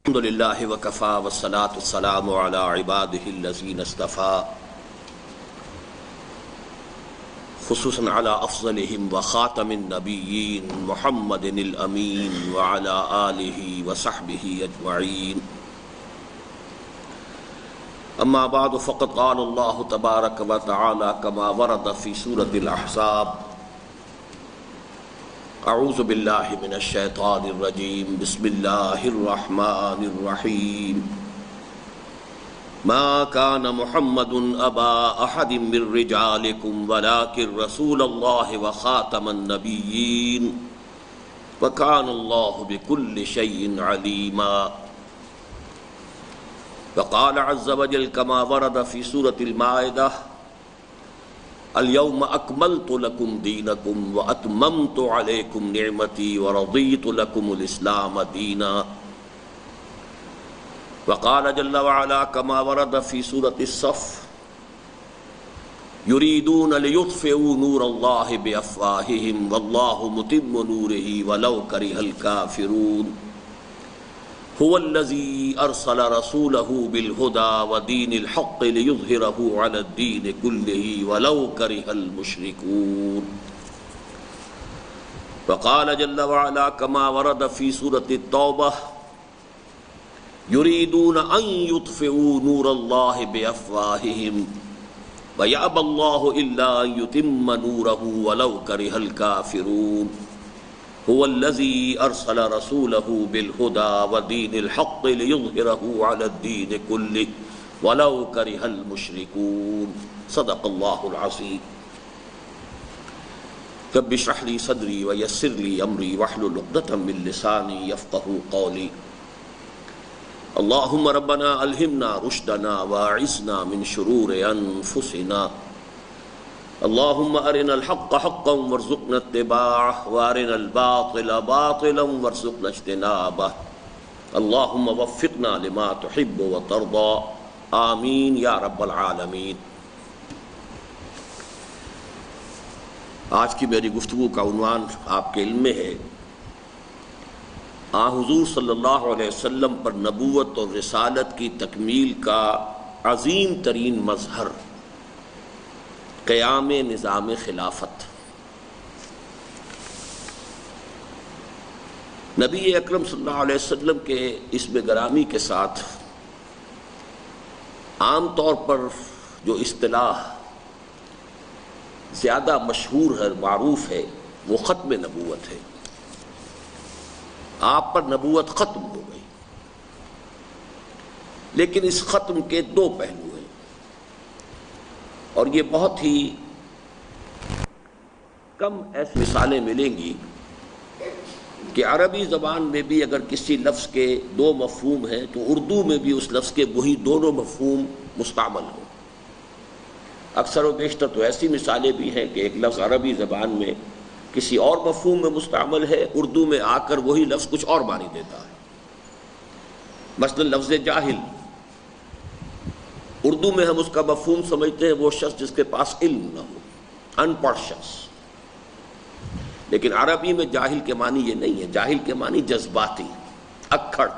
الحمد للہ وکفا والصلاة والسلام علی عباده الذین اصطفى خصوصاً علی افضلهم وخاتم النبیین محمد الامین وعلی آلہ وصحبہ اجمعین اما بعد فقد قال اللہ تبارک وتعالی کما ورد فی سورة الاحزاب اعوذ باللہ من الشیطان الرجیم بسم اللہ الرحمن الرحیم ما كان محمد ابا احد من رجالکم ولكن رسول اللہ وخاتم النبیین وكان اللہ بكل شیء علیما وقال عز وجل كما ورد في سورة المائدہ اليوم اکملت لکم دینکم واتممت علیکم نعمتی ورضیت لکم الاسلام دینا وقال جل وعلا كما ورد في سورة الصف يريدون ليطفئوا نور الله بأفواههم والله متم نوره ولو كره الكافرون هو الذي أرسل رسوله بالهدى ودين الحق ليظهره على الدين كله ولو كره المشركون وقال جل وعلا كما ورد في سورة التوبة يريدون أن يطفئوا نور الله بأفواههم ويأبى الله إلا أن يتم نوره ولو كره الكافرون هو الذي أرسل رسوله بالهدى ودين الحق ليظهره على الدين كله ولو كره المشركون صدق الله العظيم رب اشرح لي صدري ويسر لي أمري واحلل عقدة من لساني يفقهوا قولي اللهم ربنا ألهمنا رشدنا واعصمنا من شرور أنفسنا اللهم أرنا الحق حقا وارزقنا اتباعه وأرنا الباطل باطلا وارزقنا اجتنابه اللهم وفقنا لما تحب وترضى آمین یا رب العالمین۔ آج کی میری گفتگو کا عنوان آپ کے علم میں ہے حضور صلی اللہ علیہ وسلم پر نبوت اور رسالت کی تکمیل کا عظیم ترین مظہر قیام نظام خلافت۔ نبی اکرم صلی اللہ علیہ وسلم کے اسم گرامی کے ساتھ عام طور پر جو اصطلاح زیادہ مشہور ہے، معروف ہے، وہ ختم نبوت ہے۔ آپ پر نبوت ختم ہو گئی، لیکن اس ختم کے دو پہلو ہیں، اور یہ بہت ہی کم ایسی مثالیں ملیں گی کہ عربی زبان میں بھی اگر کسی لفظ کے دو مفہوم ہیں تو اردو میں بھی اس لفظ کے وہی دونوں مفہوم مستعمل ہوں۔ اکثر و بیشتر تو ایسی مثالیں بھی ہیں کہ ایک لفظ عربی زبان میں کسی اور مفہوم میں مستعمل ہے، اردو میں آ کر وہی لفظ کچھ اور معنی دیتا ہے۔ مثلا لفظ جاہل، اردو میں ہم اس کا مفہوم سمجھتے ہیں وہ شخص جس کے پاس علم نہ ہو، ان پڑھ شخص، لیکن عربی میں جاہل کے معنی یہ نہیں ہے۔ جاہل کے معنی جذباتی، اکھڑ،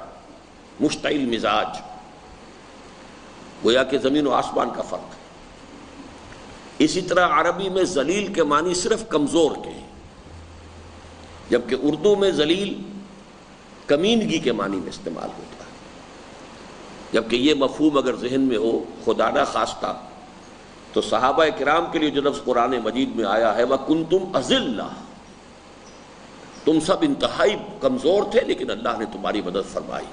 مشتعل مزاج، گویا کہ زمین و آسمان کا فرق ہے۔ اسی طرح عربی میں ذلیل کے معنی صرف کمزور کے ہیں، جبکہ اردو میں ذلیل کمینگی کے معنی میں استعمال ہوتا ہے۔ جبکہ یہ مفہوم اگر ذہن میں ہو، خدا نہ خواستہ، تو صحابہ کرام کے لیے جو لفظ قرآن مجید میں آیا ہے وَكُنْتُمْ أَذِلَّةً، تم سب انتہائی کمزور تھے لیکن اللہ نے تمہاری مدد فرمائی۔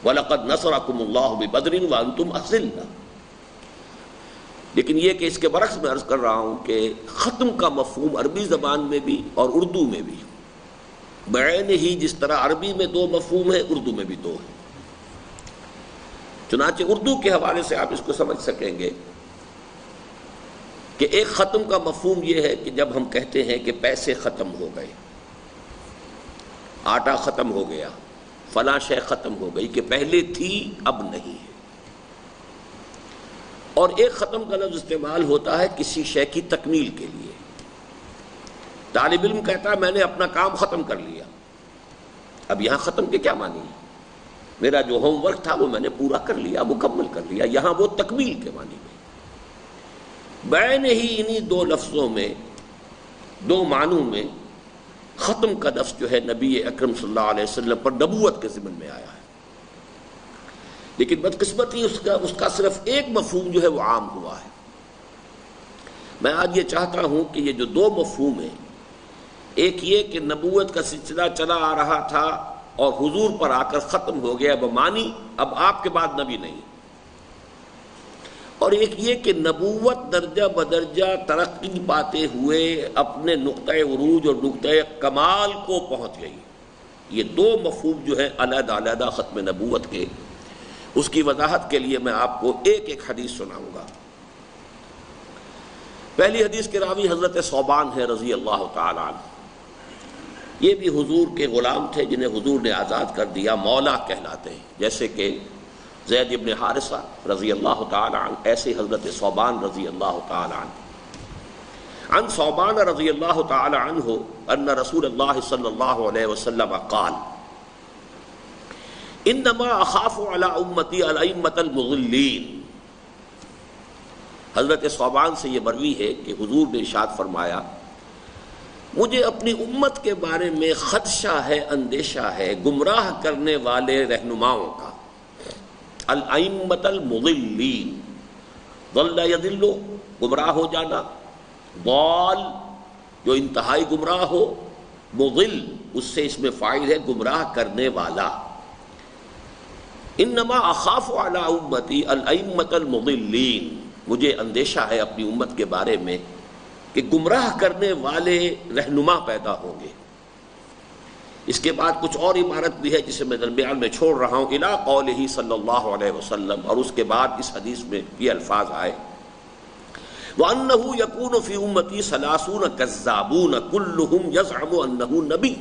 وَلَقَدْ نَصَرَكُمُ اللَّهُ بِبَدْرٍ وَأَنْتُمْ أَذِلَّةٌ۔ لیکن یہ کہ اس کے برعکس میں عرض کر رہا ہوں کہ ختم کا مفہوم عربی زبان میں بھی اور اردو میں بھی بعین ہی جس طرح عربی میں دو مفہوم ہیں، اردو میں بھی دو ہیں۔ چنانچہ اردو کے حوالے سے آپ اس کو سمجھ سکیں گے کہ ایک ختم کا مفہوم یہ ہے کہ جب ہم کہتے ہیں کہ پیسے ختم ہو گئے، آٹا ختم ہو گیا، فلاں شے ختم ہو گئی، کہ پہلے تھی اب نہیں ہے۔ اور ایک ختم کا لفظ استعمال ہوتا ہے کسی شے کی تکمیل کے لیے۔ طالب علم کہتا ہے میں نے اپنا کام ختم کر لیا، اب یہاں ختم کے کیا معنی ہے؟ میرا جو ہوم ورک تھا وہ میں نے پورا کر لیا، مکمل کر لیا۔ یہاں وہ تکمیل کے معنی میں بین ہی انہی دو لفظوں میں، دو معنوں میں ختم کا لفظ جو ہے نبی اکرم صلی اللہ علیہ وسلم پر نبوت کے ضمن میں آیا ہے، لیکن بدقسمتی اس کا صرف ایک مفہوم جو ہے وہ عام ہوا ہے۔ میں آج یہ چاہتا ہوں کہ یہ جو دو مفہوم ہیں، ایک یہ کہ نبوت کا سلسلہ چلا آ رہا تھا اور حضور پر آ کر ختم ہو گیا بمانی اب آپ کے بعد نبی نہیں، اور ایک یہ کہ نبوت درجہ بدرجہ ترقی پاتے ہوئے اپنے نقطۂ عروج اور نقطۂ کمال کو پہنچ گئی۔ یہ دو مفہوم جو ہے علیحدہ علیحدہ ختم نبوت کے، اس کی وضاحت کے لیے میں آپ کو ایک ایک حدیث سناؤں گا۔ پہلی حدیث کے راوی حضرت ثوبان ہے رضی اللہ تعالی عنہ۔ یہ بھی حضور کے غلام تھے جنہیں حضور نے آزاد کر دیا، مولا کہلاتے ہیں، جیسے کہ زید ابن حارثہ رضی اللہ تعالی عنہ، ایسے حضرت ثوبان رضی اللہ تعالی عنہ۔ عن ثوبان رضی اللہ تعالی عنہ ان رسول اللہ صلی اللہ علیہ وسلم قال انما اخاف علی امتی الائمۃ المضلین۔ حضرت ثوبان سے یہ مروی ہے کہ حضور نے ارشاد فرمایا، مجھے اپنی امت کے بارے میں خدشہ ہے، اندیشہ ہے گمراہ کرنے والے رہنماؤں کا۔ الائمۃ المضلین، ضل یضل گمراہ ہو جانا، ضال جو انتہائی گمراہ ہو، مضل اس سے اس میں فاعل ہے گمراہ کرنے والا۔ انما اخاف علی امتی الائمۃ المضلین، مجھے اندیشہ ہے اپنی امت کے بارے میں کہ گمراہ کرنے والے رہنما پیدا ہوں گے۔ اس کے بعد کچھ اور عبارت بھی ہے جسے میں درمیان میں چھوڑ رہا ہوں، الی قولہ صلی اللہ علیہ وسلم، اور اس کے بعد اس حدیث میں یہ الفاظ آئے، وَأَنَّهُ يَكُونُ فِي أُمَّتِي 30 كَذَّابُونَ كُلُّهُمْ يَزْعَمُ أَنَّهُ نَبِيٌّ،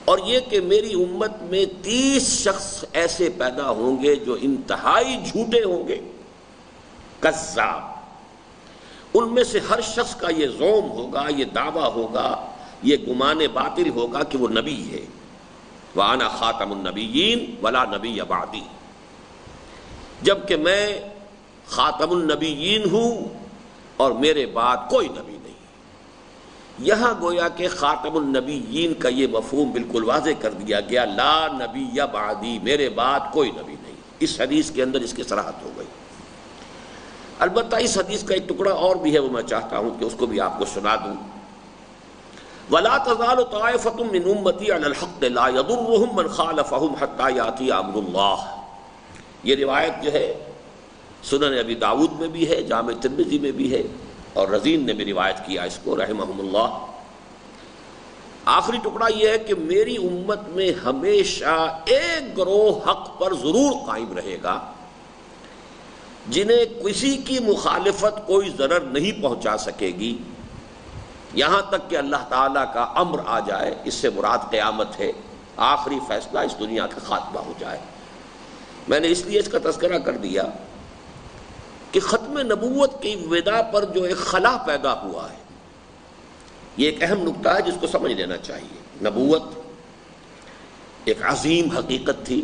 اور یہ کہ میری امت میں 30 شخص ایسے پیدا ہوں گے جو انتہائی جھوٹے ہوں گے، کذاب، ان میں سے ہر شخص کا یہ زوم ہوگا، یہ دعویٰ ہوگا، یہ گمان باطل ہوگا کہ وہ نبی ہے۔ وَأَنَا خَاتَمُ النَّبِيِّينَ وَلَا نَبِيَّ بَعْدِي، جبکہ میں خاتم النبیین ہوں اور میرے بعد کوئی نبی نہیں۔ یہاں گویا کہ خاتم النبیین کا یہ مفہوم بالکل واضح کر دیا گیا، لا نبی بعدی، میرے بعد کوئی نبی نہیں۔ اس حدیث کے اندر اس کی صراحت ہو گئی۔ البتہ اس حدیث کا ایک ٹکڑا اور بھی ہے، وہ میں چاہتا ہوں کہ اس کو بھی آپ کو سنا دوں۔ وَلَا تَزَالُ طَائِفَةٌ مِّنْ أُمَّتِي عَلَى الْحَقِّ لَا يَضُرُّهُمْ مَنْ خَالَفَهُمْ حَتَّى يَأْتِيَ أَمْرُ اللَّهِ۔ یہ روایت جو ہے سنن ابی داؤد میں بھی ہے، جامع ترمذی میں بھی ہے، اور رزین نے بھی روایت کیا اس کو رحمہم اللہ۔ آخری ٹکڑا یہ ہے کہ میری امت میں ہمیشہ ایک گروہ حق پر ضرور قائم رہے گا جنہیں کسی کی مخالفت کوئی ضرر نہیں پہنچا سکے گی، یہاں تک کہ اللہ تعالیٰ کا امر آ جائے، اس سے مراد قیامت ہے، آخری فیصلہ اس دنیا کا خاتمہ ہو جائے۔ میں نے اس لیے اس کا تذکرہ کر دیا کہ ختم نبوت کی وداع پر جو ایک خلا پیدا ہوا ہے، یہ ایک اہم نکتہ ہے جس کو سمجھ لینا چاہیے۔ نبوت ایک عظیم حقیقت تھی،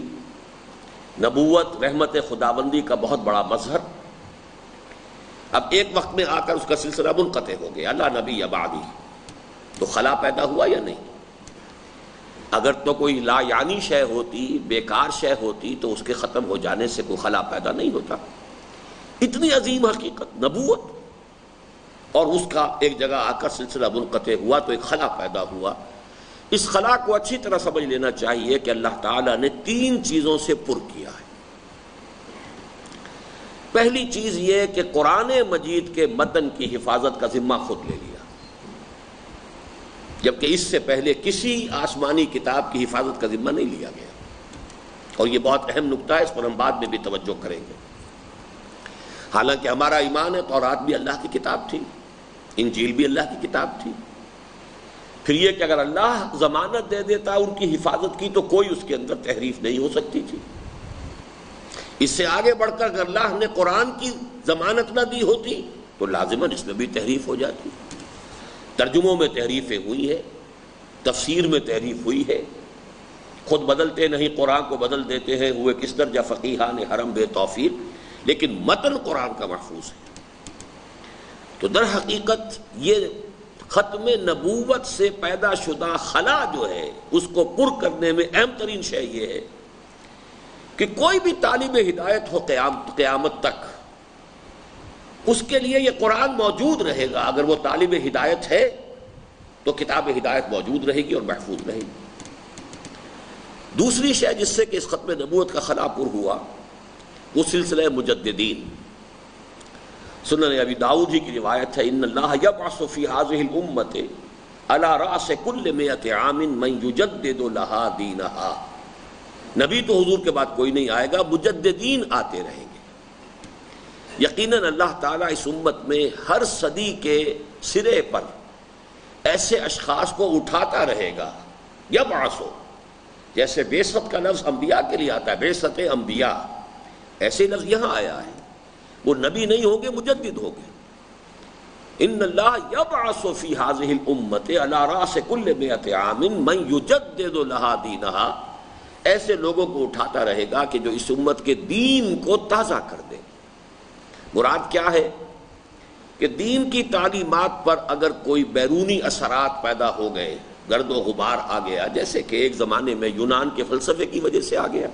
نبوت رحمت خداوندی کا بہت بڑا مظہر، اب ایک وقت میں آ کر اس کا سلسلہ منقطع ہو گیا، لا نبی بعدی، تو خلا پیدا ہوا یا نہیں؟ اگر تو کوئی لا یعنی شے ہوتی، بیکار شے ہوتی، تو اس کے ختم ہو جانے سے کوئی خلا پیدا نہیں ہوتا۔ اتنی عظیم حقیقت نبوت، اور اس کا ایک جگہ آ کر سلسلہ منقطع ہوا تو ایک خلا پیدا ہوا۔ اس خلا کو اچھی طرح سمجھ لینا چاہیے کہ اللہ تعالیٰ نے 3 چیزوں سے پر کیا ہے۔ پہلی چیز یہ کہ قرآن مجید کے متن کی حفاظت کا ذمہ خود لے لیا، جبکہ اس سے پہلے کسی آسمانی کتاب کی حفاظت کا ذمہ نہیں لیا گیا، اور یہ بہت اہم نکتہ ہے، اس پر ہم بعد میں بھی توجہ کریں گے۔ حالانکہ ہمارا ایمان ہے تورات بھی اللہ کی کتاب تھی، انجیل بھی اللہ کی کتاب تھی، پھر یہ کہ اگر اللہ ضمانت دے دیتا ان کی حفاظت کی تو کوئی اس کے اندر تحریف نہیں ہو سکتی تھی۔ اس سے آگے بڑھ کر اگر اللہ نے قرآن کی ضمانت نہ دی ہوتی تو لازماً اس میں بھی تحریف ہو جاتی۔ ترجموں میں تحریفیں ہوئی ہے، تفسیر میں تحریف ہوئی ہے، خود بدلتے نہیں، قرآن کو بدل دیتے ہیں، ہوئے کس درجہ فقیہان حرم بے توفیق، لیکن متن قرآن کا محفوظ ہے۔ تو در حقیقت یہ ختم نبوت سے پیدا شدہ خلا جو ہے اس کو پر کرنے میں اہم ترین شے یہ ہے کہ کوئی بھی طالب ہدایت ہو قیامت تک، اس کے لیے یہ قرآن موجود رہے گا۔ اگر وہ طالب ہدایت ہے تو کتاب ہدایت موجود رہے گی اور محفوظ رہے گی۔ دوسری شے جس سے کہ اس ختم نبوت کا خلا پر ہوا وہ سلسلہ مجددین۔ سنن ابی داؤد ہی کی روایت ہے، ان اللہ یبعث فی هذه الامة علی رأس کل 100 عام من یجدد لها دینها۔ نبی تو حضور کے بعد کوئی نہیں آئے گا، مجددین آتے رہیں گے۔ یقیناً اللہ تعالیٰ اس امت میں ہر صدی کے سرے پر ایسے اشخاص کو اٹھاتا رہے گا۔ یبعث، جیسے بعثت کا لفظ انبیاء کے لیے آتا ہے، بعثت انبیاء، ایسے لفظ یہاں آیا ہے۔ وہ نبی نہیں ہوں گے، مجدد ہوں گے۔ ان اللہ یبعث فی هذه الامة علی رأس کل 100 عام من یجدد لها دینها، ایسے لوگوں کو اٹھاتا رہے گا کہ جو اس امت کے دین کو تازہ کر دے۔ مراد کیا ہے کہ دین کی تعلیمات پر اگر کوئی بیرونی اثرات پیدا ہو گئے، گرد و غبار آ گیا، جیسے کہ ایک زمانے میں یونان کے فلسفے کی وجہ سے آ گیا،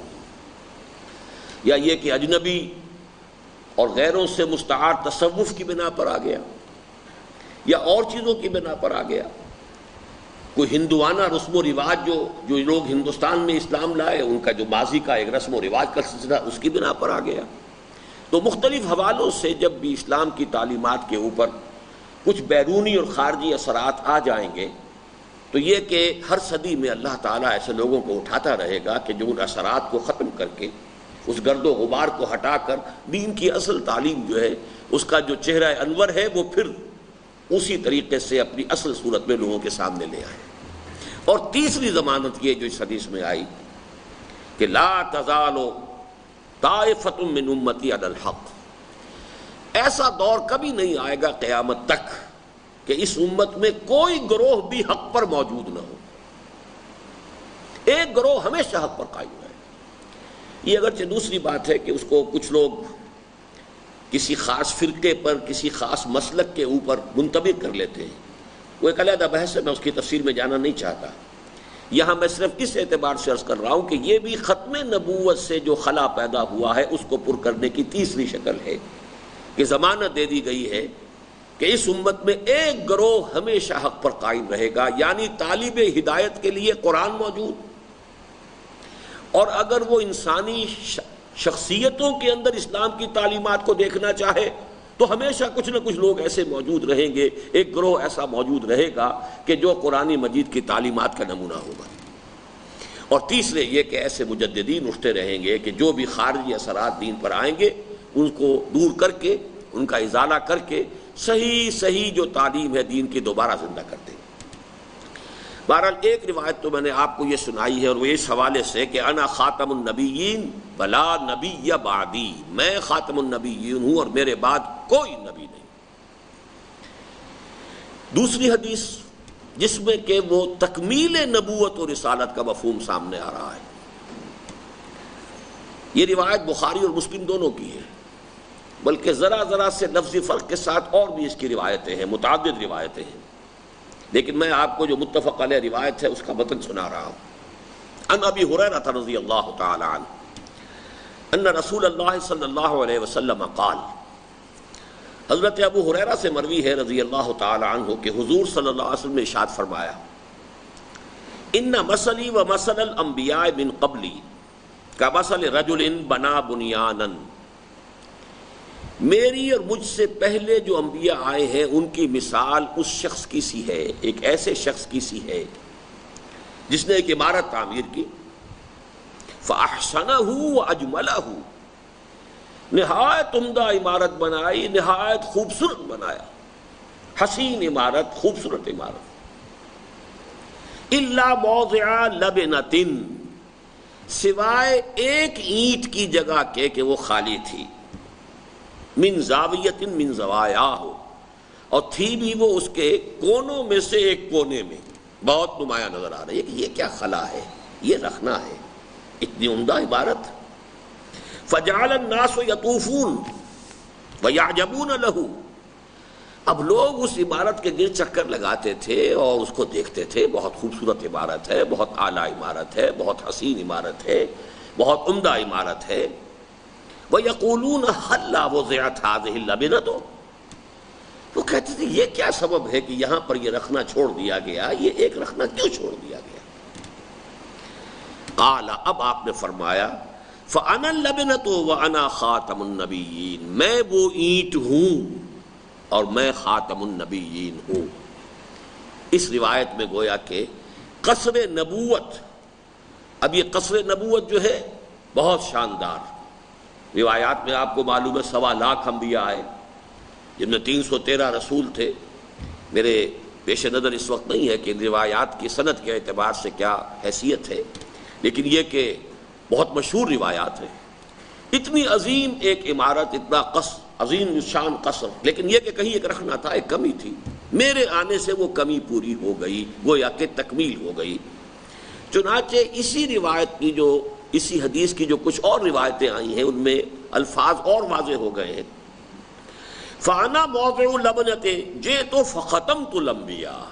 یا یہ کہ اجنبی اور غیروں سے مستعار تصوف کی بنا پر آ گیا، یا اور چیزوں کی بنا پر آ گیا، کوئی ہندوانہ رسم و رواج جو لوگ ہندوستان میں اسلام لائے ان کا جو ماضی کا ایک رسم و رواج کا سلسلہ اس کی بنا پر آ گیا۔ تو مختلف حوالوں سے جب بھی اسلام کی تعلیمات کے اوپر کچھ بیرونی اور خارجی اثرات آ جائیں گے تو یہ کہ ہر صدی میں اللہ تعالیٰ ایسے لوگوں کو اٹھاتا رہے گا کہ جو ان اثرات کو ختم کر کے، اس گرد و غبار کو ہٹا کر دین کی اصل تعلیم جو ہے اس کا جو چہرہ انور ہے وہ پھر اسی طریقے سے اپنی اصل صورت میں لوگوں کے سامنے لے آئے۔ اور تیسری ضمانت یہ جو اس حدیث میں آئی کہ لا تزال طائفۃ من امتی علی الحق، ایسا دور کبھی نہیں آئے گا قیامت تک کہ اس امت میں کوئی گروہ بھی حق پر موجود نہ ہو، ایک گروہ ہمیشہ حق پر قائم رہے۔ یہ اگرچہ دوسری بات ہے کہ اس کو کچھ لوگ کسی خاص فرقے پر، کسی خاص مسلک کے اوپر منطبق کر لیتے ہیں، وہ ایک علیحدہ بحث ہے، میں اس کی تفصیل میں جانا نہیں چاہتا۔ یہاں میں صرف اس اعتبار سے عرض کر رہا ہوں کہ یہ بھی ختم نبوت سے جو خلا پیدا ہوا ہے اس کو پر کرنے کی تیسری شکل ہے کہ ضمانت دے دی گئی ہے کہ اس امت میں ایک گروہ ہمیشہ حق پر قائم رہے گا، یعنی طالب ہدایت کے لیے قرآن موجود، اور اگر وہ انسانی شخصیتوں کے اندر اسلام کی تعلیمات کو دیکھنا چاہے تو ہمیشہ کچھ نہ کچھ لوگ ایسے موجود رہیں گے، ایک گروہ ایسا موجود رہے گا کہ جو قرآن مجید کی تعلیمات کا نمونہ ہوگا۔ اور تیسرے یہ کہ ایسے مجددین اٹھتے رہیں گے کہ جو بھی خارجی اثرات دین پر آئیں گے ان کو دور کر کے، ان کا ازالہ کر کے صحیح جو تعلیم ہے دین کی دوبارہ زندہ کر دیں گے۔ بہرحال ایک روایت تو میں نے آپ کو یہ سنائی ہے اور وہ اس حوالے سے کہ انا خاتم النبیین ولا نبی بعدی، میں خاتم النبیین ہوں اور میرے بعد کوئی نبی نہیں۔ دوسری حدیث جس میں کہ وہ تکمیل نبوت اور رسالت کا مفہوم سامنے آ رہا ہے، یہ روایت بخاری اور مسلم دونوں کی ہے، بلکہ ذرا سے لفظی فرق کے ساتھ اور بھی اس کی روایتیں ہیں، متعدد روایتیں ہیں، لیکن میں آپ کو جو متفق علیہ روایت ہے اس کا متن سنا رہا ہوں۔ ان ابی ہریرہ رضی اللہ تعالی عنہ ان رسول اللہ صلی اللہ علیہ وسلم قال، حضرت ابو ہریرہ سے مروی ہے رضی اللہ تعالی عنہ کہ حضور صلی اللہ علیہ وسلم نے ارشاد فرمایا، ان مثلی و مثل الانبیاء من قبلی کمثل رجل بنا بنیانا، میری اور مجھ سے پہلے جو انبیاء آئے ہیں ان کی مثال اس شخص کی سی ہے، ایک ایسے شخص کی سی ہے جس نے ایک عمارت تعمیر کی، فَأَحْسَنَهُ وَأَجْمَلَهُ، نہایت عمدہ عمارت بنائی، نہایت خوبصورت بنایا، حسین عمارت، خوبصورت عمارت، إِلَّا مَوْضِعَ لَبْنَةٍ، سوائے ایک اینٹ کی جگہ کے کہ وہ خالی تھی، من زاویت من زوایاہ، اور تھی بھی وہ اس کے کونوں میں سے ایک کونے میں، بہت نمایاں نظر آ رہی ہے کہ یہ کیا خلا ہے، یہ رکھنا ہے، اتنی عمدہ عبارت. فجعل الناس یطوفون ویعجبون له. اب لوگ اس عمارت کے گرد چکر لگاتے تھے اور اس کو دیکھتے تھے، بہت خوبصورت عمارت ہے، بہت اعلیٰ عمارت ہے، بہت حسین عمارت ہے، بہت عمدہ عمارت ہے. وَيَقُولُونَ هَلَّا وُضِعَتْ هَٰذِهِ اللَّبِنَةُ. وہ کہتے تھے یہ کیا سبب ہے کہ یہاں پر یہ رکھنا چھوڑ دیا گیا، یہ ایک رکھنا کیوں چھوڑ دیا گیا؟ قال، اب آپ نے فرمایا فَأَنَا اللَّبِنَةُ وَأَنَا خَاتَمُ النَّبِيِّينَ، میں وہ اینٹ ہوں اور میں خاتم النبیین ہوں. اس روایت میں گویا کہ قصر نبوت، اب یہ قصر نبوت جو ہے بہت شاندار، روایات میں آپ کو معلوم ہے 1.25 لاکھ انبیاء آئے جن میں 313 رسول تھے. میرے پیش نظر اس وقت نہیں ہے کہ ان روایات کی سند کے اعتبار سے کیا حیثیت ہے، لیکن یہ کہ بہت مشہور روایات ہیں. اتنی عظیم ایک عمارت، اتنا قصر، عظیم شان قصر، لیکن یہ کہ کہیں ایک رکھنا تھا، ایک کمی تھی. میرے آنے سے وہ کمی پوری ہو گئی، گویا کہ تکمیل ہو گئی. چنانچہ اسی روایت کی جو، اسی حدیث کی جو کچھ اور روایتیں آئی ہیں ان میں الفاظ اور واضح ہو گئے ہیں. فَأَنَا مَوْضِعُ لَبْنَةٍ جِئْتُ فَخَتَمْتُ الْأَنْبِيَاءَ،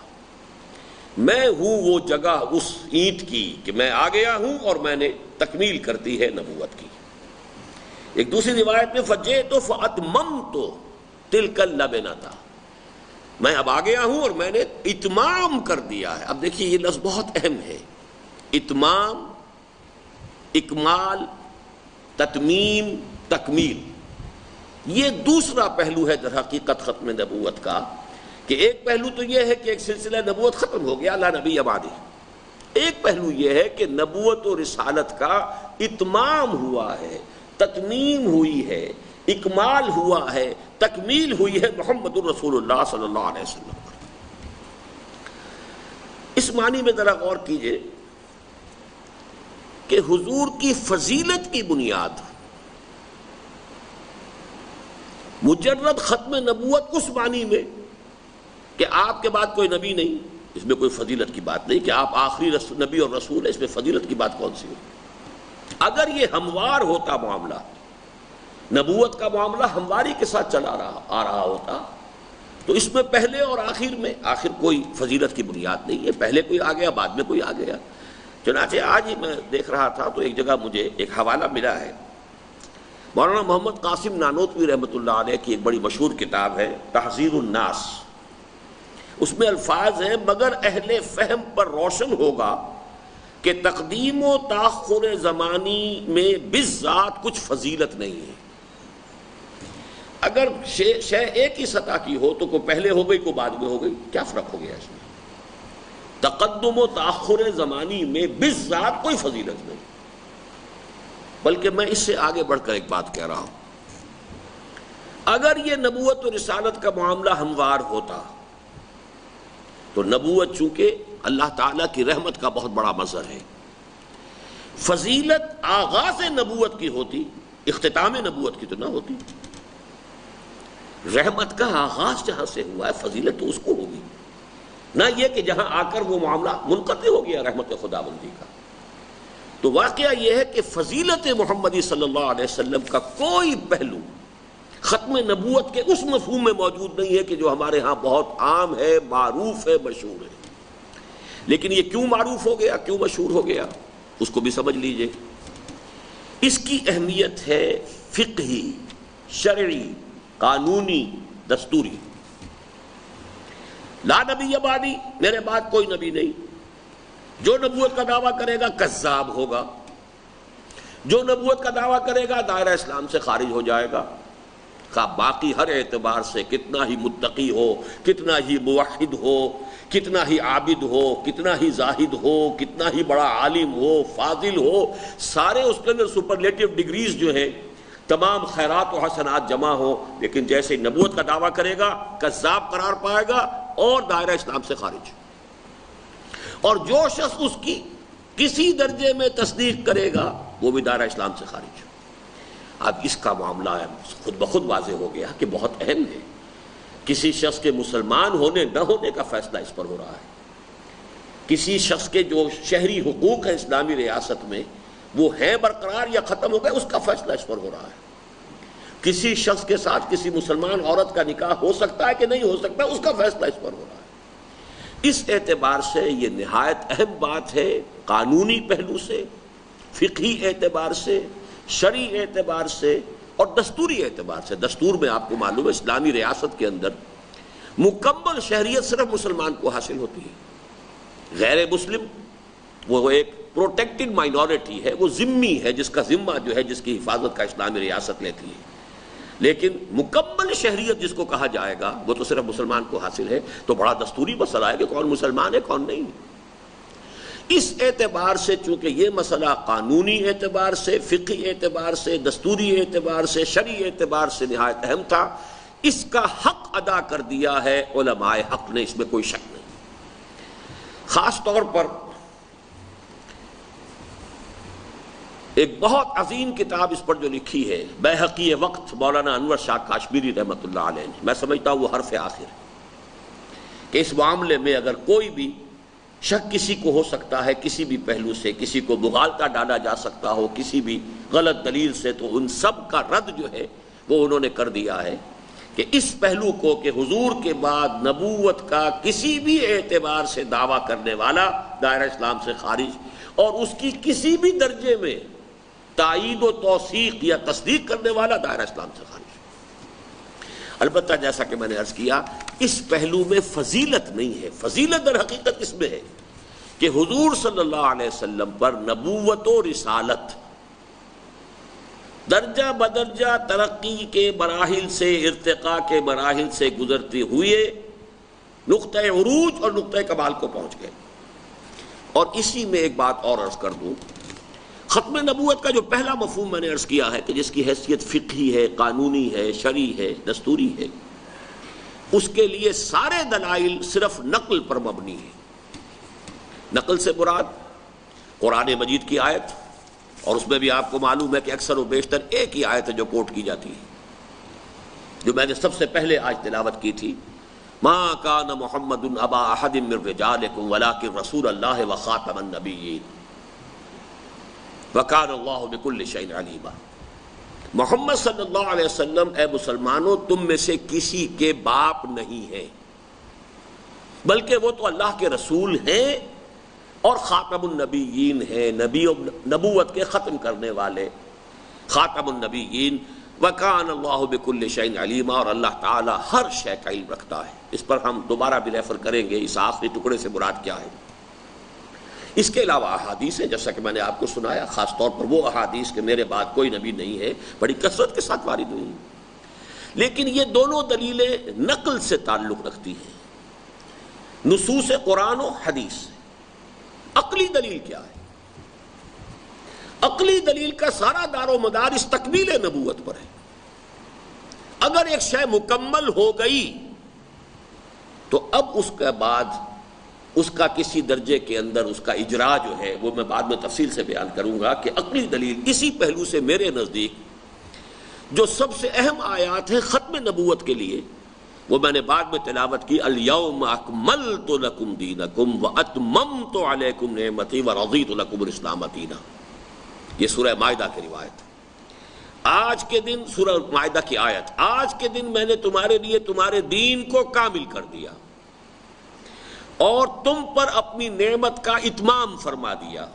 میں ہوں وہ جگہ اس اینٹ کی کہ میں آ گیا ہوں اور میں نے تکمیل کر دی ہے نبوت کی. ایک دوسری روایت میں فَجِئْتُ فَأَتْمَمْتُ تِلْكَ اللَّبْنَةَ، میں اب آ گیا ہوں اور میں نے اتمام کر دیا ہے. اب دیکھیے یہ لفظ بہت اہم ہے، اتمام، اکمال، تتمیم، تکمیل. یہ دوسرا پہلو ہے در حقیقت ختم نبوت کا، کہ ایک پہلو تو یہ ہے کہ ایک سلسلہ نبوت ختم ہو گیا، لا نبی بعدی. ایک پہلو یہ ہے کہ نبوت و رسالت کا اتمام ہوا ہے، تتمیم ہوئی ہے، اکمال ہوا ہے، تکمیل ہوئی ہے محمد الرسول اللہ صلی اللہ علیہ وسلم. اس معنی میں ذرا غور کیجئے کہ حضور کی فضیلت کی بنیاد مجرد ختم نبوت اس معنی میں کہ آپ کے بعد کوئی نبی نہیں، اس میں کوئی فضیلت کی بات نہیں کہ آپ آخری نبی اور رسول ہے، اس میں فضیلت کی بات کون سی ہو؟ اگر یہ ہموار ہوتا معاملہ، نبوت کا معاملہ ہمواری کے ساتھ چلا آ رہا ہوتا، تو اس میں پہلے اور آخر میں آخر کوئی فضیلت کی بنیاد نہیں ہے، پہلے کوئی آ گیا بعد میں کوئی آ گیا. چنانچہ آج ہی میں دیکھ رہا تھا تو ایک جگہ مجھے ایک حوالہ ملا ہے، مولانا محمد قاسم نانوتوی رحمۃ اللہ علیہ کی ایک بڑی مشہور کتاب ہے تحذیر الناس. اس میں الفاظ ہیں مگر اہل فہم پر روشن ہوگا کہ تقدیم و تاخر زمانی میں بالذات کچھ فضیلت نہیں ہے. اگر شے ایک ہی سطح کی ہو تو کوئی پہلے ہو گئی کوئی بعد میں ہو گئی، کیا فرق ہو گیا اس میں؟ تقدم و تاخر زمانی میں بالذات کوئی فضیلت نہیں. بلکہ میں اس سے آگے بڑھ کر ایک بات کہہ رہا ہوں، اگر یہ نبوت و رسالت کا معاملہ ہموار ہوتا تو نبوت چونکہ اللہ تعالیٰ کی رحمت کا بہت بڑا مظہر ہے، فضیلت آغاز نبوت کی ہوتی، اختتام نبوت کی تو نہ ہوتی. رحمت کا آغاز جہاں سے ہوا ہے فضیلت تو اس کو ہوگی، نہ یہ کہ جہاں آ کر وہ معاملہ منقطع ہو گیا رحمت خداوندی کا. تو واقعہ یہ ہے کہ فضیلت محمدی صلی اللہ علیہ وسلم کا کوئی پہلو ختم نبوت کے اس مفہوم میں موجود نہیں ہے کہ جو ہمارے ہاں بہت عام ہے، معروف ہے، مشہور ہے. لیکن یہ کیوں معروف ہو گیا، کیوں مشہور ہو گیا، اس کو بھی سمجھ لیجئے. اس کی اہمیت ہے فقہی، شرعی، قانونی، دستوری. لا نبی بعدی، میرے بعد کوئی نبی نہیں. جو نبوت کا دعویٰ کرے گا کذاب ہوگا، جو نبوت کا دعویٰ کرے گا دائرہ اسلام سے خارج ہو جائے گا. باقی ہر اعتبار سے کتنا ہی متقی ہو، کتنا ہی موحد ہو، کتنا ہی عابد ہو، کتنا ہی زاہد ہو، کتنا ہی بڑا عالم ہو، فاضل ہو، سارے اس کے اندر سپرلیٹو ڈگریز جو ہیں، تمام خیرات و حسنات جمع ہو، لیکن جیسے نبوت کا دعویٰ کرے گا کذاب قرار پائے گا اور دائرہ اسلام سے خارج. اور جو شخص اس کی کسی درجے میں تصدیق کرے گا وہ بھی دائرہ اسلام سے خارج. اب اس کا معاملہ خود بخود واضح ہو گیا کہ بہت اہم ہے. کسی شخص کے مسلمان ہونے نہ ہونے کا فیصلہ اس پر ہو رہا ہے. کسی شخص کے جو شہری حقوق ہیں اسلامی ریاست میں وہ ہیں برقرار یا ختم ہو گئے، اس کا فیصلہ اس پر ہو رہا ہے۔ کسی شخص کے ساتھ کسی مسلمان عورت کا نکاح ہو سکتا ہے کہ نہیں ہو سکتا، اس کا فیصلہ اس پر ہو رہا ہے۔ اس اعتبار سے یہ نہایت اہم بات ہے، قانونی پہلو سے، فقہی اعتبار سے، شرعی اعتبار سے اور دستوری اعتبار سے۔ دستور میں آپ کو معلوم ہے اسلامی ریاست کے اندر مکمل شہریت صرف مسلمان کو حاصل ہوتی ہے، غیر مسلم وہ ایک پروٹیکٹڈ مائنورٹی ہے، وہ ذمی ہے، جس کا ذمہ جو ہے جس کی حفاظت کا اسلامی ریاست لیتی ہے، لیکن مکمل شہریت جس کو کہا جائے گا وہ تو صرف مسلمان کو حاصل ہے۔ تو بڑا دستوری مسئلہ ہے کہ کون مسلمان ہے کون نہیں۔ اس اعتبار سے چونکہ یہ مسئلہ قانونی اعتبار سے، فقہی اعتبار سے، دستوری اعتبار سے، شرعی اعتبار سے نہایت اہم تھا، اس کا حق ادا کر دیا ہے علماء حق نے، اس میں کوئی شک نہیں۔ خاص طور پر ایک بہت عظیم کتاب اس پر جو لکھی ہے بیہقی وقت مولانا انور شاہ کاشمیری رحمۃ اللہ علیہ نے، میں سمجھتا ہوں وہ حرف آخر ہے کہ اس معاملے میں اگر کوئی بھی شک کسی کو ہو سکتا ہے، کسی بھی پہلو سے کسی کو مغالطہ ڈالا جا سکتا ہو کسی بھی غلط دلیل سے، تو ان سب کا رد جو ہے وہ انہوں نے کر دیا ہے کہ اس پہلو کو کہ حضور کے بعد نبوت کا کسی بھی اعتبار سے دعویٰ کرنے والا دائرہ اسلام سے خارج، اور اس کی کسی بھی درجے میں تائید و توثیق یا تصدیق کرنے والا دائرہ اسلام سے خارج۔ البتہ جیسا کہ میں نے عرض کیا، اس پہلو میں فضیلت نہیں ہے، فضیلت در حقیقت اس میں ہے کہ حضور صلی اللہ علیہ وسلم پر نبوت و رسالت درجہ بدرجہ ترقی کے مراحل سے، ارتقاء کے مراحل سے گزرتے ہوئے نقطۂ عروج اور نقطۂ کمال کو پہنچ گئے۔ اور اسی میں ایک بات اور عرض کر دوں، ختم نبوت کا جو پہلا مفہوم میں نے عرض کیا ہے کہ جس کی حیثیت فقہی ہے، قانونی ہے، شرعی ہے، دستوری ہے، اس کے لیے سارے دلائل صرف نقل پر مبنی ہے۔ نقل سے مراد قرآن مجید کی آیت، اور اس میں بھی آپ کو معلوم ہے کہ اکثر و بیشتر ایک ہی آیت ہے جو کوٹ کی جاتی ہے، جو میں نے سب سے پہلے آج تلاوت کی تھی، ما کان محمد ابا احد من رجالکم ولکن رسول اللہ وخاتم النبیین وکان اللہ بکل شیء علیما۔ محمد صلی اللہ علیہ وسلم اے مسلمانوں تم میں سے کسی کے باپ نہیں ہیں، بلکہ وہ تو اللہ کے رسول ہیں اور خاتم النبیین ہیں، نبوت کے ختم کرنے والے، خاتم النبیین۔ وکان اللہ بکل شیء علیما، اور اللہ تعالی ہر شے کا علم رکھتا ہے۔ اس پر ہم دوبارہ بھی ریفر کریں گے، اس آخری ٹکڑے سے مراد کیا ہے۔ اس کے علاوہ احادیث ہیں، جیسا کہ میں نے آپ کو سنایا، خاص طور پر وہ احادیث کہ میرے بعد کوئی نبی نہیں ہے، بڑی کثرت کے ساتھ وارد ہوئی ہیں۔ لیکن یہ دونوں دلیلیں نقل سے تعلق رکھتی ہیں، نصوص قرآن و حدیث سے۔ عقلی دلیل کیا ہے؟ عقلی دلیل کا سارا دار و مدار اس تکمیل نبوت پر ہے۔ اگر ایک شے مکمل ہو گئی تو اب اس کے بعد اس کا کسی درجے کے اندر اس کا اجرا جو ہے وہ میں بعد میں تفصیل سے بیان کروں گا کہ عقلی دلیل اسی پہلو سے میرے نزدیک جو سب سے اہم آیات ہیں ختم نبوت کے لیے، وہ میں نے بعد میں تلاوت کی، الیوم اکملت لکم دینکم واتممت علیکم نعمتی ورضیت لکم الاسلام دینا۔ یہ سورہ مائدہ کی روایت ہے۔ آج کے دن، سورہ مائدہ کی آیت، آج کے دن میں نے تمہارے لیے تمہارے دین کو کامل کر دیا اور تم پر اپنی نعمت کا اتمام فرما دیا،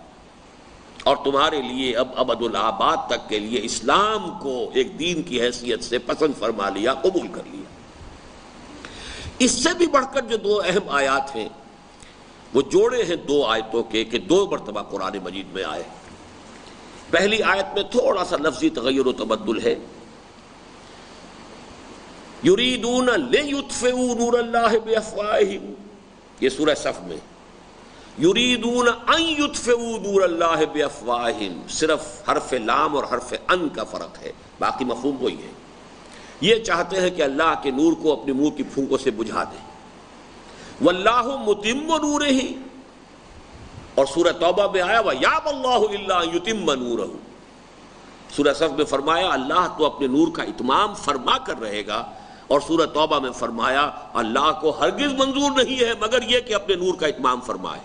اور تمہارے لیے اب ابد الآباد تک کے لیے اسلام کو ایک دین کی حیثیت سے پسند فرما لیا، قبول کر لیا۔ اس سے بھی بڑھ کر جو دو اہم آیات ہیں وہ جوڑے ہیں دو آیتوں کے کہ دو مرتبہ قرآن مجید میں آئے۔ پہلی آیت میں تھوڑا سا لفظی تغیر و تبدل ہے، یریدون لیطفئوا نور اللہ بافواہہم، یہ سورہ صف میں، یریدون ان یطفئوا نور اللہ بافواہہم، صرف حرف لام اور حرف ان کا فرق ہے، باقی مفہوم وہی ہے۔ یہ چاہتے ہیں کہ اللہ کے نور کو اپنے منہ کی پھونکوں سے بجھا دیں۔ واللہ متم نورہ، اور سورہ توبہ میں آیا وَيَأْبَى اللَّهُ إِلَّا أَن يُتِمَّ نُورَهُ، سورہ صف میں فرمایا اللہ تو اپنے نور کا اتمام فرما کر رہے گا، اور سورہ توبہ میں فرمایا اللہ کو ہرگز منظور نہیں ہے مگر یہ کہ اپنے نور کا اتمام فرمائے۔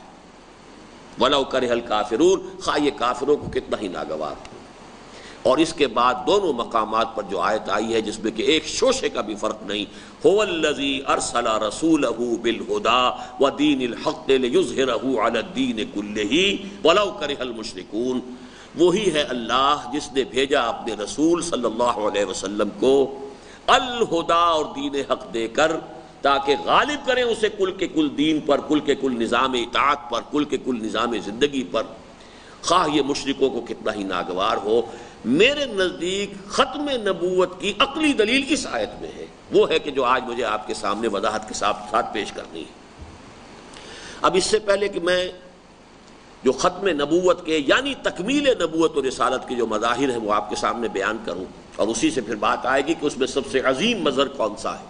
وَلَوْ كَرِهَ الْكَافِرُونَ، خواہ یہ کافروں کو کتنا ہی ناگوار ہو۔ اور اس کے بعد دونوں مقامات پر جو آیت آئی ہے جس میں کہ ایک شوشے کا بھی فرق نہیں، هُوَ الَّذِي أَرْسَلَ رَسُولَهُ بِالْهُدَىٰ وَدِينِ الْحَقِّ لِيُظْهِرَهُ عَلَى الدِّينِ كُلِّهِ وَلَوْ كَرِهَ الْمُشْرِكُونَ، وہی ہے اللہ جس نے بھیجا اپنے رسول صلی اللہ علیہ وسلم کو الہدا اور دین حق دے کر تاکہ غالب کریں اسے کل کے کل دین پر، کل کے کل نظام اطاعت پر، کل کے کل نظام زندگی پر، خواہ یہ مشرکوں کو کتنا ہی ناگوار ہو۔ میرے نزدیک ختم نبوت کی عقلی دلیل اس آیت میں ہے، وہ ہے کہ جو آج مجھے آپ کے سامنے وضاحت کے ساتھ پیش کرنی ہے۔ اب اس سے پہلے کہ میں جو ختم نبوت کے یعنی تکمیل نبوت اور رسالت کے جو مظاہر ہیں وہ آپ کے سامنے بیان کروں، اور اسی سے پھر بات آئے گی کہ اس میں سب سے عظیم مظہر کون سا ہے۔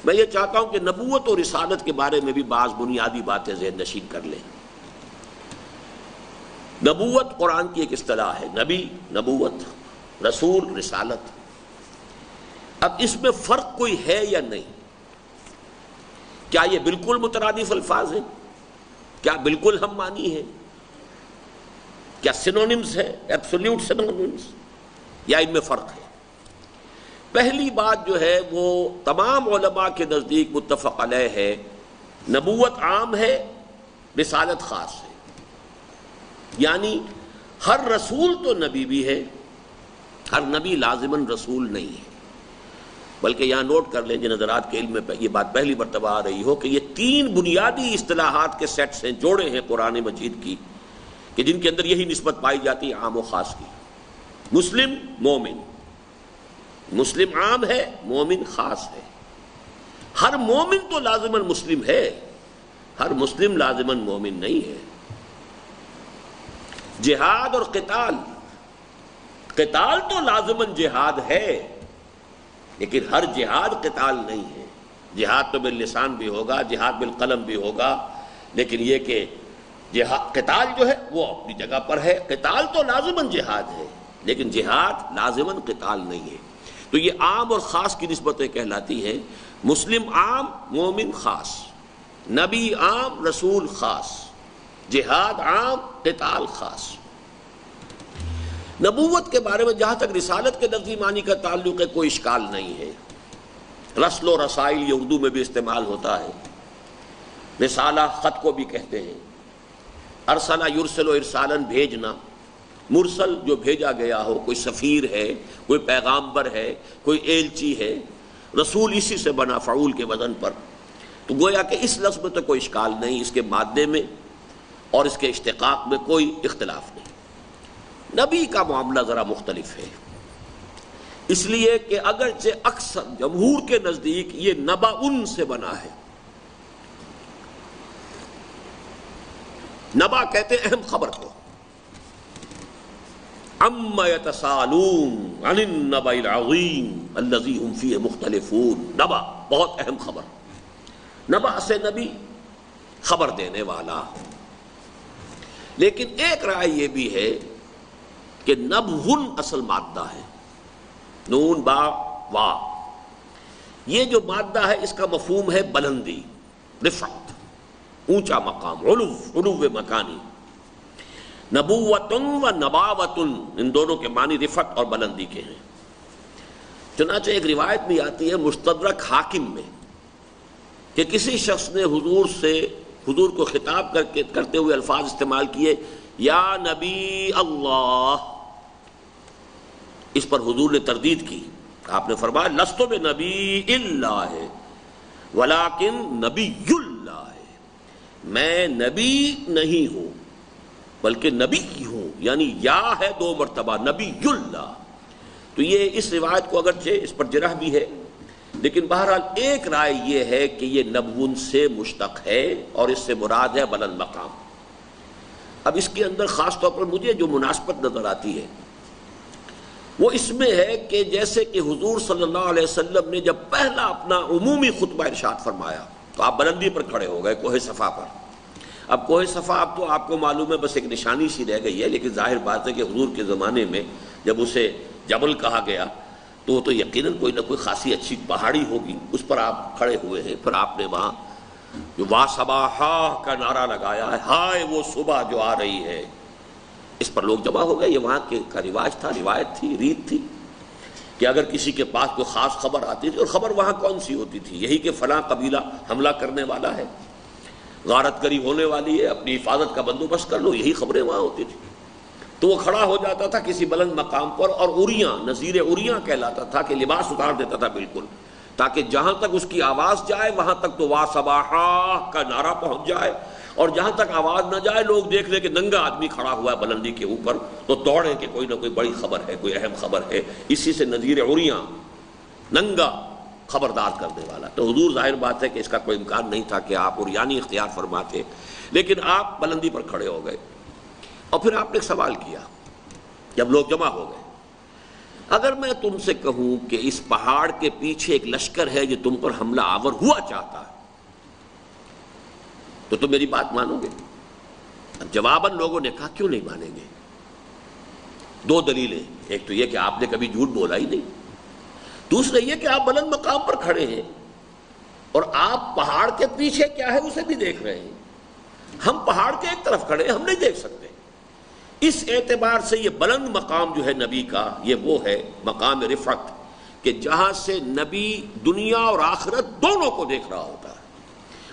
میں یہ چاہتا ہوں کہ نبوت اور رسالت کے بارے میں بھی بعض بنیادی باتیں ذہن نشین کر لیں۔ نبوت قرآن کی ایک اصطلاح ہے، نبی نبوت، رسول رسالت۔ اب اس میں فرق کوئی ہے یا نہیں؟ کیا یہ بالکل مترادف الفاظ ہیں؟ کیا بالکل ہم معنی ہیں؟ کیا سینونیمز ہے، ایبسولوٹ سینونیمز، یا ان میں فرق ہے؟ پہلی بات جو ہے وہ تمام علماء کے نزدیک متفق علیہ ہے، نبوت عام ہے، رسالت خاص ہے۔ یعنی ہر رسول تو نبی بھی ہے، ہر نبی لازماً رسول نہیں ہے۔ بلکہ یہاں نوٹ کر لیں جن حضرات کے علم میں یہ بات پہلی مرتبہ آ رہی ہو کہ یہ تین بنیادی اصطلاحات کے سیٹس ہیں، جوڑے ہیں قرآن مجید کی، کہ جن کے اندر یہی نسبت پائی جاتی ہے عام و خاص کی۔ مسلم، مومن، مسلم عام ہے، مومن خاص ہے۔ ہر مومن تو لازماً مسلم ہے، ہر مسلم لازماً مومن نہیں ہے۔ جہاد اور قتال، قتال تو لازماً جہاد ہے، لیکن ہر جہاد قتال نہیں ہے۔ جہاد تو باللسان بھی ہوگا، جہاد بالقلم بھی ہوگا، لیکن یہ کہ قتال جو ہے وہ اپنی جگہ پر ہے۔ قتال تو لازماً جہاد ہے، لیکن جہاد لازماً قتال نہیں ہے۔ تو یہ عام اور خاص کی نسبتیں کہلاتی ہیں۔ مسلم عام، مومن خاص، نبی عام، رسول خاص، جہاد عام، قتال خاص۔ نبوت کے بارے میں جہاں تک رسالت کے لفظی معنی کا تعلق ہے کوئی اشکال نہیں ہے۔ رسل و رسائل یہ اردو میں بھی استعمال ہوتا ہے، رسالہ خط کو بھی کہتے ہیں، ارسلہ یرسل و ارسالن بھیجنا، مرسل جو بھیجا گیا ہو، کوئی سفیر ہے، کوئی پیغامبر ہے، کوئی ایلچی ہے، رسول اسی سے بنا فعول کے وزن پر۔ تو گویا کہ اس لفظ میں تو کوئی اشکال نہیں، اس کے مادے میں اور اس کے اشتقاق میں کوئی اختلاف نہیں۔ نبی کا معاملہ ذرا مختلف ہے، اس لیے کہ اگرچہ اکثر جمہور کے نزدیک یہ نبأ سے بنا ہے۔ نبأ کہتے ہیں اہم خبر کو، عما یتساءلون عن النبأ العظیم الذی هم فیہ مختلفون۔ نبأ بہت اہم خبر، نبأ سے نبی خبر دینے والا۔ لیکن ایک رائے یہ بھی ہے کہ نبہن اصل مادہ ہے، نون با وا، یہ جو مادہ ہے اس کا مفہوم ہے بلندی، رفعت، اونچا مقام، علو مکانی۔ نبوتن و نباوتن، ان دونوں کے معنی رفعت اور بلندی کے ہیں۔ چنانچہ ایک روایت بھی آتی ہے مستدرک حاکم میں کہ کسی شخص نے حضور کو خطاب کرتے ہوئے الفاظ استعمال کیے، یا نبی اللہ۔ اس پر حضور نے تردید کی، آپ نے فرمایا لستو بنبی اللہ ہے ولیکن نبی اللہ ہے، میں نبی نہیں ہوں بلکہ نبی ہوں، یعنی یا ہے دو مرتبہ، نبی اللہ۔ تو یہ اس روایت کو اگرچہ اس پر جرح بھی ہے، لیکن بہرحال ایک رائے یہ ہے کہ یہ نبون سے مشتق ہے اور اس سے مراد ہے بلند مقام۔ اب اس کے اندر خاص طور پر مجھے جو مناسبت نظر آتی ہے وہ اس میں ہے کہ جیسے کہ حضور صلی اللہ علیہ وسلم نے جب پہلا اپنا عمومی خطبہ ارشاد فرمایا تو آپ بلندی پر کھڑے ہو گئے، کوہ صفا پر۔ اب کوہ صفا اب تو آپ کو معلوم ہے بس ایک نشانی سی رہ گئی ہے، لیکن ظاہر بات ہے کہ حضور کے زمانے میں جب اسے جبل کہا گیا تو وہ تو یقیناً کوئی نہ کوئی خاصی اچھی پہاڑی ہوگی، اس پر آپ کھڑے ہوئے ہیں۔ پھر آپ نے وہاں جو واصباحا کا نعرہ لگایا ہے، ہائے وہ صبح جو آ رہی ہے، اس پر لوگ جمع ہو گئے۔ یہ وہاں کا رواج تھا، روایت تھی، ریت تھی کہ اگر کسی کے پاس کوئی خاص خبر آتی تھی، اور خبر وہاں کون سی ہوتی تھی؟ یہی کہ فلاں قبیلہ حملہ کرنے والا ہے، غارت گری ہونے والی ہے، اپنی حفاظت کا بندوبست کر لو، یہی خبریں وہاں ہوتی تھی۔ تو وہ کھڑا ہو جاتا تھا کسی بلند مقام پر، اور اوریاں، نذیر اوریاں کہلاتا تھا کہ لباس اتار دیتا تھا بالکل، تاکہ جہاں تک اس کی آواز جائے وہاں تک تو وا صباحا کا نعرہ پہنچ جائے، اور جہاں تک آواز نہ جائے لوگ دیکھ لیں کہ ننگا آدمی کھڑا ہوا ہے بلندی کے اوپر، تو دوڑیں کہ کوئی نہ کوئی بڑی خبر ہے، کوئی اہم خبر ہے۔ اسی سے نذیر اوریاں، ننگا خبردار کرنے والا۔ تو حضور ظاہر بات ہے کہ اس کا کوئی امکان نہیں تھا کہ آپ اوریانی اختیار فرماتے، لیکن آپ بلندی پر کھڑے ہو گئے، اور پھر آپ نے ایک سوال کیا جب لوگ جمع ہو گئے، اگر میں تم سے کہوں کہ اس پہاڑ کے پیچھے ایک لشکر ہے جو تم پر حملہ آور ہوا چاہتا ہے، تو تم میری بات مانو گے؟ جواباً لوگوں نے کہا کیوں نہیں مانیں گے؟ دو دلیلیں، ایک تو یہ کہ آپ نے کبھی جھوٹ بولا ہی نہیں، دوسرا یہ کہ آپ بلند مقام پر کھڑے ہیں اور آپ پہاڑ کے پیچھے کیا ہے اسے بھی دیکھ رہے ہیں، ہم پہاڑ کے ایک طرف کھڑے ہیں، ہم نہیں دیکھ سکتے۔ اس اعتبار سے یہ بلند مقام جو ہے نبی کا، یہ وہ ہے مقام رفعت کہ جہاں سے نبی دنیا اور آخرت دونوں کو دیکھ رہا ہوتا ہے۔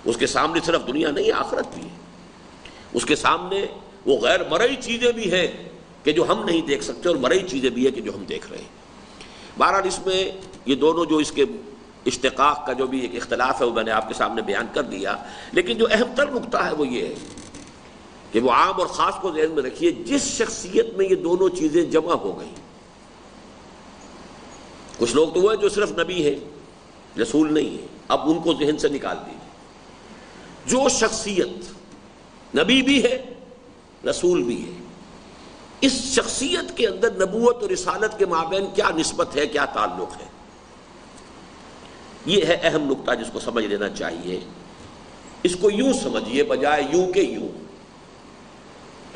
اس کے سامنے صرف دنیا نہیں، آخرت بھی ہے، اس کے سامنے وہ غیر مرئی چیزیں بھی ہیں کہ جو ہم نہیں دیکھ سکتے، اور مرئی چیزیں بھی ہیں کہ جو ہم دیکھ رہے ہیں۔ بہرحال اس میں یہ دونوں جو اس کے اشتقاق کا جو بھی ایک اختلاف ہے وہ میں نے آپ کے سامنے بیان کر دیا، لیکن جو اہم تر نقطہ ہے وہ یہ ہے کہ وہ عام اور خاص کو ذہن میں رکھیے، جس شخصیت میں یہ دونوں چیزیں جمع ہو گئیں، کچھ لوگ تو وہ ہیں جو صرف نبی ہے، رسول نہیں ہے، اب ان کو ذہن سے نکال دیجیے۔ جو شخصیت نبی بھی ہے، رسول بھی ہے، اس شخصیت کے اندر نبوت اور رسالت کے مابین کیا نسبت ہے، کیا تعلق ہے، یہ ہے اہم نقطہ جس کو سمجھ لینا چاہیے۔ اس کو یوں سمجھیے بجائے یوں کہ یوں،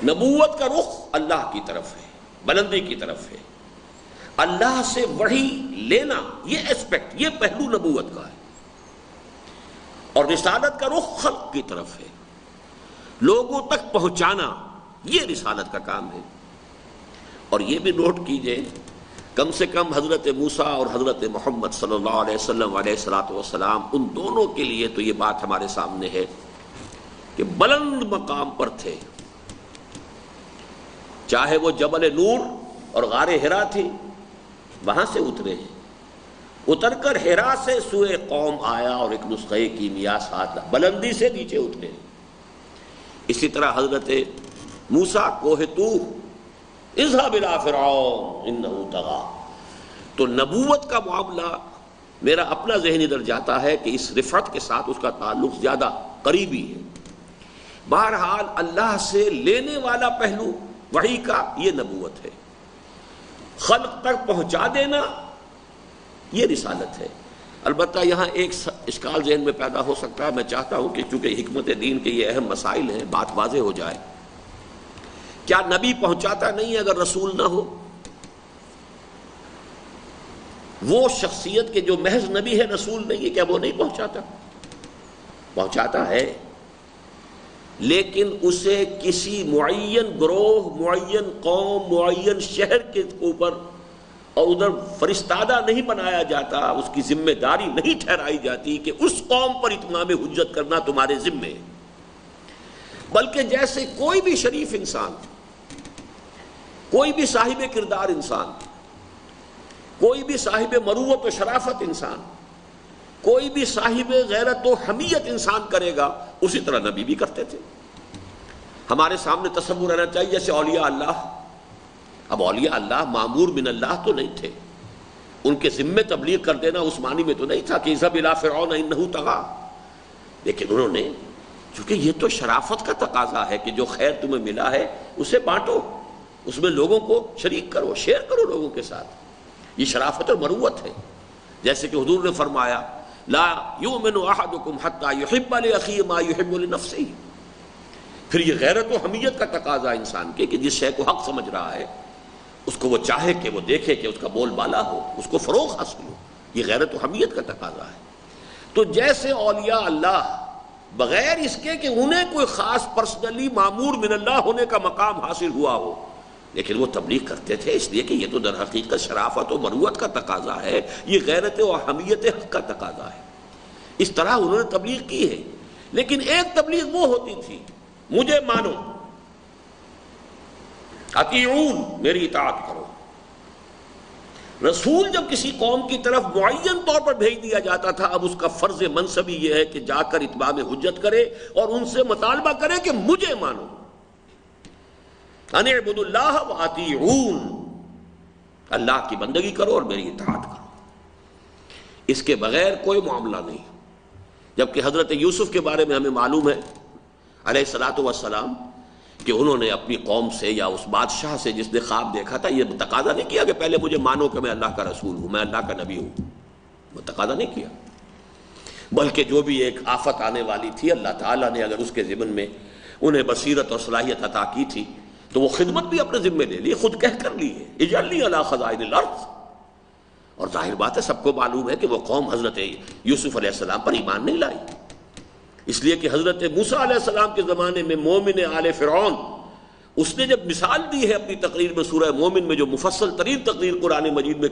نبوت کا رخ اللہ کی طرف ہے، بلندی کی طرف ہے، اللہ سے وحی لینا یہ اسپیکٹ، یہ پہلو نبوت کا ہے، اور رسالت کا رخ خلق کی طرف ہے، لوگوں تک پہنچانا یہ رسالت کا کام ہے۔ اور یہ بھی نوٹ کیجئے، کم سے کم حضرت موسیٰ اور حضرت محمد صلی اللہ علیہ وسلم علیہ الصلوۃ والسلام، ان دونوں کے لیے تو یہ بات ہمارے سامنے ہے کہ بلند مقام پر تھے، چاہے وہ جبل نور اور غار حرا تھی، وہاں سے اترے ہیں، اتر کر حرا سے سوئے قوم آیا اور ایک نسخے کیمیا ساتھ بلندی سے نیچے اترے۔ اسی طرح حضرت موسیٰ کوہ طور، اذهب الى فرعون انه طغى، تو نبوت کا معاملہ میرا اپنا ذہن ادھر جاتا ہے کہ اس رفعت کے ساتھ اس کا تعلق زیادہ قریبی ہے۔ بہرحال اللہ سے لینے والا پہلو وحی کا یہ نبوت ہے، خلق تک پہنچا دینا یہ رسالت ہے۔ البتہ یہاں ایک اشکال ذہن میں پیدا ہو سکتا ہے، میں چاہتا ہوں کہ چونکہ حکمت دین کے یہ اہم مسائل ہیں بات واضح ہو جائے۔ کیا نبی پہنچاتا نہیں اگر رسول نہ ہو؟ وہ شخصیت کے جو محض نبی ہے رسول نہیں ہے، کیا وہ نہیں پہنچاتا؟ پہنچاتا ہے، لیکن اسے کسی معین گروہ، معین قوم، معین شہر کے اوپر اور ادھر فرستادہ نہیں بنایا جاتا، اس کی ذمہ داری نہیں ٹھہرائی جاتی کہ اس قوم پر اتمام حجت کرنا تمہارے ذمے، بلکہ جیسے کوئی بھی شریف انسان، کوئی بھی صاحب کردار انسان، کوئی بھی صاحب مروت و شرافت انسان، کوئی بھی صاحب غیرت و حمیت انسان کرے گا، اسی طرح نبی بھی کرتے تھے۔ ہمارے سامنے تصور رہنا چاہیے جیسے اولیاء اللہ، اب اولیاء اللہ معمور من اللہ تو نہیں تھے، ان کے ذمے تبلیغ کر دینا اس معنی میں تو نہیں تھا کہ اذهب الى فرعون انه طغى، لیکن انہوں نے، چونکہ یہ تو شرافت کا تقاضا ہے کہ جو خیر تمہیں ملا ہے اسے بانٹو، اس میں لوگوں کو شریک کرو، شیئر کرو لوگوں کے ساتھ، یہ شرافت اور مروت ہے۔ جیسے کہ حضور نے فرمایا لا یؤمن احدکم حتی یحب لاخیہ ما یحب لنفسہ، پھر یہ غیرت و حمیت کا تقاضا انسان کے کہ جس شے کو حق سمجھ رہا ہے اس کو وہ چاہے کہ وہ دیکھے کہ اس کا بول بالا ہو، اس کو فروغ حاصل ہو، یہ غیرت و حمیت کا تقاضا ہے۔ تو جیسے اولیاء اللہ بغیر اس کے کہ انہیں کوئی خاص پرسنلی مامور من اللہ ہونے کا مقام حاصل ہوا ہو، لیکن وہ تبلیغ کرتے تھے اس لیے کہ یہ تو در حقیقت شرافت و مروت کا تقاضا ہے، یہ غیرت و حمیت حق کا تقاضا ہے، اس طرح انہوں نے تبلیغ کی ہے۔ لیکن ایک تبلیغ وہ ہوتی تھی مجھے مانو، اطیعون، میری اطاعت کرو۔ رسول جب کسی قوم کی طرف معین طور پر بھیج دیا جاتا تھا، اب اس کا فرض منصبی یہ ہے کہ جا کر اتمام حجت کرے اور ان سے مطالبہ کرے کہ مجھے مانو، ان اعبدوا اللہ واطیعون، اللہ کی بندگی کرو اور میری اطاعت کرو، اس کے بغیر کوئی معاملہ نہیں۔ جبکہ حضرت یوسف کے بارے میں ہمیں معلوم ہے علیہ الصلوۃ والسلام کہ انہوں نے اپنی قوم سے یا اس بادشاہ سے جس نے خواب دیکھا تھا یہ تقاضا نہیں کیا کہ پہلے مجھے مانو کہ میں اللہ کا رسول ہوں، میں اللہ کا نبی ہوں، وہ تقاضا نہیں کیا، بلکہ جو بھی ایک آفت آنے والی تھی اللہ تعالیٰ نے اگر اس کے ذمن میں انہیں بصیرت اور صلاحیت عطا کی تھی تو وہ خدمت بھی اپنے ذمے لے لی، خود کہہ کر لی ہے اجعلنی علی خزائن الارض۔ اور ظاہر بات ہے سب کو معلوم ہے کہ وہ قوم حضرت یوسف علیہ السلام پر ایمان نہیں لائی، اس لیے کہ حضرت موسیٰ علیہ السلام کے زمانے میں مومن آل فرعون، اس نے جب مثال دی ہے اپنی تقریر میں سورہ مومن میں، جو مفصل ترین تقریر قرآن مجید میں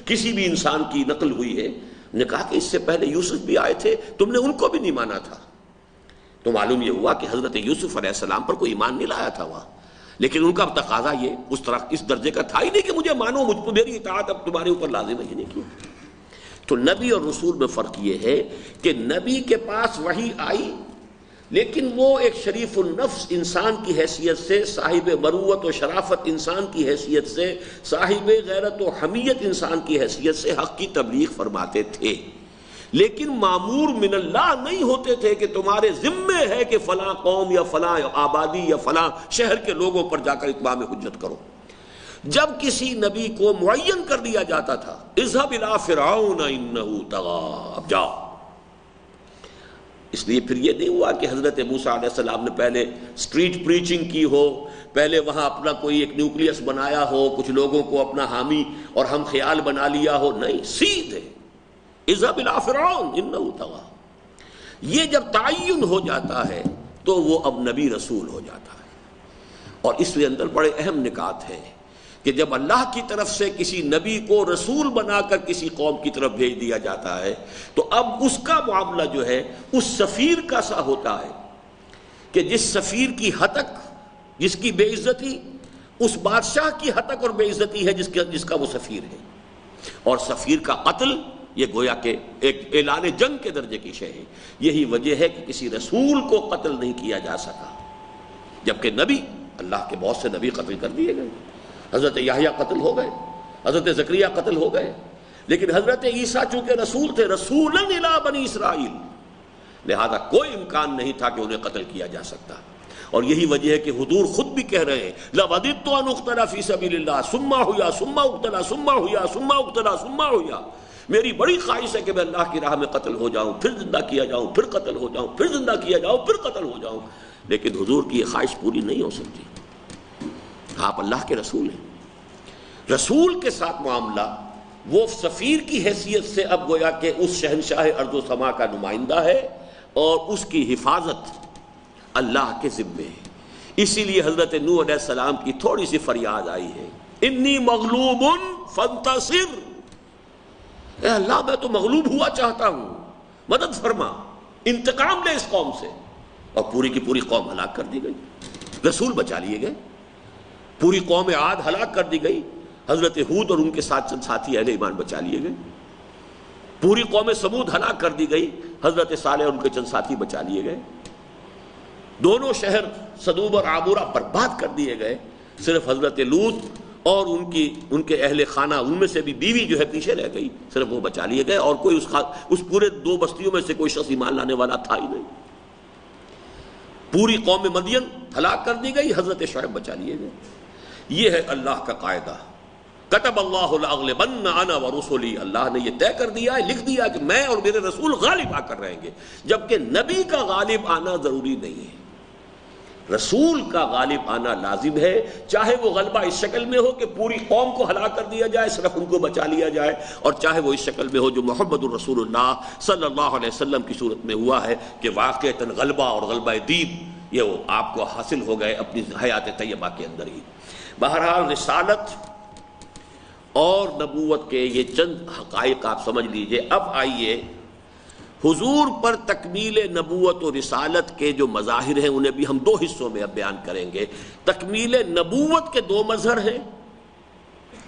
کسی بھی انسان کی نقل ہوئی ہے، نے کہا کہ اس سے پہلے یوسف بھی آئے تھے، تم نے ان کو بھی نہیں مانا تھا۔ تو معلوم یہ ہوا کہ حضرت یوسف علیہ السلام پر کوئی ایمان نہیں لایا تھا وہاں، لیکن ان کا تقاضا یہ اس درجے کا تھا ہی نہیں کہ مجھے مانو، مجھ پر میری اطاعت اب تمہارے اوپر لازم ہے، یہ نہیں کیا۔ تو نبی اور رسول میں فرق یہ ہے کہ نبی کے پاس وحی آئی لیکن وہ ایک شریف النفس انسان کی حیثیت سے، صاحب مروت و شرافت انسان کی حیثیت سے، صاحب غیرت و حمیت انسان کی حیثیت سے حق کی تبلیغ فرماتے تھے، لیکن مامور من اللہ نہیں ہوتے تھے کہ تمہارے ذمے ہے کہ فلاں قوم یا فلاں آبادی یا فلاں شہر کے لوگوں پر جا کر اتمام حجت کرو۔ جب کسی نبی کو معین کر دیا جاتا تھا اذهب الى فرعون انه طغى، اب جاؤ، اس لیے پھر یہ نہیں ہوا کہ حضرت موسیٰ علیہ السلام نے پہلے اسٹریٹ پریچنگ کی ہو، پہلے وہاں اپنا کوئی ایک نیوکلیس بنایا ہو، کچھ لوگوں کو اپنا حامی اور ہم خیال بنا لیا ہو، نہیں، سیدھے اذهب الى فرعون انه طغى۔ یہ جب تعین ہو جاتا ہے تو وہ اب نبی رسول ہو جاتا ہے۔ اور اس کے اندر بڑے اہم نکات ہیں کہ جب اللہ کی طرف سے کسی نبی کو رسول بنا کر کسی قوم کی طرف بھیج دیا جاتا ہے تو اب اس کا معاملہ جو ہے اس سفیر کا سا ہوتا ہے کہ جس سفیر کی ہتک، جس کی بے عزتی اس بادشاہ کی ہتک اور بے عزتی ہے جس کا وہ سفیر ہے، اور سفیر کا قتل یہ گویا کہ ایک اعلان جنگ کے درجے کی شے ہے۔ یہی وجہ ہے کہ کسی رسول کو قتل نہیں کیا جا سکا، جبکہ نبی، اللہ کے بہت سے نبی قتل کر دیے گئے، حضرت یحییٰ قتل ہو گئے، حضرت زکریا قتل ہو گئے، لیکن حضرت عیسیٰ چونکہ رسول تھے، رسولا الی بنی اسرائیل، لہذا کوئی امکان نہیں تھا کہ انہیں قتل کیا جا سکتا۔ اور یہی وجہ ہے کہ حضور خود بھی کہہ رہے ہیں لَوَدِدتُّ أَنْ أُقْتَلَ فِي سَبِيلِ اللَّهِ ثُمَّ أُحْيَا ثُمَّ أُقْتَلَ ثُمَّ أُحْيَا ثُمَّ أُقْتَلَ ثُمَّ أُحْيَا، میری بڑی خواہش ہے کہ میں اللہ کی راہ میں قتل ہو جاؤں، پھر زندہ کیا جاؤں، پھر قتل ہو جاؤں، پھر زندہ کیا جاؤں، پھر قتل ہو جاؤں، لیکن حضور کی یہ خواہش پوری نہیں ہو سکتی۔ آپ اللہ کے رسول ہیں، رسول کے ساتھ معاملہ وہ سفیر کی حیثیت سے اب گویا کہ اس شہنشاہ ارض و سما کا نمائندہ ہے اور اس کی حفاظت اللہ کے ذمے ہے۔ اسی لیے حضرت نوح علیہ السلام کی تھوڑی سی فریاد آئی ہے، انی مغلوب فانتصر، اے اللہ میں تو مغلوب ہوا چاہتا ہوں، مدد فرما، انتقام لے اس قوم سے، اور پوری کی پوری قوم ہلاک کر دی گئی، رسول بچا لیے گئے، پوری قوم عاد ہلاک کر دی گئی، حضرت ہود اور ان کے ساتھ چند ساتھی اہل ایمان بچا لیے گئے، پوری قوم سمود ہلاک کر دی گئی، حضرت صالح اور ان کے چند ساتھی بچا لیے گئے، دونوں شہر صدوم اور عامورہ برباد کر دیے گئے، صرف حضرت لوط اور ان کے اہل خانہ، ان میں سے بھی بیوی جو ہے پیچھے رہ گئی، صرف وہ بچا لیے گئے، اور کوئی اس پورے دو بستیوں میں سے کوئی شخص ایمان لانے والا تھا ہی نہیں۔ پوری قوم مدین ہلاک کر دی گئی، حضرت شعیب بچا لیے گئے۔ یہ ہے اللہ کا قاعدہ، کتب اللہ لأغلبن انا ورسلی، اللہ نے یہ طے کر دیا ہے، لکھ دیا کہ میں اور میرے رسول غالب آ کر رہیں گے، جبکہ نبی کا غالب آنا ضروری نہیں ہے۔ رسول کا غالب آنا لازم ہے، چاہے وہ غلبہ اس شکل میں ہو کہ پوری قوم کو ہلاک کر دیا جائے، صرف ان کو بچا لیا جائے، اور چاہے وہ اس شکل میں ہو جو محمد الرسول اللہ صلی اللہ علیہ وسلم کی صورت میں ہوا ہے کہ واقعتاً غلبہ اور غلبہ دین یہ وہ آپ کو حاصل ہو گئے اپنی حیات طیبہ کے اندر ہی۔ بہرحال رسالت اور نبوت کے یہ چند حقائق آپ سمجھ لیجئے۔ اب آئیے حضور پر تکمیل نبوت و رسالت کے جو مظاہر ہیں انہیں بھی ہم دو حصوں میں اب بیان کریں گے۔ تکمیل نبوت کے 2 مظہر ہیں،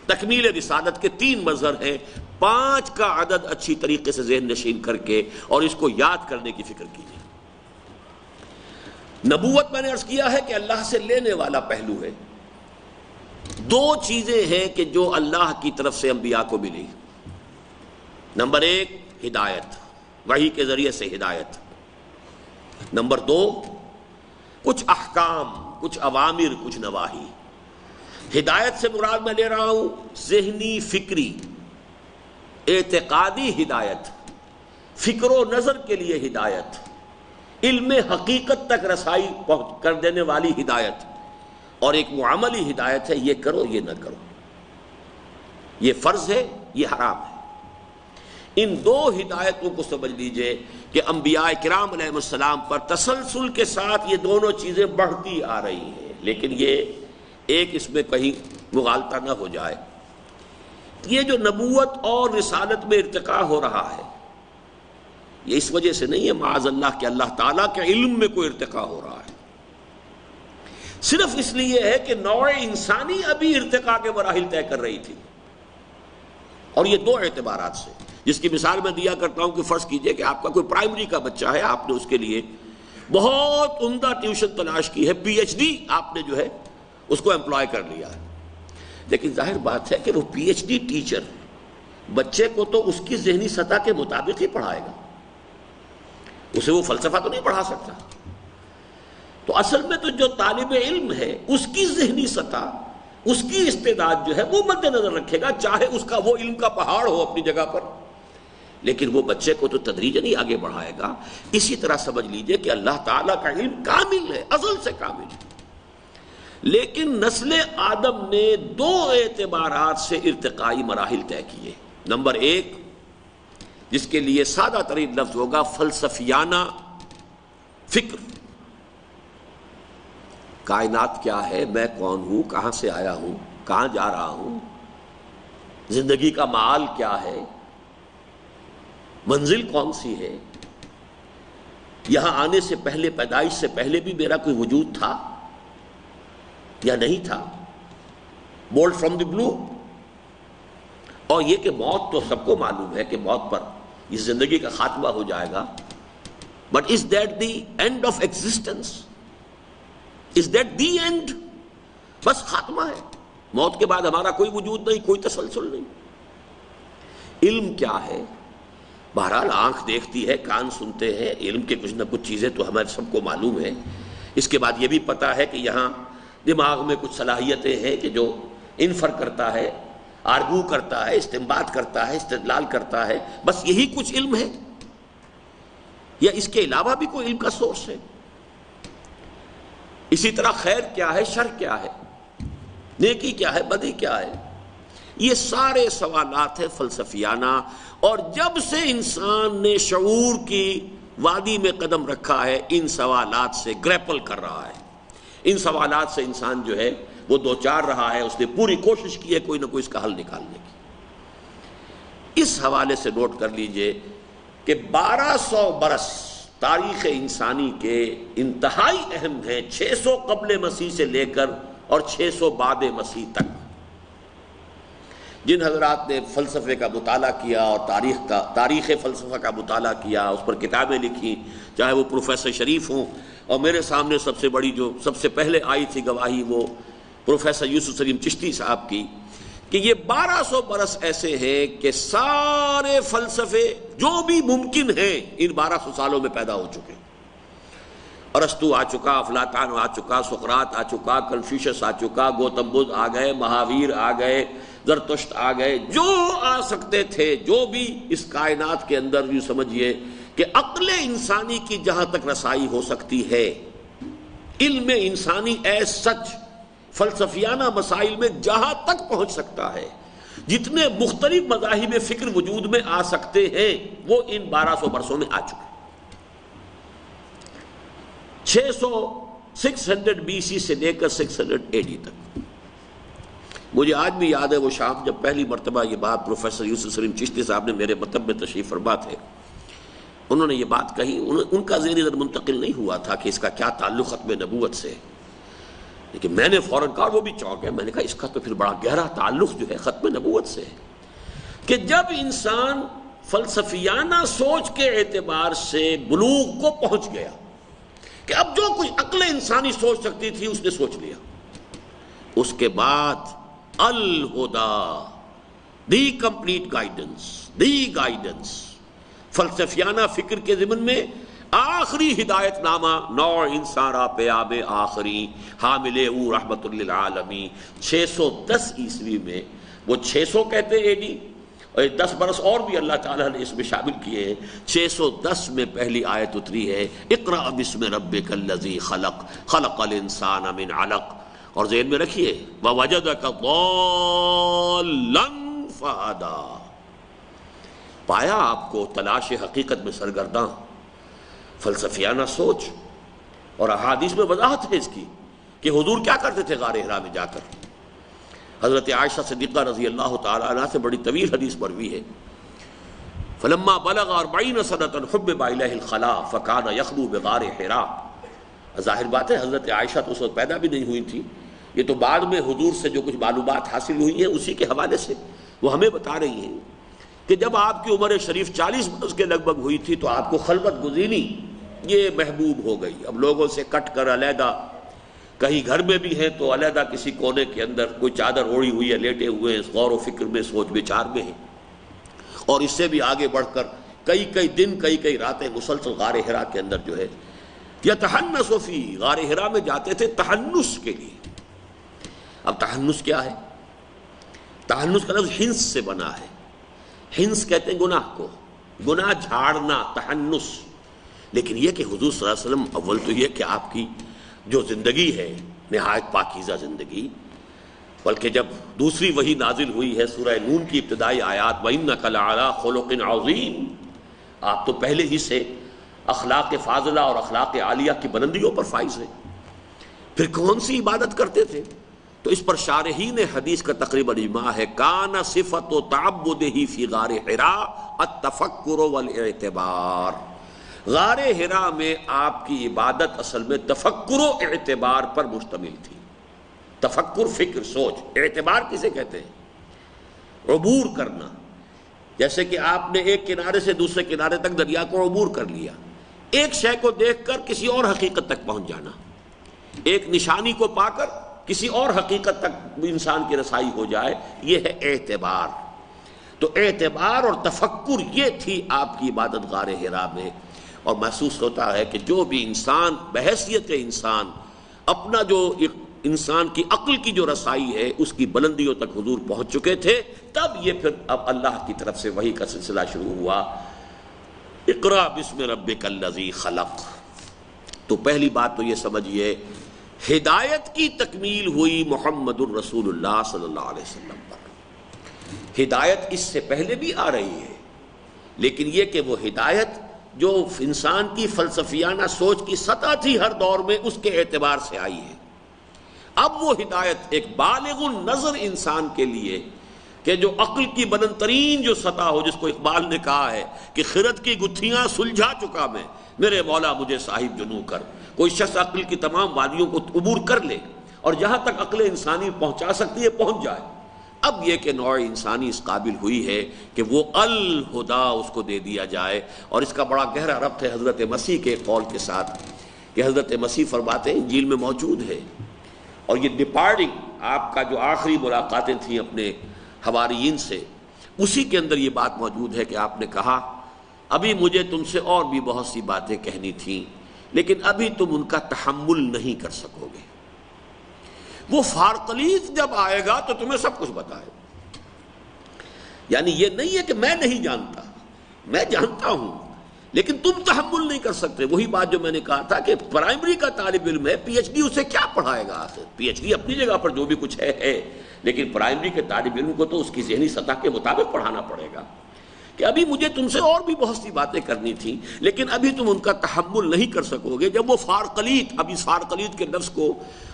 تکمیل رسالت کے 3 مظہر ہیں۔ 5 کا عدد اچھی طریقے سے ذہن نشین کر کے اور اس کو یاد کرنے کی فکر کیجیے۔ نبوت میں نے عرض کیا ہے کہ اللہ سے لینے والا پہلو ہے۔ 2 چیزیں ہیں کہ جو اللہ کی طرف سے انبیاء کو ملی۔ نمبر 1 ہدایت، وحی کے ذریعے سے ہدایت۔ نمبر 2 کچھ احکام، کچھ اوامر، کچھ نواہی۔ ہدایت سے مراد میں لے رہا ہوں ذہنی، فکری، اعتقادی ہدایت، فکر و نظر کے لیے ہدایت، علم حقیقت تک رسائی کر دینے والی ہدایت، اور ایک معاملی ہدایت ہے، یہ کرو یہ نہ کرو، یہ فرض ہے یہ حرام ہے۔ ان 2 ہدایتوں کو سمجھ لیجئے کہ انبیاء کرام علیہ السلام پر تسلسل کے ساتھ یہ دونوں چیزیں بڑھتی آ رہی ہیں، لیکن یہ ایک اس میں کہیں مغالطہ نہ ہو جائے۔ یہ جو نبوت اور رسالت میں ارتقاء ہو رہا ہے یہ اس وجہ سے نہیں ہے معاذ اللہ کہ اللہ تعالیٰ کے علم میں کوئی ارتقاء ہو رہا ہے، صرف اس لیے ہے کہ نوع انسانی ابھی ارتقاء کے مراحل طے کر رہی تھی، اور یہ 2 اعتبارات سے، جس کی مثال میں دیا کرتا ہوں کہ فرض کیجئے کہ آپ کا کوئی پرائمری کا بچہ ہے، آپ نے اس کے لیے بہت عمدہ ٹیوشن تلاش کی ہے، پی ایچ ڈی آپ نے جو ہے اس کو امپلائے کر لیا ہے، لیکن ظاہر بات ہے کہ وہ پی ایچ ڈی ٹیچر بچے کو تو اس کی ذہنی سطح کے مطابق ہی پڑھائے گا، اسے وہ فلسفہ تو نہیں پڑھا سکتا۔ تو اصل میں تو جو طالب علم ہے اس کی ذہنی سطح، اس کی استعداد جو ہے وہ مد نظر رکھے گا، چاہے اس کا وہ علم کا پہاڑ ہو اپنی جگہ پر، لیکن وہ بچے کو تو تدریجاً ہی آگے بڑھائے گا۔ اسی طرح سمجھ لیجئے کہ اللہ تعالیٰ کا علم کامل ہے، ازل سے کامل ہے، لیکن نسل آدم نے 2 اعتبارات سے ارتقائی مراحل طے کیے۔ نمبر 1 جس کے لیے سادہ ترین لفظ ہوگا فلسفیانہ فکر، کائنات کیا ہے، میں کون ہوں، کہاں سے آیا ہوں، کہاں جا رہا ہوں، زندگی کا معال کیا ہے، منزل کون سی ہے، یہاں آنے سے پہلے، پیدائش سے پہلے بھی میرا کوئی وجود تھا یا نہیں تھا، بولڈ فرام دی بلو۔ اور یہ کہ موت تو سب کو معلوم ہے کہ موت پر اس زندگی کا خاتمہ ہو جائے گا، but is that the end of existence? Is that the end? بس خاتمہ ہے، موت کے بعد ہمارا کوئی وجود نہیں، کوئی تسلسل نہیں۔ علم کیا ہے؟ بہرحال آنکھ دیکھتی ہے، کان سنتے ہیں، علم کے کچھ نہ کچھ چیزیں تو ہمارے سب کو معلوم ہے۔ اس کے بعد یہ بھی پتہ ہے کہ یہاں دماغ میں کچھ صلاحیتیں ہیں کہ جو انفر کرتا ہے، آرگو کرتا ہے، استنباط کرتا ہے، استدلال کرتا ہے، بس یہی کچھ علم ہے یا اس کے علاوہ بھی کوئی علم کا سورس ہے؟ اسی طرح خیر کیا ہے، شر کیا ہے، نیکی کیا ہے، بدی کیا ہے، یہ سارے سوالات ہیں فلسفیانہ، اور جب سے انسان نے شعور کی وادی میں قدم رکھا ہے ان سوالات سے گریپل کر رہا ہے، ان سوالات سے انسان جو ہے وہ دوچار رہا ہے، اس نے پوری کوشش کی ہے کوئی نہ کوئی اس کا حل نکالنے کی۔ اس حوالے سے نوٹ کر لیجئے کہ 1200 برس تاریخ انسانی کے انتہائی اہم ہیں، 600 قبل مسیح سے لے کر اور 600 بعد مسیح تک۔ جن حضرات نے فلسفے کا مطالعہ کیا اور تاریخ فلسفہ کا مطالعہ کیا، اس پر کتابیں لکھی، چاہے وہ پروفیسر شریف ہوں، اور میرے سامنے سب سے بڑی جو سب سے پہلے آئی تھی گواہی وہ پروفیسر یوسف سلیم چشتی صاحب کی، کہ یہ 1200 برس ایسے ہیں کہ سارے فلسفے جو بھی ممکن ہیں ان 1200 سالوں میں پیدا ہو چکے۔ ارسطو آ چکا، افلاطون آ چکا، سقراط آ چکا، کنفیوشس آ چکا، گوتم بدھ آ گئے، مہاویر آ گئے، زرتشت آ گئے، جو آ سکتے تھے، جو بھی اس کائنات کے اندر یوں سمجھیے کہ عقل انسانی کی جہاں تک رسائی ہو سکتی ہے علم انسانی ایز سچ فلسفیانہ مسائل میں جہاں تک پہنچ سکتا ہے، جتنے مختلف مذاہب فکر وجود میں آ سکتے ہیں وہ ان 1200 برسوں میں آ چکے۔ 600 BC سے لے کر 600 AD تک۔ مجھے آج بھی یاد ہے وہ شام جب پہلی مرتبہ یہ بات پروفیسر یوسف سلیم چشتی صاحب نے میرے مکتب میں تشریف فرما تھے، انہوں نے یہ بات کہی، ان کا ذہن ادھر منتقل نہیں ہوا تھا کہ اس کا کیا تعلق ختم نبوت سے، لیکن میں نے فوراً کہا، وہ بھی چونک گئے، میں نے کہا اس کا تو پھر بڑا گہرا تعلق جو ہے ختم نبوت سے ہے، کہ جب انسان فلسفیانہ سوچ کے اعتبار سے بلوغ کو پہنچ گیا کہ اب جو کچھ عقل انسانی سوچ سکتی تھی اس نے سوچ لیا، اس کے بعد الہدا، دی کمپلیٹ گائیڈنس، فلسفیانہ فکر کے ضمن میں آخری ہدایت نامہ نوع انسان را پیاب آخری حامل او رحمت للعالمین 610 عیسوی میں، وہ 600 کہتے ہیں AD، اور 10 برس اور بھی اللہ تعالیٰ نے اس میں شامل کیے ہیں، 610 میں پہلی آیت اتری ہے، اقرأ بسم ربک الذی خلق خلق الانسان من علق، اور ذہن میں رکھیے ووجدک ضالا فہدی، پایا آپ کو تلاش حقیقت میں سرگرداں، فلسفیانہ سوچ، اور احادیث میں وضاحت ہے اس کی کہ حضور کیا کرتے تھے غار حرا میں جا کر۔ حضرت عائشہ صدیقہ رضی اللہ تعالی عنہ سے بڑی طویل حدیث مروی ہے، فلما بلغ 40 سنة حبب الیہ الخلا فکان یخلو بغار حرا، ظاہر بات ہے حضرت عائشہ تو اس وقت پیدا بھی نہیں ہوئی تھی، یہ تو بعد میں حضور سے جو کچھ معلومات حاصل ہوئی ہیں اسی کے حوالے سے وہ ہمیں بتا رہی ہیں کہ جب آپ کی عمر شریف 40 برس کے لگ بھگ ہوئی تھی تو آپ کو خلوت گزینی یہ محبوب ہو گئی، اب لوگوں سے کٹ کر علیحدہ، کہیں گھر میں بھی ہیں تو علیحدہ کسی کونے کے اندر کوئی چادر اوڑھی ہوئی ہے، لیٹے ہوئے ہیں، غور و فکر میں، سوچ بچار میں ہیں، اور اس سے بھی آگے بڑھ کر کئی دن کئی راتیں مسلسل غار حرا کے اندر جو ہے یتحنس فی، غار حرا میں جاتے تھے تحنس کے لیے۔ اب تحنس کیا ہے؟ تحنس کا لفظ ہنس سے بنا ہے، ہنس کہتے ہیں گناہ کو، گناہ جھاڑنا، تحنس، لیکن یہ کہ حضور صلی اللہ علیہ وسلم، اول تو یہ کہ آپ کی جو زندگی ہے نہایت پاکیزہ زندگی، بلکہ جب دوسری وحی نازل ہوئی ہے سورہ نون کی ابتدائی آیات وَإِنَّكَ لَعَلَىٰ خُلُقٍ عَظِيمٍ، آپ تو پہلے ہی سے اخلاق فاضلہ اور اخلاق عالیہ کی بلندیوں پر فائز ہیں، پھر کون سی عبادت کرتے تھے؟ تو اس پر شارحین حدیث کا تقریباً اجماع ہے، کان صفت و تعبدہ فی غار حرا التفکر والاعتبار، غار حرا میں آپ کی عبادت اصل میں تفکر و اعتبار پر مشتمل تھی۔ تفکر فکر سوچ، اعتبار کسے کہتے ہیں؟ عبور کرنا، جیسے کہ آپ نے ایک کنارے سے دوسرے کنارے تک دریا کو عبور کر لیا، ایک شے کو دیکھ کر کسی اور حقیقت تک پہنچ جانا، ایک نشانی کو پا کر کسی اور حقیقت تک انسان کی رسائی ہو جائے، یہ ہے اعتبار۔ تو اعتبار اور تفکر یہ تھی آپ کی عبادت غار حرا میں، اور محسوس ہوتا ہے کہ جو بھی انسان بحیثیت انسان اپنا جو انسان کی عقل کی جو رسائی ہے اس کی بلندیوں تک حضور پہنچ چکے تھے، تب یہ پھر اب اللہ کی طرف سے وحی کا سلسلہ شروع ہوا، اقرأ بسم ربک الذی خلق۔ تو پہلی بات تو یہ سمجھیے ہدایت کی تکمیل ہوئی محمد الرسول اللہ صلی اللہ علیہ وسلم پر۔ ہدایت اس سے پہلے بھی آ رہی ہے، لیکن یہ کہ وہ ہدایت جو انسان کی فلسفیانہ سوچ کی سطح تھی ہر دور میں، اس کے اعتبار سے آئی ہے۔ اب وہ ہدایت ایک بالغ النظر انسان کے لیے کہ جو عقل کی بلند ترین جو سطح ہو، جس کو اقبال نے کہا ہے کہ خرد کی گتھیاں سلجھا چکا میں، میرے مولا مجھے صاحب جنوں کر، کوئی شخص عقل کی تمام وادیوں کو عبور کر لے اور جہاں تک عقل انسانی پہنچا سکتی ہے پہنچ جائے۔ اب یہ کہ نوع انسانی اس قابل ہوئی ہے کہ وہ الہدا اس کو دے دیا جائے، اور اس کا بڑا گہرا ربط ہے حضرت مسیح کے قول کے ساتھ کہ حضرت مسیح فرماتے ہیں، انجیل میں موجود ہے، اور یہ ڈپارٹنگ آپ کا جو آخری ملاقاتیں تھیں اپنے حواریین سے، اسی کے اندر یہ بات موجود ہے کہ آپ نے کہا ابھی مجھے تم سے اور بھی بہت سی باتیں کہنی تھیں، لیکن ابھی تم ان کا تحمل نہیں کر سکو گے، وہ فارقلیف جب آئے گا تو تمہیں سب کچھ بتائے۔ یعنی یہ نہیں ہے کہ میں نہیں جانتا، میں جانتا ہوں، لیکن تم تحمل نہیں کر سکتے. وہی بات جو میں نے کہا تھا کہ پرائمری کا طالب علم ہے, پی ایچ ڈی اسے کیا پڑھائے گا آخر؟ پی ایچ ڈی اپنی جگہ پر جو بھی کچھ ہے, لیکن پرائمری کے طالب علم کو تو اس کی ذہنی سطح کے مطابق پڑھانا پڑے گا. کہ ابھی مجھے تم سے اور بھی بہت سی باتیں کرنی تھیں, لیکن ابھی تم ان کا تحمل نہیں کر سکو گے. جب وہ فارقلیت, اب اس فارقلیت کے لفظ کو,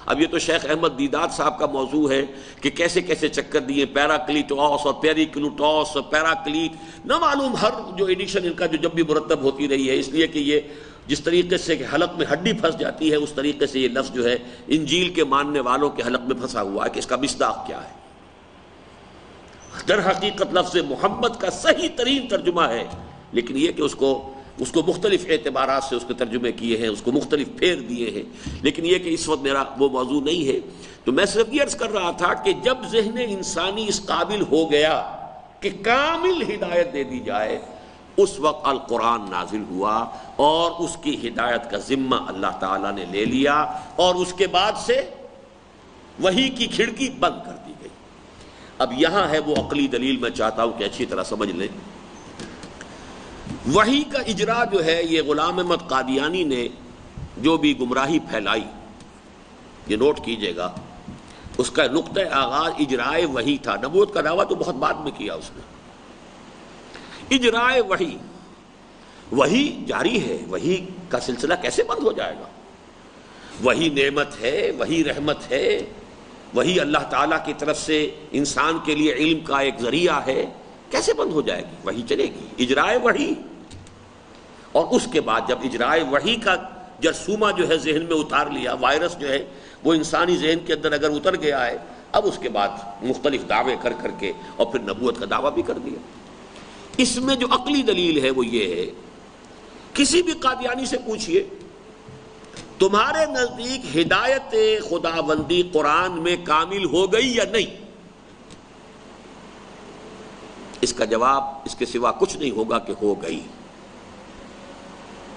اب یہ تو شیخ احمد دیدات صاحب کا موضوع ہے کہ کیسے کیسے چکر دیے, پیراکلیٹوس اور پیریکلوٹوس اور پیراکلیٹ, نہ معلوم ہر جو ایڈیشن ان کا جو جب بھی مرتب ہوتی رہی ہے, اس لیے کہ یہ جس طریقے سے کہ حلق میں ہڈی پھنس جاتی ہے, اس طریقے سے یہ لفظ جو ہے انجیل کے ماننے والوں کے حلق میں پھنسا ہوا ہے کہ اس کا مصداق کیا ہے. در حقیقت لفظ محمد کا صحیح ترین ترجمہ ہے, لیکن یہ کہ اس کو مختلف اعتبارات سے اس کے ترجمے کیے ہیں, اس کو مختلف پھیر دیے ہیں, لیکن یہ کہ اس وقت میرا وہ موضوع نہیں ہے. تو میں صرف یہ عرض کر رہا تھا کہ جب ذہن انسانی اس قابل ہو گیا کہ کامل ہدایت دے دی جائے, اس وقت القرآن نازل ہوا اور اس کی ہدایت کا ذمہ اللہ تعالیٰ نے لے لیا, اور اس کے بعد سے وحی کی کھڑکی بند کر دی گئی. اب یہاں ہے وہ عقلی دلیل, میں چاہتا ہوں کہ اچھی طرح سمجھ لیں. وحی کا اجرا جو ہے, یہ غلام احمد قادیانی نے جو بھی گمراہی پھیلائی, یہ نوٹ کیجئے گا, اس کا نقطہ آغاز اجرائے وحی تھا. نبوت کا دعویٰ تو بہت بعد میں کیا اس نے. اجرائے وحی, وحی جاری ہے, وحی کا سلسلہ کیسے بند ہو جائے گا؟ وحی نعمت ہے, وحی رحمت ہے, وہی اللہ تعالیٰ کی طرف سے انسان کے لیے علم کا ایک ذریعہ ہے, کیسے بند ہو جائے گی؟ وہی چلے گی. اجرائے وحی, اور اس کے بعد جب اجرائے وحی کا جرثومہ جو ہے ذہن میں اتار لیا, وائرس جو ہے وہ انسانی ذہن کے اندر اگر اتر گیا ہے, اب اس کے بعد مختلف دعوے کر کر کے اور پھر نبوت کا دعویٰ بھی کر دیا. اس میں جو عقلی دلیل ہے وہ یہ ہے, کسی بھی قادیانی سے پوچھئے تمہارے نزدیک ہدایت خداوندی قرآن میں کامل ہو گئی یا نہیں؟ اس کا جواب اس کے سوا کچھ نہیں ہوگا کہ ہو گئی.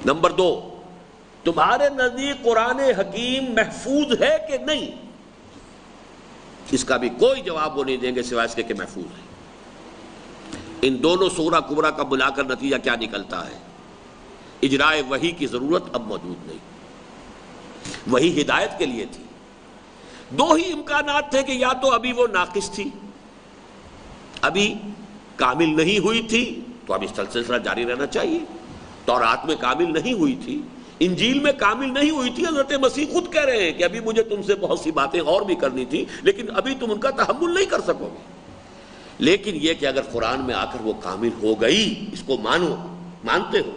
نمبر 2, تمہارے نزدیک قرآن حکیم محفوظ ہے کہ نہیں؟ اس کا بھی کوئی جواب وہ نہیں دیں گے سوائے اس کے کہ محفوظ ہے. ان دونوں سورہ کبریٰ کا ملا کر نتیجہ کیا نکلتا ہے؟ اجرائے وحی کی ضرورت اب موجود نہیں. وہی ہدایت کے لیے تھی. دو ہی امکانات تھے کہ یا تو ابھی وہ ناقص تھی, ابھی کامل نہیں ہوئی تھی, تو اب اس سلسلہ جاری رہنا چاہیے. تورات میں کامل نہیں ہوئی تھی, انجیل میں کامل نہیں ہوئی تھی. حضرت مسیح خود کہہ رہے ہیں کہ ابھی مجھے تم سے بہت سی باتیں اور بھی کرنی تھی, لیکن ابھی تم ان کا تحمل نہیں کر سکو گے. لیکن یہ کہ اگر قرآن میں آ کر وہ کامل ہو گئی, اس کو مانو, مانتے ہو,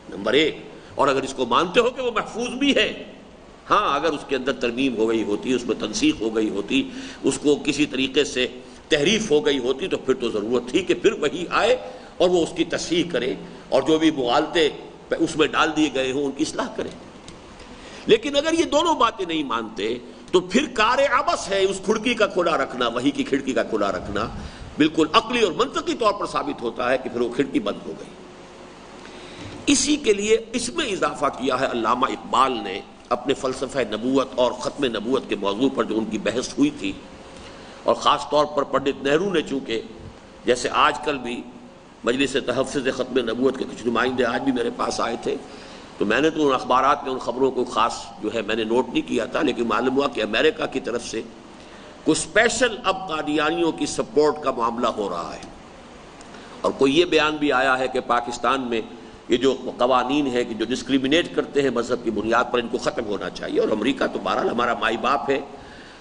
نمبر 1, اور اگر اس کو مانتے ہو کہ وہ محفوظ بھی ہے, ہاں اگر اس کے اندر ترمیم ہو گئی ہوتی, اس میں تنسیخ ہو گئی ہوتی, اس کو کسی طریقے سے تحریف ہو گئی ہوتی, تو پھر تو ضرورت تھی کہ پھر وہی آئے اور وہ اس کی تصحیح کرے, اور جو بھی مغالطے اس میں ڈال دیے گئے ہوں ان کی اصلاح کرے. لیکن اگر یہ دونوں باتیں نہیں مانتے تو پھر کار عبث ہے اس کھڑکی کا کھلا رکھنا, وحی کی کھڑکی کا کھلا رکھنا. بالکل عقلی اور منطقی طور پر ثابت ہوتا ہے کہ پھر وہ کھڑکی بند ہو گئی. اسی کے لیے اس میں اضافہ کیا ہے علامہ اقبال نے اپنے فلسفہ نبوت اور ختم نبوت کے موضوع پر جو ان کی بحث ہوئی تھی, اور خاص طور پر پنڈت نہرو نے, چونکہ جیسے آج کل بھی مجلس تحفظ ختم نبوت کے کچھ نمائندے آج بھی میرے پاس آئے تھے, تو میں نے تو ان اخبارات میں ان خبروں کو خاص جو ہے میں نے نوٹ نہیں کیا تھا, لیکن معلوم ہوا کہ امریکہ کی طرف سے کوئی اسپیشل اب قادیانیوں کی سپورٹ کا معاملہ ہو رہا ہے, اور کوئی یہ بیان بھی آیا ہے کہ پاکستان میں یہ جو قوانین ہے کہ جو ڈسکریمنیٹ کرتے ہیں مذہب کی بنیاد پر, ان کو ختم ہونا چاہیے. اور امریکہ تو بہرحال ہمارا مائی باپ ہے,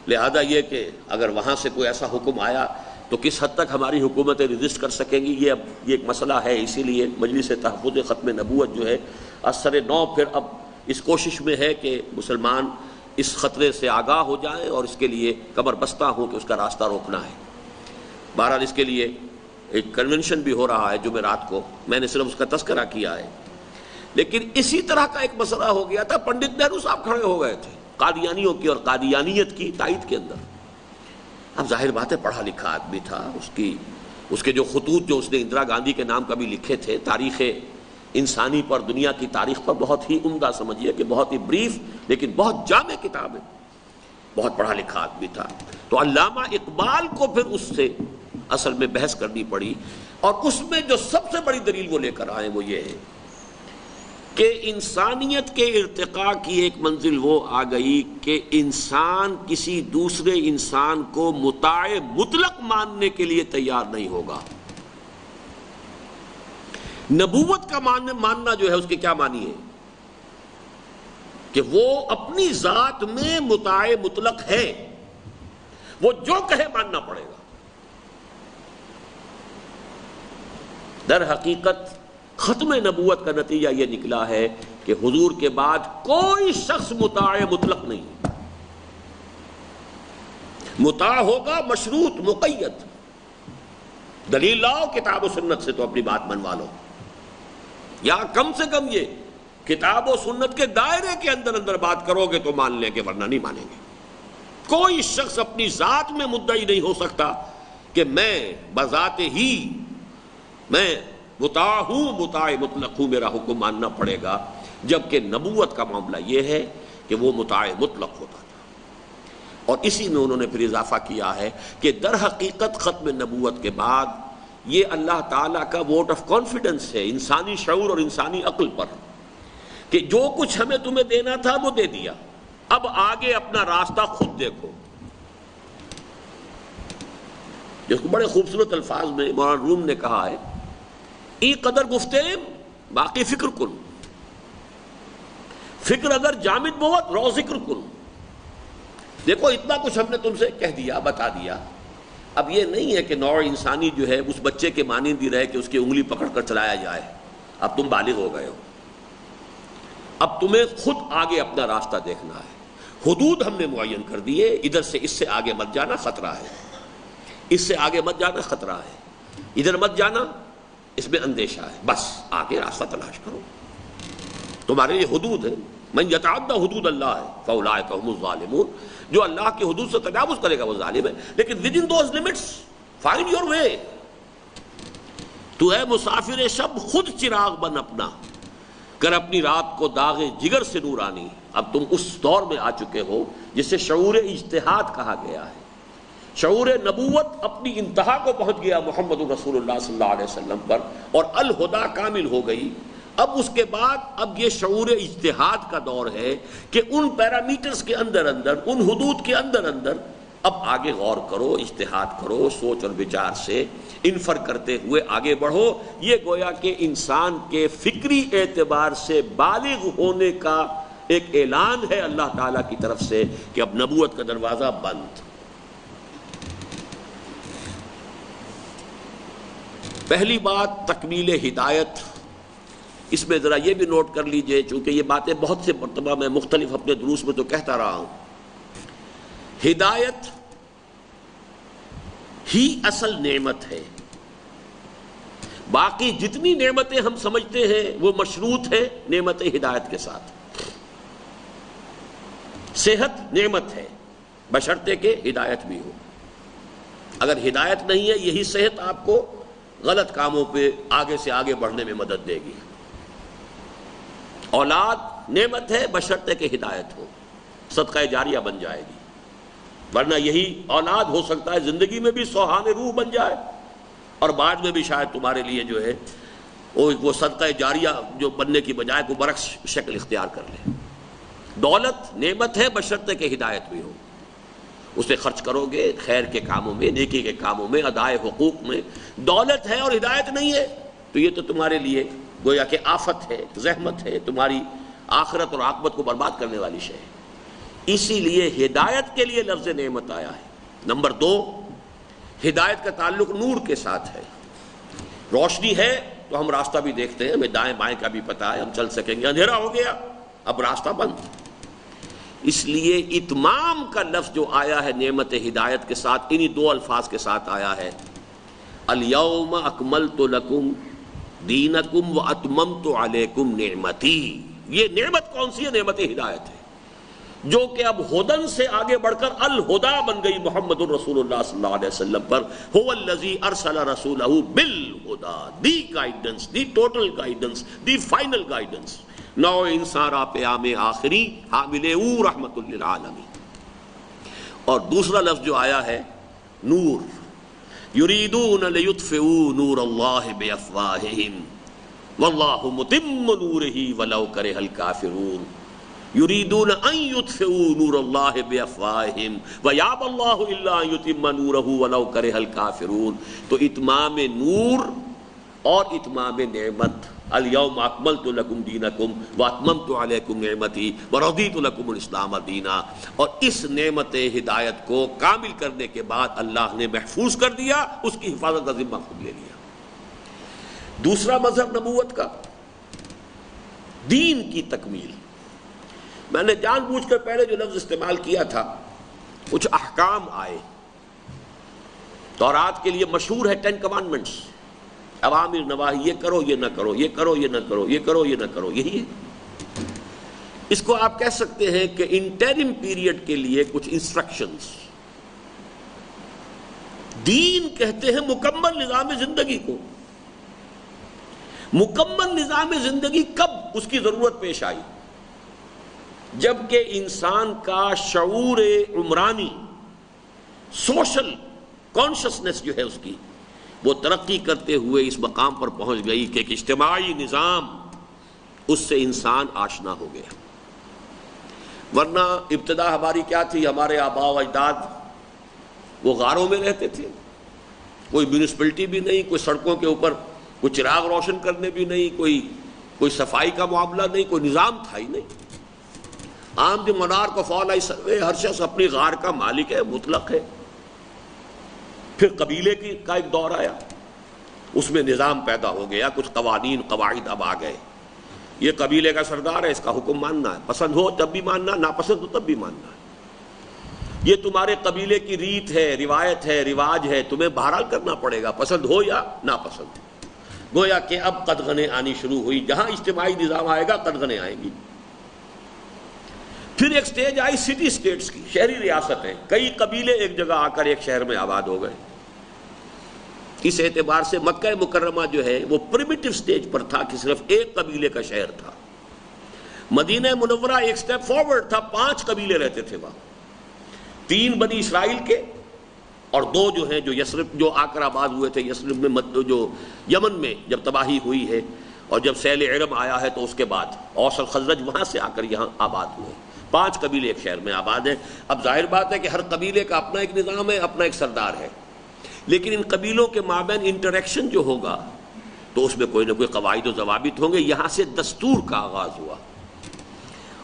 لہذا یہ کہ اگر وہاں سے کوئی ایسا حکم آیا تو کس حد تک ہماری حکومتیں رجسٹ کر سکیں گی, یہ ایک مسئلہ ہے. اسی لیے مجلس تحفظ ختم نبوت جو ہے اثر نو پھر اب اس کوشش میں ہے کہ مسلمان اس خطرے سے آگاہ ہو جائیں اور اس کے لیے کمر بستہ ہوں کہ اس کا راستہ روکنا ہے. بہرحال اس کے لیے ایک کنونشن بھی ہو رہا ہے جمعرات کو, میں نے صرف اس کا تذکرہ کیا ہے. لیکن اسی طرح کا ایک مسئلہ ہو گیا تھا, پنڈت نہرو صاحب کھڑے ہو گئے تھے قادیانیوں کی اور قادیانیت کی تائید کے اندر. اب ظاہر بات ہے پڑھا لکھا آدمی تھا, اس کے جو خطوط جو اس نے اندرا گاندھی کے نام کا بھی لکھے تھے, تاریخ انسانی پر, دنیا کی تاریخ پر, بہت ہی عمدہ, سمجھیے کہ بہت ہی بریف لیکن بہت جامع کتاب ہے, بہت پڑھا لکھا آدمی تھا. تو علامہ اقبال کو پھر اس سے اصل میں بحث کرنی پڑی, اور اس میں جو سب سے بڑی دلیل وہ لے کر آئے وہ یہ ہے کہ انسانیت کے ارتقاء کی ایک منزل وہ آ گئی کہ انسان کسی دوسرے انسان کو مطاع مطلق ماننے کے لیے تیار نہیں ہوگا۔ نبوت کا ماننا جو ہے اس کے کیا معنی ہے کہ وہ اپنی ذات میں مطاع مطلق ہے، وہ جو کہے ماننا پڑے گا۔ در حقیقت ختم نبوت کا نتیجہ یہ نکلا ہے کہ حضور کے بعد کوئی شخص مطاع مطلق نہیں، مطاع ہوگا مشروط مقید۔ دلیل لاؤ کتاب و سنت سے تو اپنی بات منوا لو، یا کم سے کم یہ کتاب و سنت کے دائرے کے اندر بات کرو گے تو مان لیں گے، ورنہ نہیں مانیں گے۔ کوئی شخص اپنی ذات میں مدعی نہیں ہو سکتا کہ میں بذات ہی میں مطاع ہوں، مطاع مطلق ہوں، میرا حکم ماننا پڑے گا، جبکہ نبوت کا معاملہ یہ ہے کہ وہ مطاع مطلق ہوتا تھا۔ اور اسی میں انہوں نے پھر اضافہ کیا ہے کہ در حقیقت ختم نبوت کے بعد یہ اللہ تعالیٰ کا ووٹ آف کانفیڈنس ہے انسانی شعور اور انسانی عقل پر، کہ جو کچھ ہمیں تمہیں دینا تھا وہ دے دیا، اب آگے اپنا راستہ خود دیکھو۔ جس کو بڑے خوبصورت الفاظ میں مولانا روم نے کہا ہے، ای قدر گفتیم باقی فکر کن، فکر اگر جامد بہت رو ذکر کن۔ دیکھو اتنا کچھ ہم نے تم سے کہہ دیا، بتا دیا، اب یہ نہیں ہے کہ نوع انسانی جو ہے اس بچے کے مانند ہی رہے کہ اس کی انگلی پکڑ کر چلایا جائے۔ اب تم بالغ ہو گئے ہو، اب تمہیں خود آگے اپنا راستہ دیکھنا ہے۔ حدود ہم نے معین کر دیے، ادھر سے اس سے آگے مت جانا خطرہ ہے، اس سے آگے مت جانا خطرہ ہے، ادھر مت جانا اس میں اندیشہ ہے، بس آگے راستہ تلاش کرو۔ تمہارے لیے حدود ہے، من یتعدی حدود اللہ فاولئک هم الظالمون، جو اللہ کی حدود سے تجاوز کرے گا وہ ظالم ہے، لیکن within those limits find your way۔ تو اے مسافر شب خود چراغ بن اپنا، کر اپنی رات کو داغ جگر سے نورانی۔ اب تم اس دور میں آ چکے ہو جسے شعور اجتہاد کہا گیا ہے۔ شعور نبوت اپنی انتہا کو پہنچ گیا محمد رسول اللہ صلی اللہ علیہ وسلم پر، اور الہدا کامل ہو گئی۔ اب اس کے بعد اب یہ شعور اجتہاد کا دور ہے کہ ان پیرامیٹرز کے اندر ان حدود کے اندر اب آگے غور کرو، اجتہاد کرو، سوچ اور بچار سے انفر کرتے ہوئے آگے بڑھو۔ یہ گویا کہ انسان کے فکری اعتبار سے بالغ ہونے کا ایک اعلان ہے اللہ تعالیٰ کی طرف سے کہ اب نبوت کا دروازہ بند۔ پہلی بات تکمیل ہدایت، اس میں ذرا یہ بھی نوٹ کر لیجئے، چونکہ یہ باتیں بہت سے مرتبہ میں مختلف اپنے دروس میں تو کہتا رہا ہوں، ہدایت ہی اصل نعمت ہے، باقی جتنی نعمتیں ہم سمجھتے ہیں وہ مشروط ہے نعمت ہدایت کے ساتھ۔ صحت نعمت ہے بشرطے کہ ہدایت بھی ہو، اگر ہدایت نہیں ہے یہی صحت آپ کو غلط کاموں پہ آگے سے آگے بڑھنے میں مدد دے گی۔ اولاد نعمت ہے بشرطے کہ ہدایت ہو، صدقہ جاریہ بن جائے گی، ورنہ یہی اولاد ہو سکتا ہے زندگی میں بھی سوہان روح بن جائے، اور بعد میں بھی شاید تمہارے لیے جو ہے وہ صدقہ جاریہ جو بننے کی بجائے کو برعکس شکل اختیار کر لے۔ دولت نعمت ہے بشرطے کہ ہدایت بھی ہو، اسے خرچ کرو گے خیر کے کاموں میں، نیکی کے کاموں میں، ادائے حقوق میں۔ دولت ہے اور ہدایت نہیں ہے تو یہ تو تمہارے لیے گویا کہ آفت ہے، زحمت ہے، تمہاری آخرت اور عاقبت کو برباد کرنے والی شے ہے۔ اسی لیے ہدایت کے لیے لفظ نعمت آیا ہے۔ نمبر 2، ہدایت کا تعلق نور کے ساتھ ہے۔ روشنی ہے تو ہم راستہ بھی دیکھتے ہیں، ہمیں دائیں بائیں کا بھی پتہ ہے، ہم چل سکیں گے۔ اندھیرا ہو گیا اب راستہ بند۔ اس لیے اتمام کا لفظ جو آیا ہے نعمت ہدایت کے ساتھ، انہی 2 الفاظ کے ساتھ آیا ہے، الیوم اکملت لکم دینکم واتممت علیکم نعمتی۔ یہ نعمت کون سی ہے؟ نعمت ہدایت ہے، جو کہ اب ہدن سے آگے بڑھ کر الہدا بن گئی محمد الرسول اللہ صلی اللہ علیہ وسلم پر۔ هو الذی ارسل رسولہ بالہدی، the guidance, the total guidance, the final guidance. نو انسان را پیام آخری حامل او رحمت للعالمین۔ اور دوسرا لفظ جو آیا ہے نور، یریدون لیطفئوا نور اللہ بافواہہم واللہ متم نورہ ولو کرہ الکافرون یریدون ان یطفئوا نور اللہ بافواہہم ویابی اللہ الا ان یتم نورہ ولو کرہ الکافرون. تو اتمام نور اور اتمام نعمت، الیوم اکملت لکم دینکم واتممت علیکم نعمتی ورضیت لکم الاسلام دینا. اور اس نعمت ہدایت کو کامل کرنے کے بعد اللہ نے محفوظ کر دیا، اس کی حفاظت کا ذمہ خود لے لیا. دوسرا مذہب نبوت کا، دین کی تکمیل. میں نے جان بوجھ کر پہلے جو لفظ استعمال کیا تھا، کچھ احکام آئے. تورات کے لیے مشہور ہے 10 کمانڈمنٹس، اوامر نواہی، یہ کرو یہ نہ کرو، یہ کرو یہ نہ کرو، یہ کرو یہ نہ کرو، یہی ہے. اس کو آپ کہہ سکتے ہیں کہ انٹرم پیریڈ کے لیے کچھ انسٹرکشنز. دین کہتے ہیں مکمل نظام زندگی کو. مکمل نظام زندگی کب اس کی ضرورت پیش آئی؟ جبکہ انسان کا شعور عمرانی، سوشل کانشسنس جو ہے اس کی، وہ ترقی کرتے ہوئے اس مقام پر پہنچ گئی کہ ایک اجتماعی نظام اس سے انسان آشنا ہو گیا. ورنہ ابتدا ہماری کیا تھی؟ ہمارے آباء و اجداد وہ غاروں میں رہتے تھے، کوئی میونسپلٹی بھی نہیں، کوئی سڑکوں کے اوپر کوئی چراغ روشن کرنے بھی نہیں، کوئی صفائی کا معاملہ نہیں، کوئی نظام تھا ہی نہیں. عام جو منار کو فولائی سروے، ہر شخص اپنی غار کا مالک ہے، مطلق ہے. پھر قبیلے کا ایک دور آیا، اس میں نظام پیدا ہو گیا، کچھ قوانین قواعد اب آ گئے. یہ قبیلے کا سردار ہے، اس کا حکم ماننا ہے، پسند ہو تب بھی ماننا، ناپسند ہو تب بھی ماننا ہے. یہ تمہارے قبیلے کی ریت ہے، روایت ہے، رواج ہے، تمہیں بہرحال کرنا پڑے گا، پسند ہو یا ناپسند. گویا کہ اب قدغنیں آنی شروع ہوئی. جہاں اجتماعی نظام آئے گا قدغنیں آئیں گی. پھر ایک سٹیج آئی سٹی سٹیٹس کی، شہری ریاستیں. کئی قبیلے ایک جگہ آ کر ایک شہر میں آباد ہو گئے. اس اعتبار سے مکہ مکرمہ جو ہے وہ پریمیٹیو سٹیج پر تھا کہ صرف ایک قبیلے کا شہر تھا. مدینہ منورہ ایک سٹیپ فارورڈ تھا، 5 قبیلے رہتے تھے وہاں. 3 بنی اسرائیل کے اور 2 جو ہیں جو یثرب جو آ کر آباد ہوئے تھے یثرب میں، جو یمن میں جب تباہی ہوئی ہے اور جب سیل ارم آیا ہے تو اس کے بعد اوس اور خزرج وہاں سے آ کر یہاں آباد ہوئے. 5 قبیلے ایک شہر میں آباد ہیں. اب ظاہر بات ہے کہ ہر قبیلے کا اپنا ایک نظام ہے، اپنا ایک سردار ہے. لیکن ان قبیلوں کے مابین انٹریکشن جو ہوگا تو اس میں کوئی نہ کوئی قواعد و ضوابط ہوں گے. یہاں سے دستور کا آغاز ہوا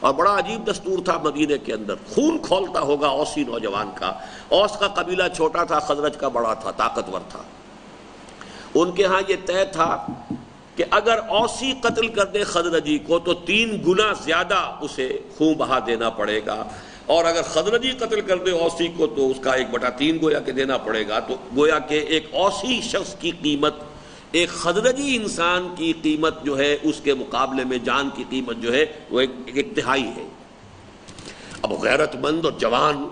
اور بڑا عجیب دستور تھا مدینے کے اندر. خون کھولتا ہوگا اوسی نوجوان کا. اوس کا قبیلہ چھوٹا تھا، خزرج کا بڑا تھا، طاقتور تھا. ان کے ہاں یہ طے تھا کہ اگر اوسی قتل کر دے خزرجی کو تو 3 گنا زیادہ اسے خون بہا دینا پڑے گا، اور اگر خزرجی قتل کر دے اوسی کو تو اس کا 1/3 گویا کہ دینا پڑے گا. تو گویا کہ ایک اوسی شخص کی قیمت ایک خزرجی انسان کی قیمت جو ہے اس کے مقابلے میں جان کی قیمت جو ہے وہ ایک تہائی ہے. اب غیرت مند اور جوان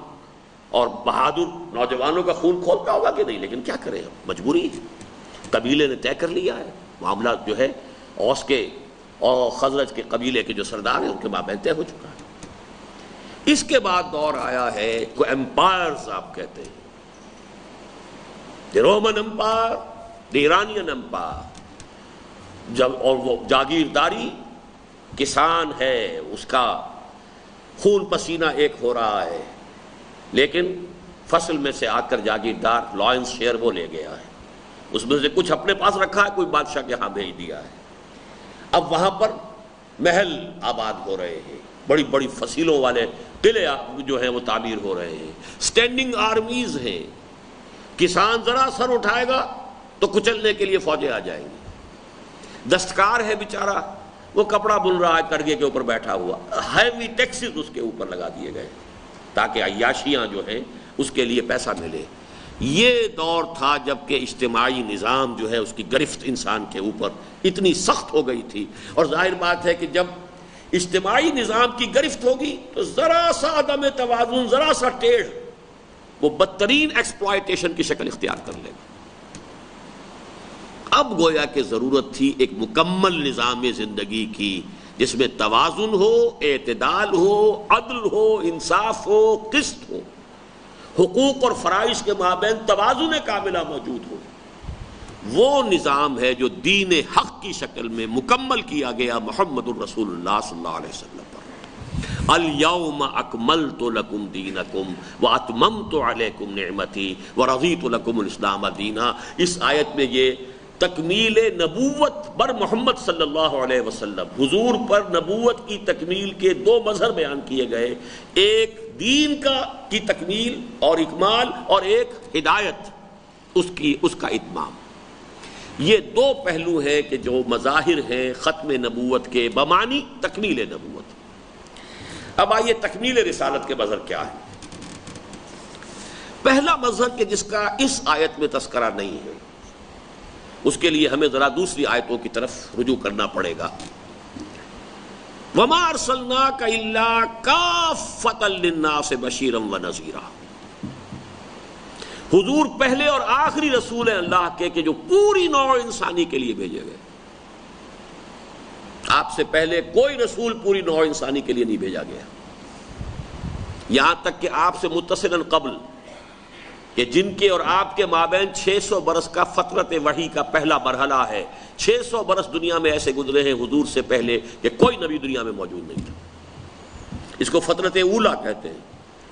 اور بہادر نوجوانوں کا خون کھولتا ہوگا کہ نہیں، لیکن کیا کریں، مجبوری. قبیلے نے طے کر لیا ہے، معاملہ جو ہے اوس کے اور خزرج کے قبیلے کے جو سردار ہیں ان کے مابین طے ہو چکا ہے. اس کے بعد دور آیا ہے کو ایمپائرز آپ کہتے ہیں، دی رومن امپائر، دی ایرانین امپائر. جب اور وہ جاگیرداری کسان ہے، اس کا خون پسینہ ایک ہو رہا ہے، لیکن فصل میں سے آ کر جاگیردار لائنز شیئر وہ لے گیا ہے. اس میں سے کچھ اپنے پاس رکھا ہے، کوئی بادشاہ کے ہاں بھیج دیا ہے. اب وہاں پر محل آباد ہو رہے ہیں، بڑی بڑی فصیلوں والے قلعے جو ہیں وہ تعمیر ہو رہے ہیں. اسٹینڈنگ آرمیز ہیں. کسان ذرا سر اٹھائے گا تو کچلنے کے لیے فوجیں آ جائیں گی. دستکار ہے بیچارہ، وہ کپڑا بن رہا ہے کرگے کے اوپر بیٹھا ہوا، ہیوی ٹیکسز اس کے اوپر لگا دیے گئے تاکہ عیاشیاں جو ہیں اس کے لیے پیسہ ملے. یہ دور تھا جب کہ اجتماعی نظام جو ہے اس کی گرفت انسان کے اوپر اتنی سخت ہو گئی تھی. اور ظاہر بات ہے کہ جب اجتماعی نظام کی گرفت ہوگی تو ذرا سا عدم توازن، ذرا سا ٹیڑھ، وہ بدترین ایکسپلائٹیشن کی شکل اختیار کر لے گا. اب گویا کہ ضرورت تھی ایک مکمل نظام زندگی کی جس میں توازن ہو، اعتدال ہو، عدل ہو، انصاف ہو، قسط ہو، حقوق اور فرائض کے مابین توازن کاملہ موجود ہو. وہ نظام ہے جو دین حق کی شکل میں مکمل کیا گیا محمد الرسول اللہ صلی اللہ علیہ وسلم پر۔ الیوم اکملت لکم دینکم واتممت علیکم نعمتی ورضیت لکم الاسلام دینا۔ اس آیت میں یہ تکمیل نبوت بر محمد صلی اللہ علیہ وسلم، حضور پر نبوت کی تکمیل کے دو مظہر بیان کیے گئے، ایک دین کی تکمیل اور اکمال، اور ایک ہدایت اس کا اتمام۔ یہ دو پہلو ہیں کہ جو مظاہر ہیں ختم نبوت کے بمعنی تکمیل نبوت۔ اب آئیے تکمیل رسالت کے مظہر کیا ہے۔ پہلا مظہر کہ جس کا اس آیت میں تذکرہ نہیں ہے، اس کے لیے ہمیں ذرا دوسری آیتوں کی طرف رجوع کرنا پڑے گا۔ وَمَا أَرْسَلْنَاكَ إِلَّا كَافَّةً لِلنَّاسِ بَشِيرًا وَنَذِيرًا۔ حضور پہلے اور آخری رسول ہیں اللہ کے کہ جو پوری نوع انسانی کے لیے بھیجے گئے۔ آپ سے پہلے کوئی رسول پوری نوع انسانی کے لیے نہیں بھیجا گیا، یہاں تک کہ آپ سے متصلاً قبل کہ جن کے اور آپ کے مابین 600 برس کا فترت وحی کا پہلا مرحلہ ہے، 600 برس دنیا میں ایسے گزرے ہیں حضور سے پہلے کہ کوئی نبی دنیا میں موجود نہیں تھا۔ اس کو فترت اولا کہتے ہیں۔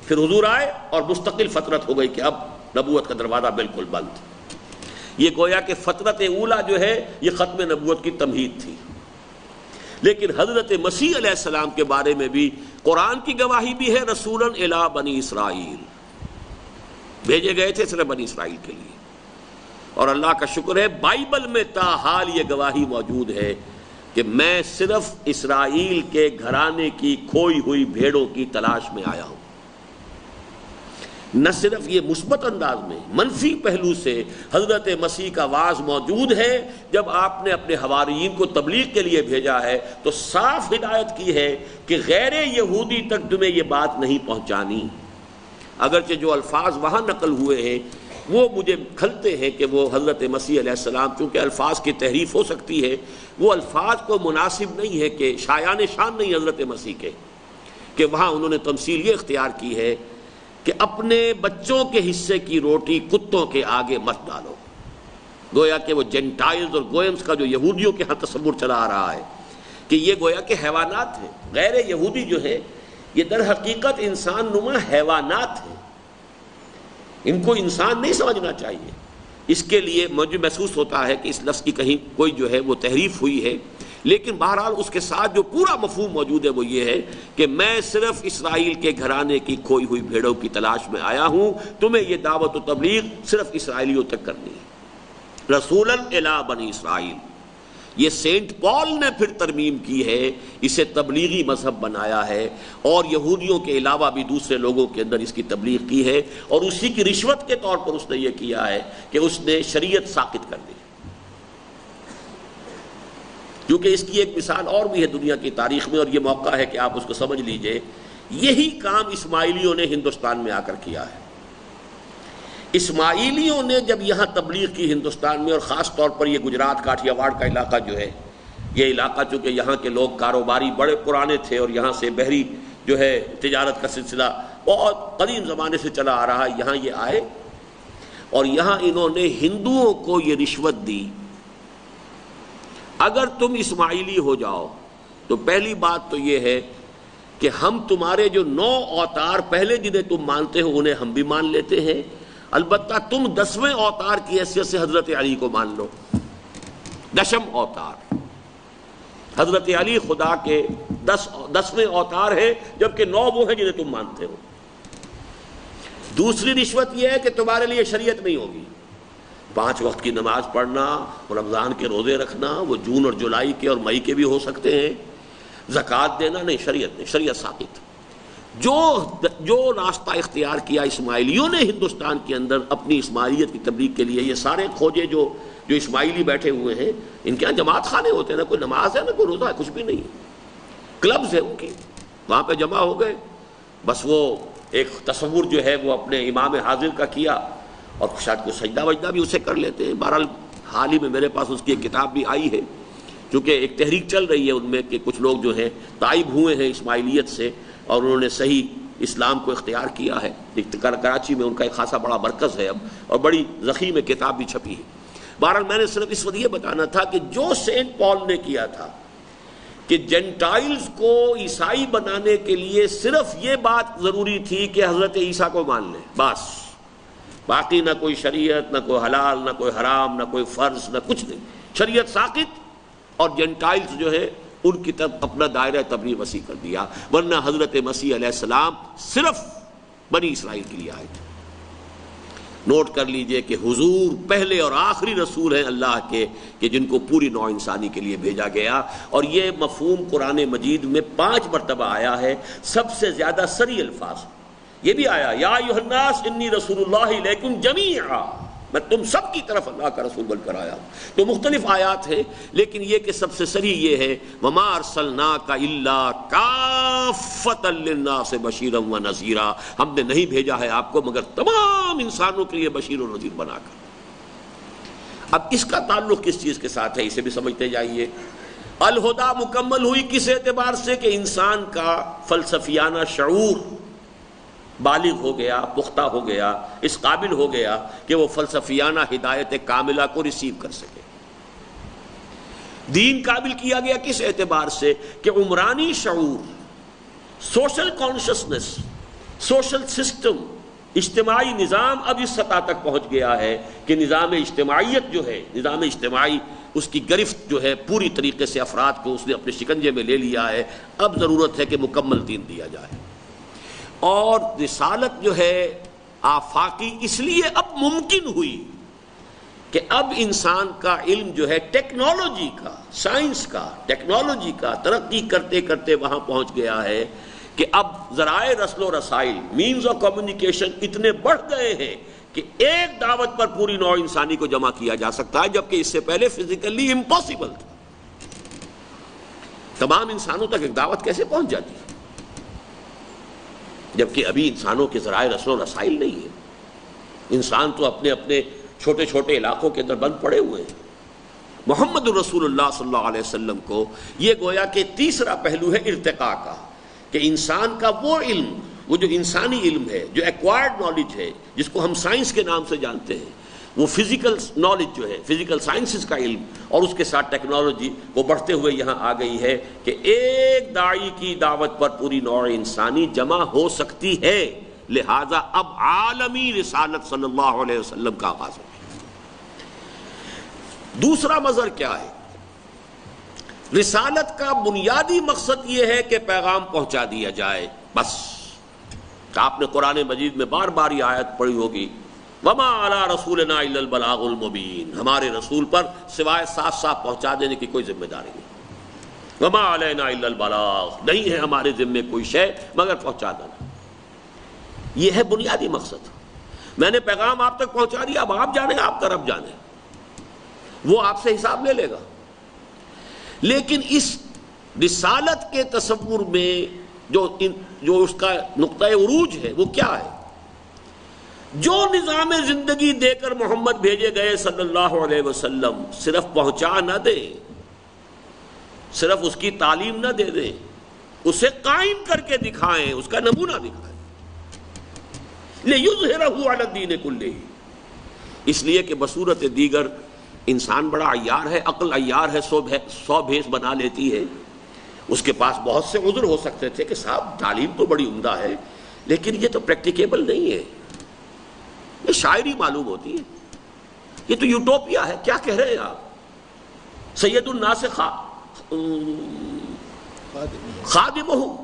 پھر حضور آئے اور مستقل فترت ہو گئی کہ اب نبوت کا دروازہ بالکل بند۔ یہ گویا کہ فترت اولا جو ہے یہ ختم نبوت کی تمہید تھی۔ لیکن حضرت مسیح علیہ السلام کے بارے میں بھی قرآن کی گواہی بھی ہے، رسولاً الی بنی اسرائیل، بھیجے گئے تھے صرف بنی اسرائیل کے لیے۔ اور اللہ کا شکر ہے بائبل میں تاحال یہ گواہی موجود ہے کہ میں صرف اسرائیل کے گھرانے کی کھوئی ہوئی بھیڑوں کی تلاش میں آیا ہوں۔ نہ صرف یہ مثبت انداز میں، منفی پہلو سے حضرت مسیح کا واعظ موجود ہے۔ جب آپ نے اپنے حواریین کو تبلیغ کے لیے بھیجا ہے تو صاف ہدایت کی ہے کہ غیر یہودی تک تمہیں یہ بات نہیں پہنچانی۔ اگرچہ جو الفاظ وہاں نقل ہوئے ہیں وہ مجھے کھلتے ہیں کہ وہ حضرت مسیح علیہ السلام، چونکہ الفاظ کی تحریف ہو سکتی ہے، وہ الفاظ کو مناسب نہیں ہے کہ شایان شان نہیں حضرت مسیح کے، کہ وہاں انہوں نے تمثیل یہ اختیار کی ہے کہ اپنے بچوں کے حصے کی روٹی کتوں کے آگے مت ڈالو۔ گویا کہ وہ جینٹائلز اور گوئمز کا جو یہودیوں کے ہاں تصور چلا آ رہا ہے کہ یہ گویا کہ حیوانات ہیں، غیر یہودی جو ہے یہ در حقیقت انسان نما حیوانات ہیں، ان کو انسان نہیں سمجھنا چاہیے۔ اس کے لیے مجھے محسوس ہوتا ہے کہ اس لفظ کی کہیں کوئی جو ہے وہ تحریف ہوئی ہے، لیکن بہرحال اس کے ساتھ جو پورا مفہوم موجود ہے وہ یہ ہے کہ میں صرف اسرائیل کے گھرانے کی کھوئی ہوئی بھیڑوں کی تلاش میں آیا ہوں، تمہیں یہ دعوت و تبلیغ صرف اسرائیلیوں تک کرنی ہے۔ رسولاً الی بنی اسرائیل، یہ سینٹ پال نے پھر ترمیم کی ہے، اسے تبلیغی مذہب بنایا ہے، اور یہودیوں کے علاوہ بھی دوسرے لوگوں کے اندر اس کی تبلیغ کی ہے، اور اسی کی رشوت کے طور پر اس نے یہ کیا ہے کہ اس نے شریعت ساقط کر دی۔ کیونکہ اس کی ایک مثال اور بھی ہے دنیا کی تاریخ میں، اور یہ موقع ہے کہ آپ اس کو سمجھ لیجئے۔ یہی کام اسماعیلیوں نے ہندوستان میں آ کر کیا ہے۔ اسماعیلیوں نے جب یہاں تبلیغ کی ہندوستان میں، اور خاص طور پر یہ گجرات کاٹھیا واڑ کا علاقہ جو ہے، یہ علاقہ چونکہ یہاں کے لوگ کاروباری بڑے پرانے تھے، اور یہاں سے بحری جو ہے تجارت کا سلسلہ بہت قدیم زمانے سے چلا آ رہا ہے، یہاں یہ آئے اور یہاں انہوں نے ہندوؤں کو یہ رشوت دی، اگر تم اسماعیلی ہو جاؤ تو پہلی بات تو یہ ہے کہ ہم تمہارے جو 9 اوتار پہلے جنہیں تم مانتے ہو انہیں ہم بھی مان لیتے ہیں، البتہ تم 10ویں اوتار کی حیثیت سے حضرت علی کو مان لو۔ 10م اوتار، حضرت علی خدا کے 10ویں اوتار ہے، جبکہ 9 وہ ہیں جنہیں تم مانتے ہو۔ دوسری رشوت یہ ہے کہ تمہارے لیے شریعت نہیں ہوگی، 5 وقت کی نماز پڑھنا، رمضان کے روزے رکھنا، وہ جون اور جولائی کے اور مئی کے بھی ہو سکتے ہیں، زکوٰۃ دینا نہیں، شریعت نہیں، شریعت ساقط۔ جو راستہ اختیار کیا اسماعیلیوں نے ہندوستان کے اندر اپنی اسماعیلیت کی تبلیغ کے لیے، یہ سارے کھوجے جو اسماعیلی بیٹھے ہوئے ہیں، ان کے یہاں جماعت خانے ہوتے ہیں، نہ کوئی نماز ہے نہ کوئی روزہ ہے، کچھ بھی نہیں ہے، کلبز ہیں ان کی، وہاں پہ جمع ہو گئے، بس وہ ایک تصور جو ہے وہ اپنے امام حاضر کا کیا، اور شاید کوئی سجدہ وجدہ بھی اسے کر لیتے ہیں۔ بہرحال حال ہی میں میرے پاس اس کی ایک کتاب بھی آئی ہے، کیونکہ ایک تحریک چل رہی ہے ان میں کہ کچھ لوگ جو ہیں تائب ہوئے ہیں اسماعیلیت سے، اور انہوں نے صحیح اسلام کو اختیار کیا ہے۔ کراچی میں ان کا ایک خاصا بڑا مرکز ہے اب، اور بڑی ضخیم کتاب بھی چھپی ہے۔ بہرحال میں نے صرف اس وقت یہ بتانا تھا کہ جو سینٹ پال نے کیا تھا کہ جینٹائلز کو عیسائی بنانے کے لیے صرف یہ بات ضروری تھی کہ حضرت عیسیٰ کو مان لیں، بس، باقی نہ کوئی شریعت، نہ کوئی حلال، نہ کوئی حرام، نہ کوئی فرض، نہ کچھ نہیں، شریعت ساقط، اور جینٹائلز جو ہے ان کی طرف اپنا دائرہ تبلیغ وسیع کر دیا، ورنہ حضرت مسیح علیہ السلام صرف بنی اسرائیل کے لیے آئے تھے۔ نوٹ کر لیجئے کہ حضور پہلے اور آخری رسول ہیں اللہ کے کہ جن کو پوری نوع انسانی کے لیے بھیجا گیا، اور یہ مفہوم قرآن مجید میں 5 مرتبہ آیا ہے، سب سے زیادہ صریح الفاظ یہ بھی آیا، یا ایھا الناس انی رسول اللہ الیکم جمیعا، میں تم سب کی طرف اللہ کا رسول بن کر آیا ہوں۔ تو مختلف آیات ہیں، لیکن یہ کہ سب سے صریح یہ ہے وما ارسلناک الا کافۃ للناس بشیرا ونذیرا، ہم نے نہیں بھیجا ہے آپ کو مگر تمام انسانوں کے لیے بشیر و نذیر بنا کر۔ اب اس کا تعلق کس چیز کے ساتھ ہے اسے بھی سمجھتے جائیے۔ الہدیٰ مکمل ہوئی کس اعتبار سے کہ انسان کا فلسفیانہ شعور بالغ ہو گیا، پختہ ہو گیا، اس قابل ہو گیا کہ وہ فلسفیانہ ہدایت کاملہ کو ریسیو کر سکے۔ دین قابل کیا گیا کس اعتبار سے کہ عمرانی شعور، سوشل کانشسنس، سوشل سسٹم، اجتماعی نظام اب اس سطح تک پہنچ گیا ہے کہ نظام اجتماعیت جو ہے، نظام اجتماعی، اس کی گرفت جو ہے پوری طریقے سے افراد کو اس نے اپنے شکنجے میں لے لیا ہے۔ اب ضرورت ہے کہ مکمل دین دیا جائے، اور رسالت جو ہے آفاقی اس لیے اب ممکن ہوئی کہ اب انسان کا علم جو ہے ٹیکنالوجی کا، سائنس کا، ٹیکنالوجی کا ترقی کرتے کرتے وہاں پہنچ گیا ہے کہ اب ذرائع رسل و رسائل، مینز آف کمیونیکیشن اتنے بڑھ گئے ہیں کہ ایک دعوت پر پوری نوع انسانی کو جمع کیا جا سکتا ہے، جبکہ اس سے پہلے فزیکلی امپاسبل تھا۔ تمام انسانوں تک ایک دعوت کیسے پہنچ جاتی ہے جبکہ ابھی انسانوں کے ذرائع رسل و رسائل نہیں ہے؟ انسان تو اپنے اپنے چھوٹے چھوٹے علاقوں کے اندر بند پڑے ہوئے ہیں۔ محمد رسول اللہ صلی اللہ علیہ وسلم کو یہ گویا کہ تیسرا پہلو ہے ارتقاء کا، کہ انسان کا وہ علم، وہ جو انسانی علم ہے، جو ایکوائرڈ نالج ہے، جس کو ہم سائنس کے نام سے جانتے ہیں، وہ فزیکل نالج جو ہے، فزیکل سائنسز کا علم، اور اس کے ساتھ ٹیکنالوجی، وہ بڑھتے ہوئے یہاں آ گئی ہے کہ ایک داعی کی دعوت پر پوری نوع انسانی جمع ہو سکتی ہے۔ لہذا اب عالمی رسالت صلی اللہ علیہ وسلم کا آغاز ہو گیا۔ دوسرا مظہر کیا ہے؟ رسالت کا بنیادی مقصد یہ ہے کہ پیغام پہنچا دیا جائے، بس۔ آپ نے قرآن مجید میں بار بار یہ آیت پڑھی ہوگی، وما علی رسولنا الا البلاغ المبین، ہمارے رسول پر سوائے صاف صاف پہنچا دینے کی کوئی ذمہ داری نہیں۔ وما علینا الا البلاغ، نہیں ہے ہمارے ذمے کوئی شے مگر پہنچا دینا۔ یہ ہے بنیادی مقصد۔ میں نے پیغام آپ تک پہنچا دیا، اب آپ جانیں، آپ کا رب جانے، وہ آپ سے حساب لے لے گا۔ لیکن اس رسالت کے تصور میں جو اس کا نقطہ عروج ہے وہ کیا ہے؟ جو نظام زندگی دے کر محمد بھیجے گئے صلی اللہ علیہ وسلم، صرف پہنچا نہ دیں، صرف اس کی تعلیم نہ دے دیں، اسے قائم کر کے دکھائیں، اس کا نمونہ دکھائیں۔ لِيُظْهِرَهُ عَلَى الدِّينِ كُلِّهِ، اس لیے کہ بصورت دیگر انسان بڑا عیار ہے، عقل عیار ہے، 100 بھیس بنا لیتی ہے۔ اس کے پاس بہت سے عذر ہو سکتے تھے کہ صاحب تعلیم تو بڑی عمدہ ہے لیکن یہ تو پریکٹیکیبل نہیں ہے، یہ شاعری معلوم ہوتی ہے، یہ تو یوٹوپیا ہے، کیا کہہ رہے ہیں آپ؟ سید الناس خادمہم،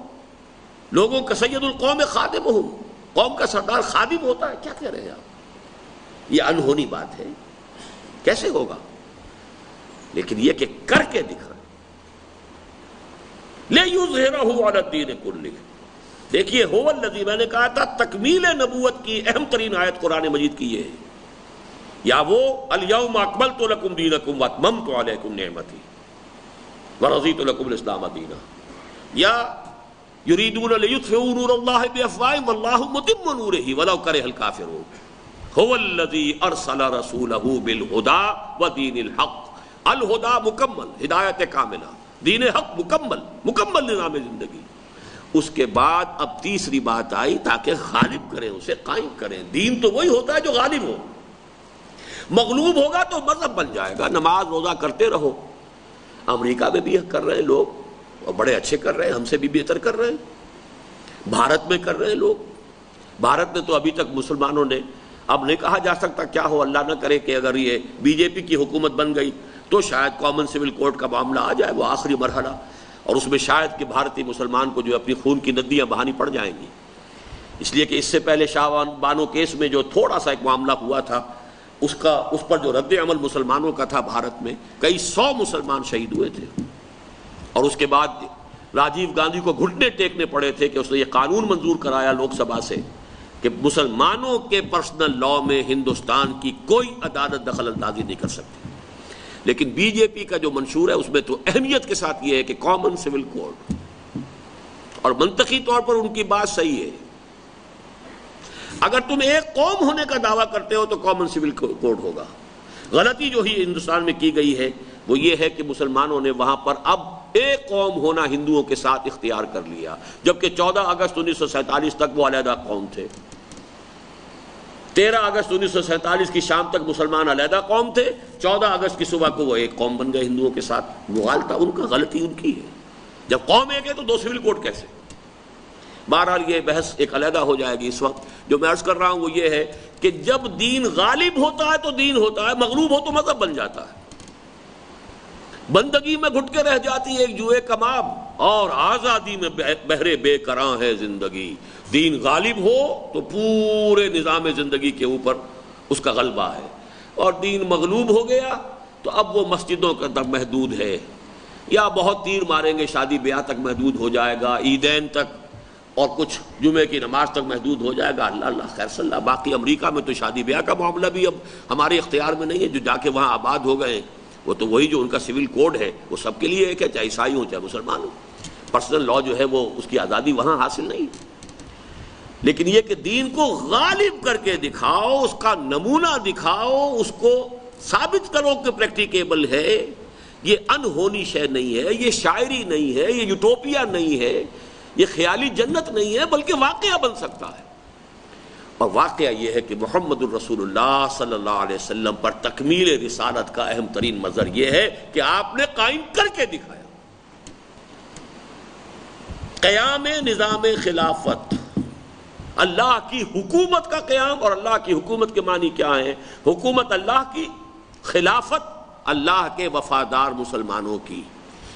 لوگوں کا سید القوم خادمہم، قوم کا سردار خادم ہوتا ہے، کیا کہہ رہے ہیں آپ؟ یہ انہونی بات ہے، کیسے ہوگا؟ لیکن یہ کہ کر کے دکھائیں۔ لِيُظْهِرَهُ عَلَى الدِّينِ كُلِّهِ، دیکھیے هُوَ الَّذِي، میں نے کہا تھا تکمیل نبوت کی اہم ترین آیت قرآن مجید کی یہ ہے، یا وہ الْيَوْمَ أَكْمَلْتُ لَكُمْ دِينَكُمْ وَأَتْمَمْتُ عَلَيْكُمْ نِعْمَتِي وَرَضِيتُ لَكُمُ الْإِسْلَامَ دِينًا، یا يُرِيدُونَ لِيُطْفِئُوا نُورَ اللَّهِ بِأَفْوَاهِهِمْ وَاللَّهُ مُتِمُّ نُورِهِ وَلَوْ كَرِهَ الْكَافِرُونَ هُوَ الَّذِي أَرْسَلَ رَسُولَهُ بِالْهُدَى وَدِينِ الْحَقِّ، الہدا مکمل، ہدایت کاملہ، دین حق مکمل نظام زندگی۔ اس کے بعد اب تیسری بات آئی تاکہ غالب کریں، اسے قائم کریں۔ دین تو وہی ہوتا ہے جو غالب ہو۔ مغلوب ہوگا تو مذہب بن جائے گا، نماز روزہ کرتے رہو۔ امریکہ میں بھی کر رہے ہیں لوگ، اور بڑے اچھے کر رہے ہیں، ہم سے بھی بہتر کر رہے ہیں۔ بھارت میں کر رہے ہیں لوگ۔ بھارت میں تو ابھی تک مسلمانوں نے، اب نہیں کہا جا سکتا کیا ہو، اللہ نہ کرے کہ اگر یہ بی جے پی کی حکومت بن گئی تو شاید کامن سول کوڈ کا معاملہ آ جائے، وہ آخری مرحلہ، اور اس میں شاید کہ بھارتی مسلمان کو جو اپنی خون کی ندیاں بہانی پڑ جائیں گی۔ اس لیے کہ اس سے پہلے شاہ بانو کیس میں جو تھوڑا سا ایک معاملہ ہوا تھا، اس پر جو رد عمل مسلمانوں کا تھا بھارت میں، کئی 100 مسلمان شہید ہوئے تھے، اور اس کے بعد راجیو گاندھی کو گھٹنے ٹیکنے پڑے تھے کہ اس نے یہ قانون منظور کرایا لوک سبھا سے کہ مسلمانوں کے پرسنل لا میں ہندوستان کی کوئی عدالت دخل اندازی نہیں کر سکتی۔ لیکن بی جے پی کا جو منشور ہے اس میں تو اہمیت کے ساتھ یہ ہے کہ کامن سول کوڈ، اور منطقی طور پر ان کی بات صحیح ہے۔ اگر تم ایک قوم ہونے کا دعویٰ کرتے ہو تو کامن سول کوڈ ہوگا۔ غلطی جو ہی ہندوستان میں کی گئی ہے وہ یہ ہے کہ مسلمانوں نے وہاں پر اب ایک قوم ہونا ہندوؤں کے ساتھ اختیار کر لیا، جبکہ 14 اگست 1947 تک وہ علیحدہ قوم تھے۔ 13 اگست 1947 کی شام تک مسلمان علیحدہ قوم تھے، 14 اگست کی صبح کو وہ ایک قوم بن گئے ہندوؤں کے ساتھ۔ مغالطہ ان کا، غلطی ان کی ہے۔ جب قوم ایک ہے تو 2 سول کوڈ کیسے؟ بہرحال یہ بحث ایک علیحدہ ہو جائے گی۔ اس وقت جو میں عرض کر رہا ہوں وہ یہ ہے کہ جب دین غالب ہوتا ہے تو دین ہوتا ہے، مغلوب ہو تو مذہب بن جاتا ہے۔ بندگی میں گھٹ کے رہ جاتی ہے ایک جوئے کماب، اور آزادی میں بہرے بے کراں ہے زندگی۔ دین غالب ہو تو پورے نظام زندگی کے اوپر اس کا غلبہ ہے، اور دین مغلوب ہو گیا تو اب وہ مسجدوں تک محدود ہے، یا بہت تیر ماریں گے شادی بیاہ تک محدود ہو جائے گا، عیدین تک اور کچھ جمعے کی نماز تک محدود ہو جائے گا۔ اللہ اللہ خیر صلی اللہ۔ باقی امریکہ میں تو شادی بیاہ کا معاملہ بھی اب ہمارے اختیار میں نہیں ہے، جو جا کے وہاں آباد ہو گئے وہ تو وہی جو ان کا سول کوڈ ہے وہ سب کے لیے ایک ہے، چاہے عیسائی ہوں چاہے مسلمان ہوں۔ پرسنل لا جو ہے وہ اس کی آزادی وہاں حاصل نہیں، لیکن یہ کہ دین کو غالب کر کے دکھاؤ، اس کا نمونہ دکھاؤ، اس کو ثابت کرو کہ پریکٹیکیبل ہے، یہ انہونی شے نہیں ہے، یہ شاعری نہیں ہے، یہ یوٹوپیا نہیں ہے، یہ خیالی جنت نہیں ہے، بلکہ واقعہ بن سکتا ہے۔ اور واقعہ یہ ہے کہ محمد الرسول اللہ صلی اللہ علیہ وسلم پر تکمیل رسالت کا اہم ترین مظہر یہ ہے کہ آپ نے قائم کر کے دکھایا۔ قیام نظام خلافت، اللہ کی حکومت کا قیام، اور اللہ کی حکومت کے معنی کیا ہیں؟ حکومت اللہ کی، خلافت اللہ کے وفادار مسلمانوں کی۔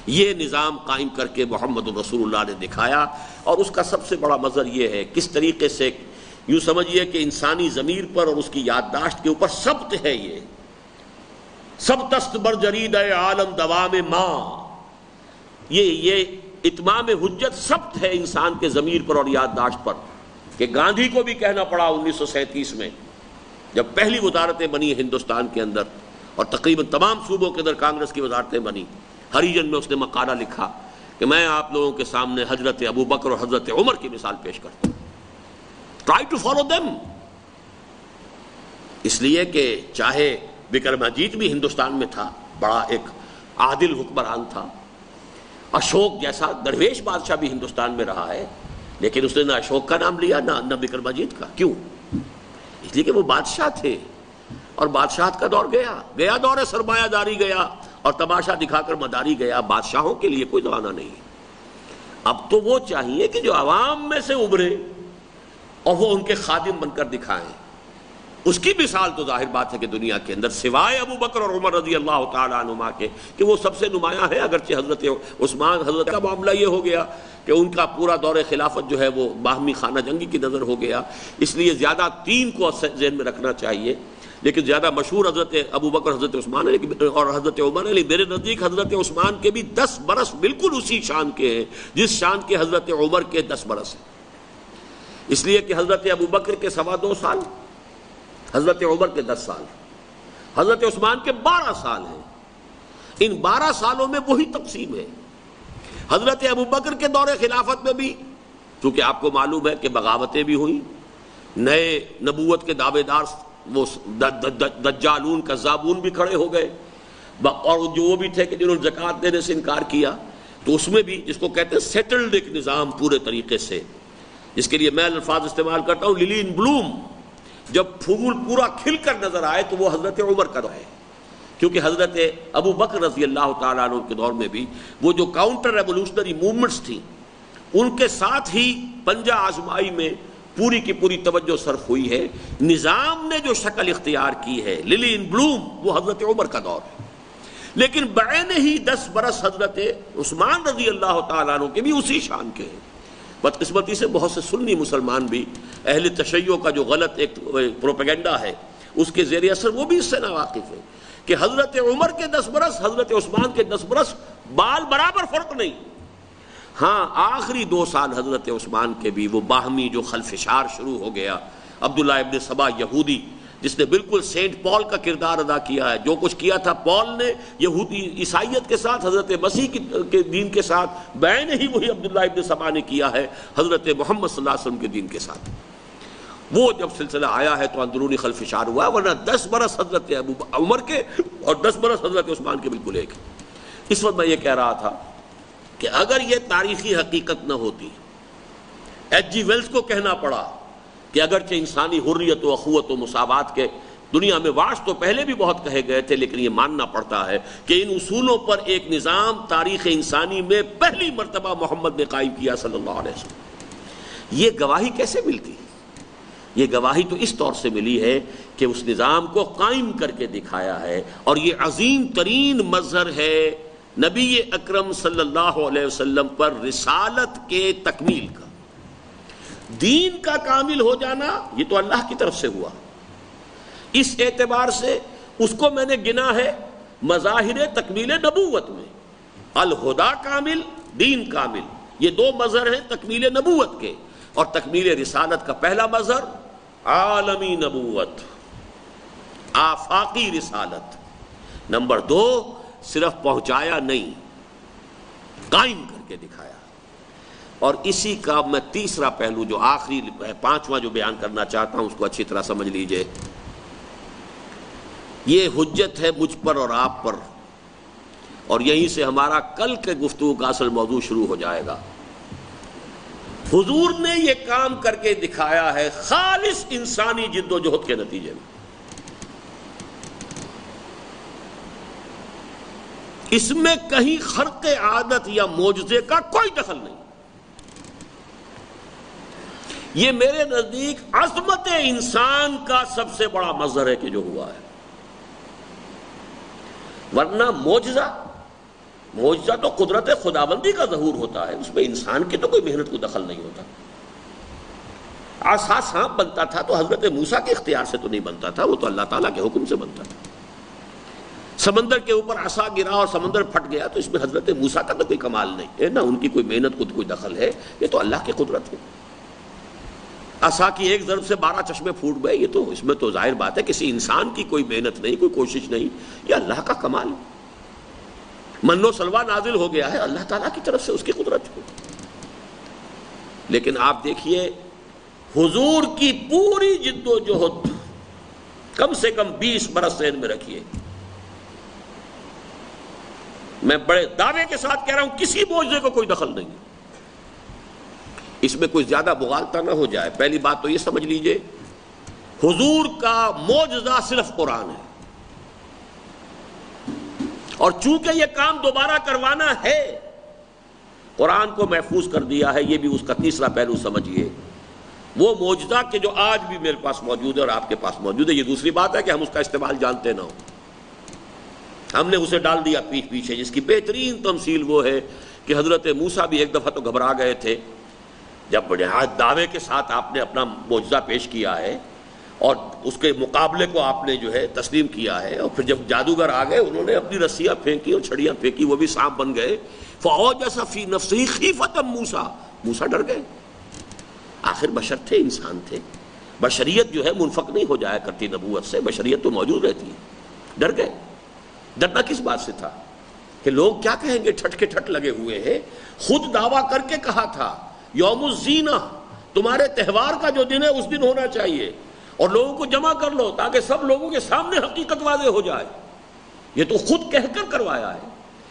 یہ نظام قائم کر کے محمد الرسول اللہ نے دکھایا، اور اس کا سب سے بڑا مظہر یہ ہے کس طریقے سے، یوں سمجھیے کہ انسانی ضمیر پر اور اس کی یادداشت کے اوپر ثبت ہے۔ یہ ثبتست بر جرید عالم دوام ماں، یہ اتمام حجت ثبت ہے انسان کے ضمیر پر اور یادداشت پر، کہ گاندھی کو بھی کہنا پڑا 1937 میں جب پہلی وزارتیں بنی ہندوستان کے اندر، اور تقریباً تمام صوبوں کے اندر کانگریس کی وزارتیں بنی، ہریجن میں اس نے مقالہ لکھا کہ میں آپ لوگوں کے سامنے حضرت ابوبکر اور حضرت عمر کی مثال پیش کرتا ہوں، ٹرائی ٹو فالو دیم۔ اس لیے کہ چاہے وکرماجیت بھی ہندوستان میں تھا، بڑا ایک عادل حکمران تھا، اشوک جیسا درویش بادشاہ بھی ہندوستان میں رہا ہے، لیکن اس نے نہ اشوک کا نام لیا نہ وکرماجیت کا۔ کیوں؟ اس لیے کہ وہ بادشاہ تھے، اور بادشاہت کا دور گیا دور سرمایہ داری گیا، اور تماشا دکھا کر مداری گیا۔ بادشاہوں کے لیے کوئی زمانہ نہیں۔ اب تو وہ چاہیے کہ جو عوام میں سے ابھرے اور وہ ان کے خادم بن کر دکھائیں۔ اس کی مثال تو ظاہر بات ہے کہ دنیا کے اندر سوائے ابو بکر اور عمر رضی اللہ تعالیٰ عنہما کے کہ وہ سب سے نمایاں ہے، اگرچہ حضرت عثمان حضرت کا معاملہ یہ ہو گیا کہ ان کا پورا دور خلافت جو ہے وہ باہمی خانہ جنگی کی نظر ہو گیا، اس لیے زیادہ 3 کو ذہن میں رکھنا چاہیے، لیکن زیادہ مشہور حضرت ابو بکر حضرت عثمان اور حضرت عمر علی۔ میرے نزدیک حضرت عثمان کے بھی 10 برس بالکل اسی شان کے ہیں جس شان کے حضرت عمر کے 10 برس ہیں، اس لیے کہ حضرت ابو بکر کے 2.25 سال، حضرت عمر کے 10 سال، حضرت عثمان کے 12 سال ہیں۔ ان 12 سالوں میں وہی تقسیم ہے۔ حضرت ابو بکر کے دور خلافت میں بھی چونکہ آپ کو معلوم ہے کہ بغاوتیں بھی ہوئیں، نئے نبوت کے دعوے دار وہ دجالون کذابون بھی کھڑے ہو گئے، اور جو وہ بھی تھے کہ جنہوں نے زکوٰۃ دینے سے انکار کیا، تو اس میں بھی جس کو کہتے ہیں سیٹلڈ ایک نظام پورے طریقے سے، جس کے لیے میں الفاظ استعمال کرتا ہوں للین بلوم، جب پھول پورا کھل کر نظر آئے تو وہ حضرت عمر کا ہے، کیونکہ حضرت ابو بکر رضی اللہ تعالیٰ عنہ کے دور میں بھی وہ جو کاؤنٹر ریولوشنری موومنٹس تھیں ان کے ساتھ ہی پنجہ آزمائی میں پوری کی پوری توجہ صرف ہوئی ہے۔ نظام نے جو شکل اختیار کی ہے للی ان بلوم، وہ حضرت عمر کا دور ہے، لیکن بعین ہی 10 برس حضرت عثمان رضی اللہ تعالیٰ عنہ کے بھی اسی شان کے ہیں۔ بدقسمتی سے بہت سے سنی مسلمان بھی اہل تشیع کا جو غلط ایک پروپیگنڈا ہے اس کے زیر اثر وہ بھی اس سے ناواقف ہے کہ حضرت عمر کے 10 برس حضرت عثمان کے 10 برس بال برابر فرق نہیں۔ ہاں آخری 2 سال حضرت عثمان کے بھی وہ باہمی جو خلفشار شروع ہو گیا، عبداللہ ابن سبا یہودی جس نے بالکل سینٹ پال کا کردار ادا کیا ہے، جو کچھ کیا تھا پال نے یہودی عیسائیت کے ساتھ، حضرت مسیح کے دین کے ساتھ بعین ہی وہی عبداللہ ابن سبا نے کیا ہے حضرت محمد صلی اللہ علیہ وسلم کے دین کے ساتھ۔ وہ جب سلسلہ آیا ہے تو اندرونی خلفشار ہوا، ورنہ 10 برس حضرت ابو عمر کے اور 10 برس حضرت عثمان کے بالکل ایک۔ اس وقت میں یہ کہہ رہا تھا کہ اگر یہ تاریخی حقیقت نہ ہوتی، ایچ جی ویلز کو کہنا پڑا کہ اگرچہ انسانی حریت و اخوت و مساوات کے دنیا میں واش تو پہلے بھی بہت کہے گئے تھے، لیکن یہ ماننا پڑتا ہے کہ ان اصولوں پر ایک نظام تاریخ انسانی میں پہلی مرتبہ محمد نے قائم کیا صلی اللہ علیہ وسلم۔ یہ گواہی کیسے ملتی؟ یہ گواہی تو اس طور سے ملی ہے کہ اس نظام کو قائم کر کے دکھایا ہے، اور یہ عظیم ترین مظہر ہے نبی اکرم صلی اللہ علیہ وسلم پر رسالت کے تکمیل کا۔ دین کا کامل ہو جانا یہ تو اللہ کی طرف سے ہوا، اس اعتبار سے اس کو میں نے گنا ہے مظاہر تکمیل نبوت میں۔ الہدا کامل، دین کامل، یہ 2 مظہر ہیں تکمیل نبوت کے، اور تکمیل رسالت کا پہلا مظہر عالمی نبوت، آفاقی رسالت۔ نمبر 2 صرف پہنچایا نہیں، قائم کر کے دکھایا۔ اور اسی کا میں تیسرا پہلو جو آخری 5واں جو بیان کرنا چاہتا ہوں اس کو اچھی طرح سمجھ لیجئے۔ یہ حجت ہے مجھ پر اور آپ پر، اور یہیں سے ہمارا کل کے گفتگو کا اصل موضوع شروع ہو جائے گا۔ حضور نے یہ کام کر کے دکھایا ہے خالص انسانی جد و جہد کے نتیجے میں۔ اس میں کہیں خرق عادت یا معجزے کا کوئی دخل نہیں۔ یہ میرے نزدیک عظمت انسان کا سب سے بڑا مظہر ہے کہ جو ہوا ہے، ورنہ معجزہ تو قدرت خداوندی کا ظہور ہوتا ہے، اس میں انسان کی تو کوئی محنت کو دخل نہیں ہوتا۔ عصا سانپ بنتا تھا تو حضرت موسیٰ کے اختیار سے تو نہیں بنتا تھا، وہ تو اللہ تعالیٰ کے حکم سے بنتا تھا۔ سمندر کے اوپر عصا گرا اور سمندر پھٹ گیا تو اس میں حضرت موسیٰ کا تو کوئی کمال نہیں ہے، نہ ان کی کوئی محنت کو کوئی دخل ہے، یہ تو اللہ کی قدرت ہے۔ عصا کی ایک ضرب سے 12 چشمے پھوٹ گئے، یہ تو اس میں تو ظاہر بات ہے کسی انسان کی کوئی محنت نہیں، کوئی کوشش نہیں، یہ اللہ کا کمال ہے۔ من و سلوہ نازل ہو گیا ہے اللہ تعالیٰ کی طرف سے، اس کی قدرت ہے۔ لیکن آپ دیکھیے حضور کی پوری جد و جہد کم سے کم 20 برس ذہن میں رکھیے، میں بڑے دعوے کے ساتھ کہہ رہا ہوں کسی معجزے کو کوئی دخل نہیں۔ اس میں کوئی زیادہ مغالطہ نہ ہو جائے۔ پہلی بات تو یہ سمجھ لیجئے حضور کا معجزہ صرف قرآن ہے، اور چونکہ یہ کام دوبارہ کروانا ہے، قرآن کو محفوظ کر دیا ہے، یہ بھی اس کا تیسرا پہلو سمجھیے۔ وہ معجزہ کہ جو آج بھی میرے پاس موجود ہے اور آپ کے پاس موجود ہے، یہ دوسری بات ہے کہ ہم اس کا استعمال جانتے نہ ہوں، ہم نے اسے ڈال دیا پیچھے پیچھے۔ جس کی بہترین تمثیل وہ ہے کہ حضرت موسیٰ بھی ایک دفعہ تو گھبرا گئے تھے جب بڑے دعوے کے ساتھ آپ نے اپنا معجزہ پیش کیا ہے اور اس کے مقابلے کو آپ نے جو ہے تسلیم کیا ہے، اور پھر جب جادوگر آ گئے انہوں نے اپنی رسیاں پھینکی اور چھڑیاں پھینکی، وہ بھی سانپ بن گئے۔ فَأَوْجَسَ فِي نَفْسِهِ خِیفَةً موسیٰ ڈر گئے۔ آخر بشر تھے، انسان تھے، بشریت جو ہے منفک نہیں ہو جایا کرتی نبوت سے، بشریت تو موجود رہتی ہے۔ ڈر گئے۔ ڈرنا کس بات سے تھا کہ لوگ کیا کہیں گے، ٹھٹ کے ٹھٹ لگے ہوئے ہیں۔ خود دعویٰ کر کے کہا تھا یوم الزینہ، تمہارے تہوار کا جو دن ہے اس دن ہونا چاہیے، اور لوگوں کو جمع کر لو تاکہ سب لوگوں کے سامنے حقیقت واضح ہو جائے۔ یہ تو خود کہہ کر کروایا ہے۔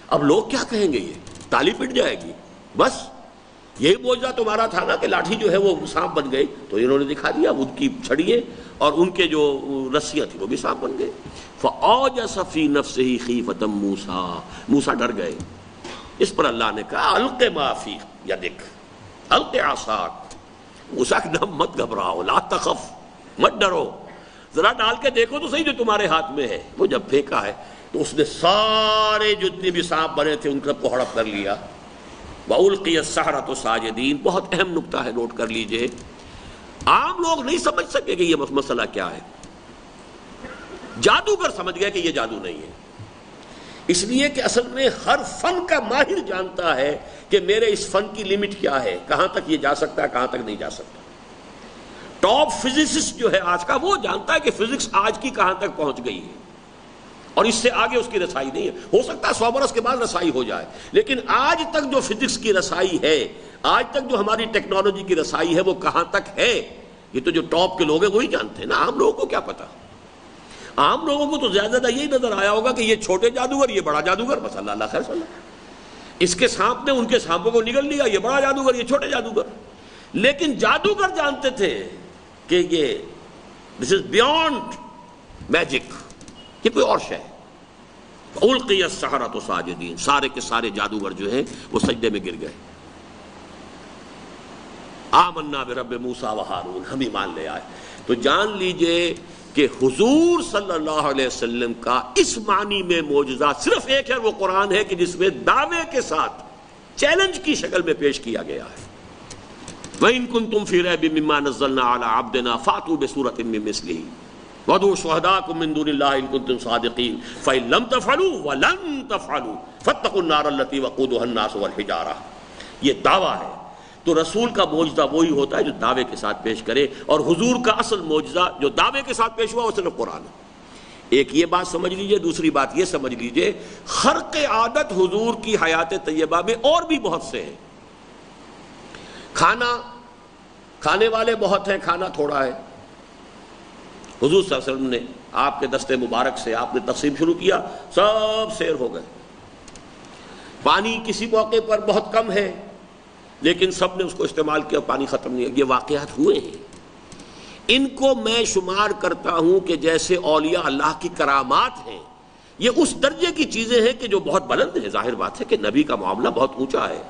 اب لوگ کیا کہیں گے، یہ تالی پٹ جائے گی۔ بس یہی معجزہ تمہارا تھا نا کہ لاٹھی جو ہے وہ سانپ بن گئی، تو انہوں نے دکھا دیا، ان کی چھڑیے اور ان کے جو رسیاں تھیں وہ بھی سانپ بن گئے۔ فَأَوْجَسَ فِي نَفْسِهِ خِيفَةً مُوسَىٰ، موسیٰ ڈر گئے۔ اس پر اللہ نے کہا الق ما فی یدک، الق عصاک، موسیٰ کے نام مت گھبراؤ، لا تخف، مت ڈرو، ذرا ڈال کے دیکھو تو صحیح جو تمہارے ہاتھ میں ہے۔ وہ جب پھینکا ہے تو اس نے سارے جتنے بھی سانپ بنے تھے ان سب کو ہڑپ کر لیا۔ وَأُلْقِيَ السَّحَرَةُ سَاجِدِينَ، بہت اہم نکتہ ہے، نوٹ کر لیجئے۔ عام لوگ نہیں سمجھ سکے کہ یہ مسئلہ کیا ہے، جادوگر سمجھ گئے کہ یہ جادو نہیں ہے، اس لیے کہ اصل میں ہر فن کا ماہر جانتا ہے کہ میرے اس فن کی لمٹ کیا ہے، کہاں تک یہ جا سکتا ہے، کہاں تک نہیں جا سکتا۔ ٹاپ فزسسٹ جو ہے آج کا، وہ جانتا ہے کہ فزکس آج کی کہاں تک پہنچ گئی ہے اور اس سے آگے اس کی رسائی نہیں ہے۔ ہو سکتا ہے 100 برس کے بعد رسائی ہو جائے، لیکن آج تک جو فزکس کی رسائی ہے، آج تک جو ہماری ٹیکنالوجی کی رسائی ہے، وہ کہاں تک ہے، یہ تو جو ٹاپ کے لوگ ہیں وہی جانتے ہیں نا، عام لوگوں کو کیا پتا۔ عام لوگوں کو تو زیادہ یہی نظر آیا ہوگا کہ یہ چھوٹے جادوگر، یہ بڑا جادوگر، بس اللہ اللہ خیر صلی اللہ، اس کے سانپ نے ان کے سانپوں کو نگل لیا، یہ بڑا جادوگر، یہ چھوٹے جادوگر۔ لیکن جادوگر جانتے تھے کہ یہ دس از بیونڈ میجک، یہ کوئی اور شے ہے۔ القی السحرۃ ساجدین، سارے کے سارے جادوگر جو ہیں وہ سجدے میں گر گئے۔ آمنا برب موسیٰ و ہارون، ہم ایمان لے آئے۔ تو جان لیجئے کہ حضور صلی اللہ علیہ وسلم کا اس معنی میں معجزہ صرف ایک ہے، وہ قرآن ہے کہ جس میں دعوے کے ساتھ چیلنج کی شکل میں پیش کیا گیا ہے۔ وَإِن كُنتُمْ فِي رَيْبٍ مِّمَّا نَزَّلْنَا عَلَىٰ عَبْدِنَا فَأْتُوا بِسُورَةٍ مِّن مِّثْلِهِ وَادْعُوا شُهَدَاءَكُم مِّن دُونِ اللَّهِ إِن كُنتُمْ صَادِقِينَ فَإِن لَّمْ تَفْعَلُوا وَلَن تَفْعَلُوا فَاتَّقُوا النَّارَ الَّتِي وَقُودُهَا النَّاسُ وَالْحِجَارَةُ۔ یہ دعویٰ ہے، تو رسول کا معجزہ وہی ہوتا ہے جو دعوے کے ساتھ پیش کرے، اور حضور کا اصل معجزہ جو دعوے کے ساتھ پیش ہوا وہ صرف قرآن ہے۔ ایک یہ بات سمجھ لیجئے، دوسری بات یہ سمجھ لیجئے، خرق عادت حضور کی حیات طیبہ میں اور بھی بہت سے ہیں۔ کھانے والے بہت ہیں، کھانا تھوڑا ہے۔ حضور صلی اللہ علیہ وسلم نے آپ کے دستے مبارک سے آپ نے تقسیم شروع کیا، سب سیر ہو گئے۔ پانی کسی موقع پر بہت کم ہے، لیکن سب نے اس کو استعمال کیا، پانی ختم نہیں ہے۔ یہ واقعات ہوئے ہیں، ان کو میں شمار کرتا ہوں کہ جیسے اولیاء اللہ کی کرامات ہیں، یہ اس درجے کی چیزیں ہیں کہ جو بہت بلند ہیں۔ ظاہر بات ہے کہ نبی کا معاملہ بہت اونچا ہے،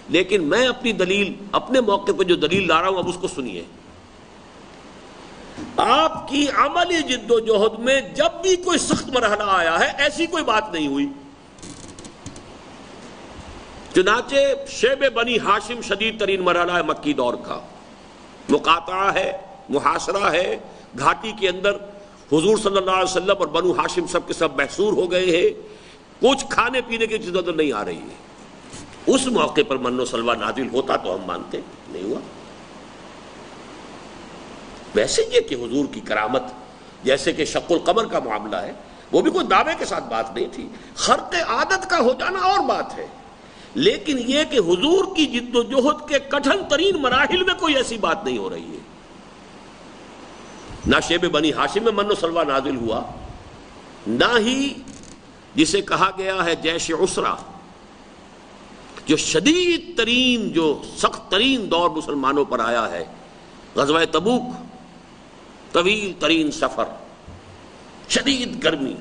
لیکن میں اپنی دلیل، اپنے موقع پہ جو دلیل لا رہا ہوں اب اس کو سنیے۔ آپ کی عملی جد و جہد میں جب بھی کوئی سخت مرحلہ آیا ہے، ایسی کوئی بات نہیں ہوئی۔ چنانچہ شیب بنی ہاشم شدید ترین مرحلہ ہے مکی دور کا، مقاطعہ ہے، محاصرہ ہے، گھاٹی کے اندر حضور صلی اللہ علیہ وسلم اور بنو ہاشم سب کے سب محصور ہو گئے ہیں، کچھ کھانے پینے کی چیزیں تو نہیں آ رہی ہے۔ اس موقع پر من و سلوہ نازل ہوتا تو ہم مانتے، نہیں ہوا۔ ویسے یہ کہ حضور کی کرامت جیسے کہ شق القمر کا معاملہ ہے، وہ بھی کوئی دعوے کے ساتھ بات نہیں تھی، خرق عادت کا ہو جانا اور بات ہے، لیکن یہ کہ حضور کی جد و جہد کے کٹھن ترین مراحل میں کوئی ایسی بات نہیں ہو رہی ہے۔ نہ شیب بنی ہاشم میں من و سلوہ نازل ہوا، نہ ہی جسے کہا گیا ہے جیش عسرہ، جو شدید ترین، جو سخت ترین دور مسلمانوں پر آیا ہے، غزوہ تبوک، طویل ترین سفر، شدید گرمی،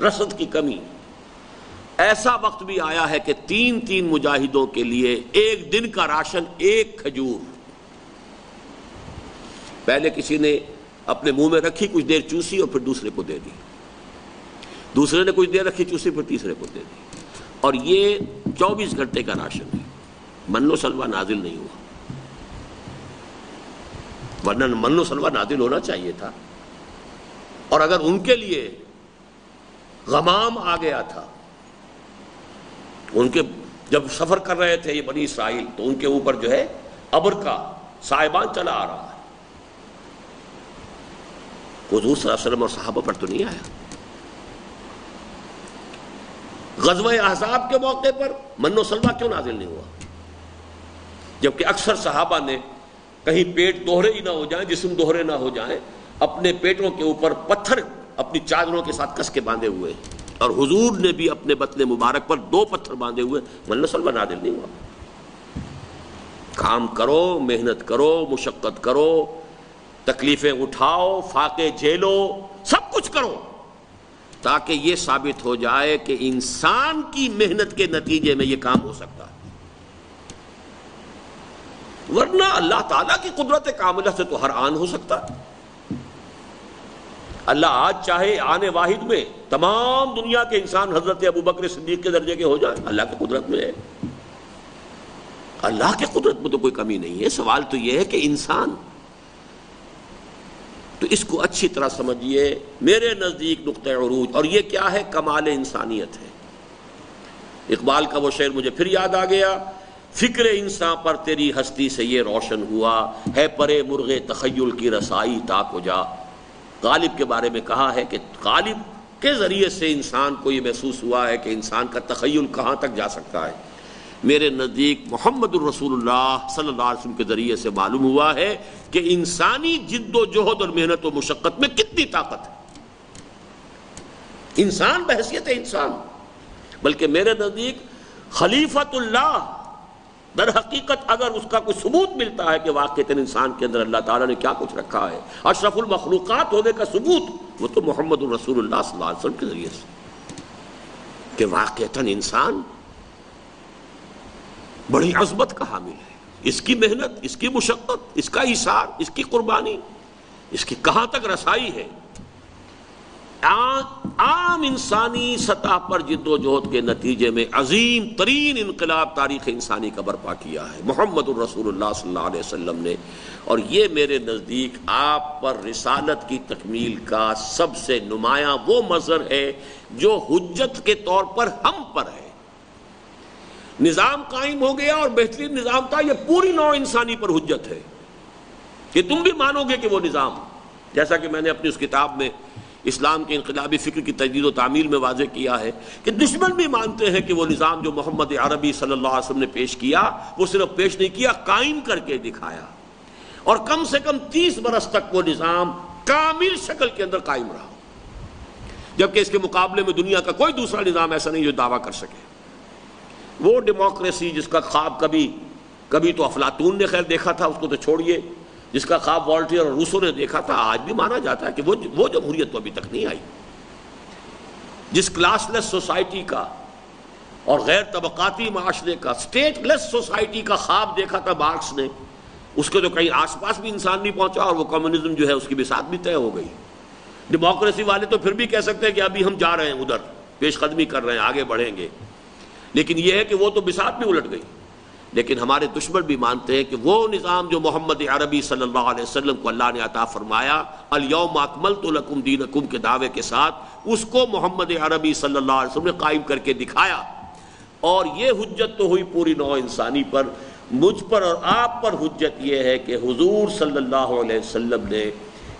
رسد کی کمی، ایسا وقت بھی آیا ہے کہ تین مجاہدوں کے لیے ایک دن کا راشن ایک کھجور، پہلے کسی نے اپنے منہ میں رکھی، کچھ دیر چوسی اور پھر دوسرے کو دے دی، دوسرے نے کچھ دیر رکھی چوسی پھر تیسرے کو دے دی، اور یہ 24 گھنٹے کا راشن ہے۔ من و سلوہ نازل نہیں ہوا، ورنہ من و سلوہ نازل ہونا چاہیے تھا، اور اگر ان کے لیے غمام آ گیا تھا، ان کے جب سفر کر رہے تھے یہ بنی اسرائیل، تو ان کے اوپر جو ہے ابر کا سائبان چلا آ رہا ہے، حضور صلی اللہ علیہ وسلم اور صحابہ پر تو نہیں آیا۔ غزوہ احزاب کے موقع پر من و سلوہ کیوں نازل نہیں ہوا؟ جبکہ اکثر صحابہ نے کہیں پیٹ دوہرے ہی نہ ہو جائیں، جسم دوہرے نہ ہو جائیں، اپنے پیٹوں کے اوپر پتھر اپنی چادروں کے ساتھ کس کے باندھے ہوئے، اور حضور نے بھی اپنے بطن مبارک پر 2 پتھر باندھے ہوئے، من و سلوہ نازل نہیں ہوا۔ کام کرو، محنت کرو، مشقت کرو، تکلیفیں اٹھاؤ، فاقے جھیلو، سب کچھ کرو تاکہ یہ ثابت ہو جائے کہ انسان کی محنت کے نتیجے میں یہ کام ہو سکتا ہے۔ ورنہ اللہ تعالیٰ کی قدرت کاملہ سے تو ہر آن ہو سکتا ہے۔ اللہ آج چاہے آن واحد میں تمام دنیا کے انسان حضرت ابوبکر صدیق کے درجے کے ہو جائیں، اللہ کی قدرت میں ہے، اللہ کی قدرت میں تو کوئی کمی نہیں ہے۔ سوال تو یہ ہے کہ انسان، تو اس کو اچھی طرح سمجھیے، میرے نزدیک نقطہ عروج، اور یہ کیا ہے؟ کمال انسانیت ہے۔ اقبال کا وہ شعر مجھے پھر یاد آ گیا، فکر انسان پر تیری ہستی سے یہ روشن ہوا، ہے پرے مرغ تخیل کی رسائی تا کجا۔ غالب کے بارے میں کہا ہے کہ غالب کے ذریعے سے انسان کو یہ محسوس ہوا ہے کہ انسان کا تخیل کہاں تک جا سکتا ہے۔ میرے نزدیک محمد الرسول اللہ صلی اللہ علیہ وسلم کے ذریعے سے معلوم ہوا ہے کہ انسانی جد و جہد اور محنت و مشقت میں کتنی طاقت ہے۔ انسان بحیثیت انسان، بلکہ میرے نزدیک خلیفۃ اللہ در حقیقت اگر اس کا کوئی ثبوت ملتا ہے کہ واقعتاً انسان کے اندر اللہ تعالیٰ نے کیا کچھ رکھا ہے، اشرف المخلوقات ہونے کا ثبوت، وہ تو محمد الرسول اللہ صلی اللہ علیہ وسلم کے ذریعے سے، کہ واقعتاً انسان بڑی عظمت کا حامل ہے۔ اس کی محنت، اس کی مشقت، اس کا ایثار، اس کی قربانی، اس کی کہاں تک رسائی ہے۔ عام انسانی سطح پر جد و جہد کے نتیجے میں عظیم ترین انقلاب تاریخ انسانی کا برپا کیا ہے محمد الرسول اللہ صلی اللہ علیہ وسلم نے، اور یہ میرے نزدیک آپ پر رسالت کی تکمیل کا سب سے نمایاں وہ مظہر ہے جو حجت کے طور پر ہم پر ہے۔ نظام قائم ہو گیا اور بہترین نظام تھا، یہ پوری نوع انسانی پر حجت ہے کہ تم بھی مانو گے کہ وہ نظام، جیسا کہ میں نے اپنی اس کتاب میں اسلام کے انقلابی فکر کی تجدید و تعمیل میں واضح کیا ہے کہ دشمن بھی مانتے ہیں کہ وہ نظام جو محمد عربی صلی اللہ علیہ وسلم نے پیش کیا، وہ صرف پیش نہیں کیا، قائم کر کے دکھایا، اور کم سے کم 30 برس تک وہ نظام کامل شکل کے اندر قائم رہا، جبکہ اس کے مقابلے میں دنیا کا کوئی دوسرا نظام ایسا نہیں جو دعویٰ کر سکے۔ وہ ڈیموکریسی جس کا خواب کبھی تو افلاطون نے خیر دیکھا تھا، اس کو تو چھوڑیے، جس کا خواب والٹیر اور روسو نے دیکھا تھا، آج بھی مانا جاتا ہے کہ وہ جمہوریت تو ابھی تک نہیں آئی۔ جس کلاس لیس سوسائٹی کا اور غیر طبقاتی معاشرے کا، اسٹیٹ لیس سوسائٹی کا خواب دیکھا تھا مارکس نے، اس کے تو کہیں آس پاس بھی انسان نہیں پہنچا، اور وہ کمیونزم جو ہے اس کی بساط بھی طے ہو گئی۔ ڈیموکریسی والے تو پھر بھی کہہ سکتے ہیں کہ ابھی ہم جا رہے ہیں ادھر، پیش قدمی کر رہے ہیں، آگے بڑھیں گے، لیکن یہ ہے کہ وہ تو بساط بھی الٹ گئی۔ لیکن ہمارے دشمن بھی مانتے ہیں کہ وہ نظام جو محمد عربی صلی اللہ علیہ وسلم کو اللہ نے عطا فرمایا، الیوم اکملت لکم دینکم کے دعوے کے ساتھ، اس کو محمد عربی صلی اللہ علیہ وسلم نے قائم کر کے دکھایا، اور یہ حجت تو ہوئی پوری نوع انسانی پر۔ مجھ پر اور آپ پر حجت یہ ہے کہ حضور صلی اللہ علیہ وسلم نے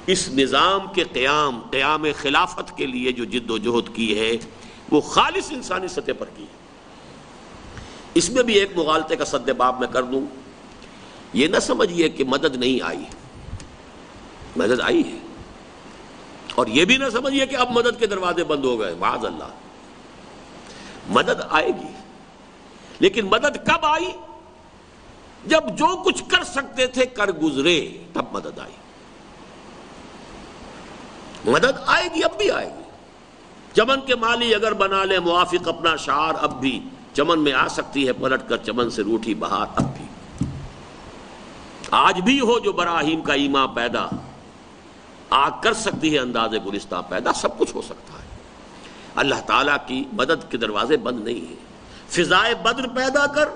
اس نظام کے قیام خلافت کے لیے جو جد و جہد کی ہے، وہ خالص انسانی سطح پر کی ہے۔ اس میں بھی ایک مغالطے کا سد باب میں کر دوں، یہ نہ سمجھیے کہ مدد نہیں آئی، مدد آئی ہے، اور یہ بھی نہ سمجھیے کہ اب مدد کے دروازے بند ہو گئے، معاذ اللہ، مدد آئے گی، لیکن مدد کب آئی؟ جب جو کچھ کر سکتے تھے کر گزرے، تب مدد آئی۔ مدد آئے گی، اب بھی آئے گی۔ چمن کے مالی اگر بنا لے موافق اپنا شعار، اب بھی چمن میں آ سکتی ہے پلٹ کر چمن سے روٹھی بہار، اب بھی۔ آج بھی ہو جو براہیم کا ایماں پیدا، آگ کر سکتی ہے انداز گلستہ پیدا، سب کچھ ہو سکتا ہے۔ اللہ تعالیٰ کی مدد کے دروازے بند نہیں ہیں۔ فضائے بدر پیدا کر،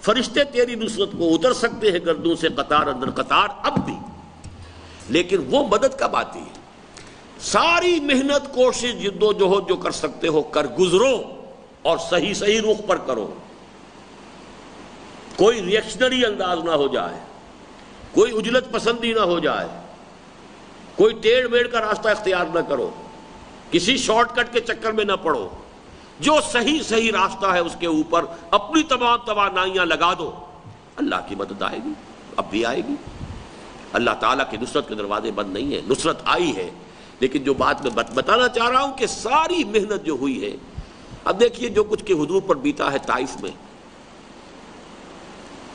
فرشتے تیری نصرت کو اتر سکتے ہیں گردوں سے قطار اندر قطار، اب بھی۔ لیکن وہ مدد کب آتی ہے؟ ساری محنت، کوشش، جد و جہد جو کر سکتے ہو کر گزرو، اور صحیح رخ پر کرو، کوئی ریئیکشنری انداز نہ ہو جائے، کوئی عجلت پسندی نہ ہو جائے، کوئی ٹیڑھ میڑھ کا راستہ اختیار نہ کرو، کسی شارٹ کٹ کے چکر میں نہ پڑو، جو صحیح راستہ ہے اس کے اوپر اپنی تمام توانائیاں لگا دو، اللہ کی مدد آئے گی، اب بھی آئے گی۔ اللہ تعالیٰ کی نصرت کے دروازے بند نہیں ہیں، نصرت آئی ہے، لیکن جو بات میں بتانا چاہ رہا ہوں کہ ساری محنت جو ہوئی ہے، اب دیکھیے جو کچھ کہ حضور پر بیتا ہے طائف میں،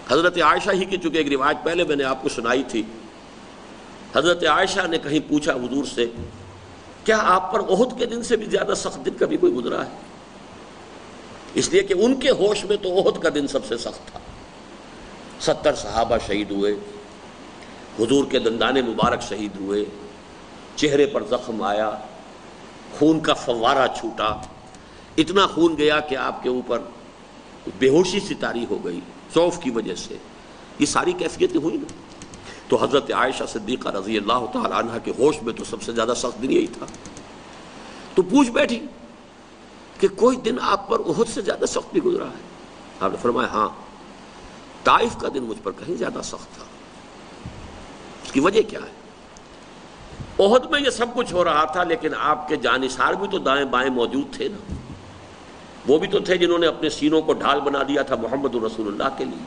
حضرت عائشہ ہی کی چونکہ ایک روایت پہلے میں نے آپ کو سنائی تھی، حضرت عائشہ نے کہیں پوچھا حضور سے، کیا آپ پر احد کے دن سے بھی زیادہ سخت دن کبھی کوئی گزرا ہے؟ اس لیے کہ ان کے ہوش میں تو احد کا دن سب سے سخت تھا، 70 صحابہ شہید ہوئے، حضور کے دندان مبارک شہید ہوئے، چہرے پر زخم آیا، خون کا فوارہ چھوٹا، اتنا خون گیا کہ آپ کے اوپر بے ہوشی سی طاری ہو گئی ضعف کی وجہ سے. یہ ساری کیفیتیں ہوئی نا. تو حضرت عائشہ صدیقہ رضی اللہ تعالی عنہ کے ہوش میں تو سب سے زیادہ سخت دن یہی تھا. تو پوچھ بیٹھی کہ کوئی دن آپ پر احد سے زیادہ سخت بھی گزرا ہے؟ آپ نے فرمایا ہاں، طائف کا دن مجھ پر کہیں زیادہ سخت تھا. اس کی وجہ کیا ہے؟ احد میں یہ سب کچھ ہو رہا تھا، لیکن آپ کے جانثار بھی تو دائیں بائیں موجود تھے نا. وہ بھی تو تھے جنہوں نے اپنے سینوں کو ڈھال بنا دیا تھا محمد رسول اللہ کے لیے.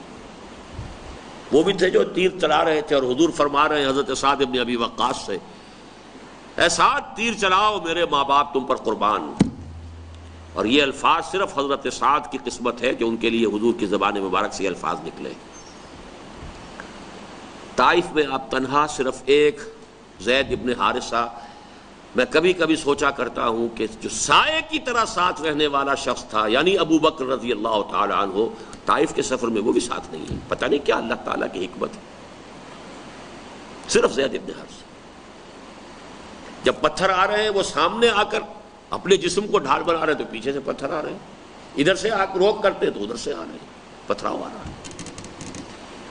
وہ بھی تھے جو تیر چلا رہے تھے، اور حضور فرما رہے ہیں حضرت سعد بن ابی وقاص سے، اے سعد تیر چلاؤ، میرے ماں باپ تم پر قربان. اور یہ الفاظ صرف حضرت سعد کی قسمت ہے کہ ان کے لیے حضور کی زبان مبارک سے یہ الفاظ نکلے. طائف میں آپ تنہا صرف ایک زید ابن حارثہ، میں کبھی کبھی سوچا کرتا ہوں کہ جو سائے کی طرح ساتھ رہنے والا شخص تھا، یعنی ابو بکر رضی اللہ تعالی عنہ، طائف کے سفر میں وہ بھی ساتھ نہیں ہے. پتہ نہیں کیا اللہ تعالیٰ کی حکمت ہے. صرف زید ابن حارثہ. جب پتھر آ رہے ہیں وہ سامنے آ کر اپنے جسم کو ڈھال بنا رہے ہیں، تو پیچھے سے پتھر آ رہے ہیں، ادھر سے آ کر روک کرتے ہیں تو ادھر سے آ رہے ہیں، پتھراؤ آ رہا ہے.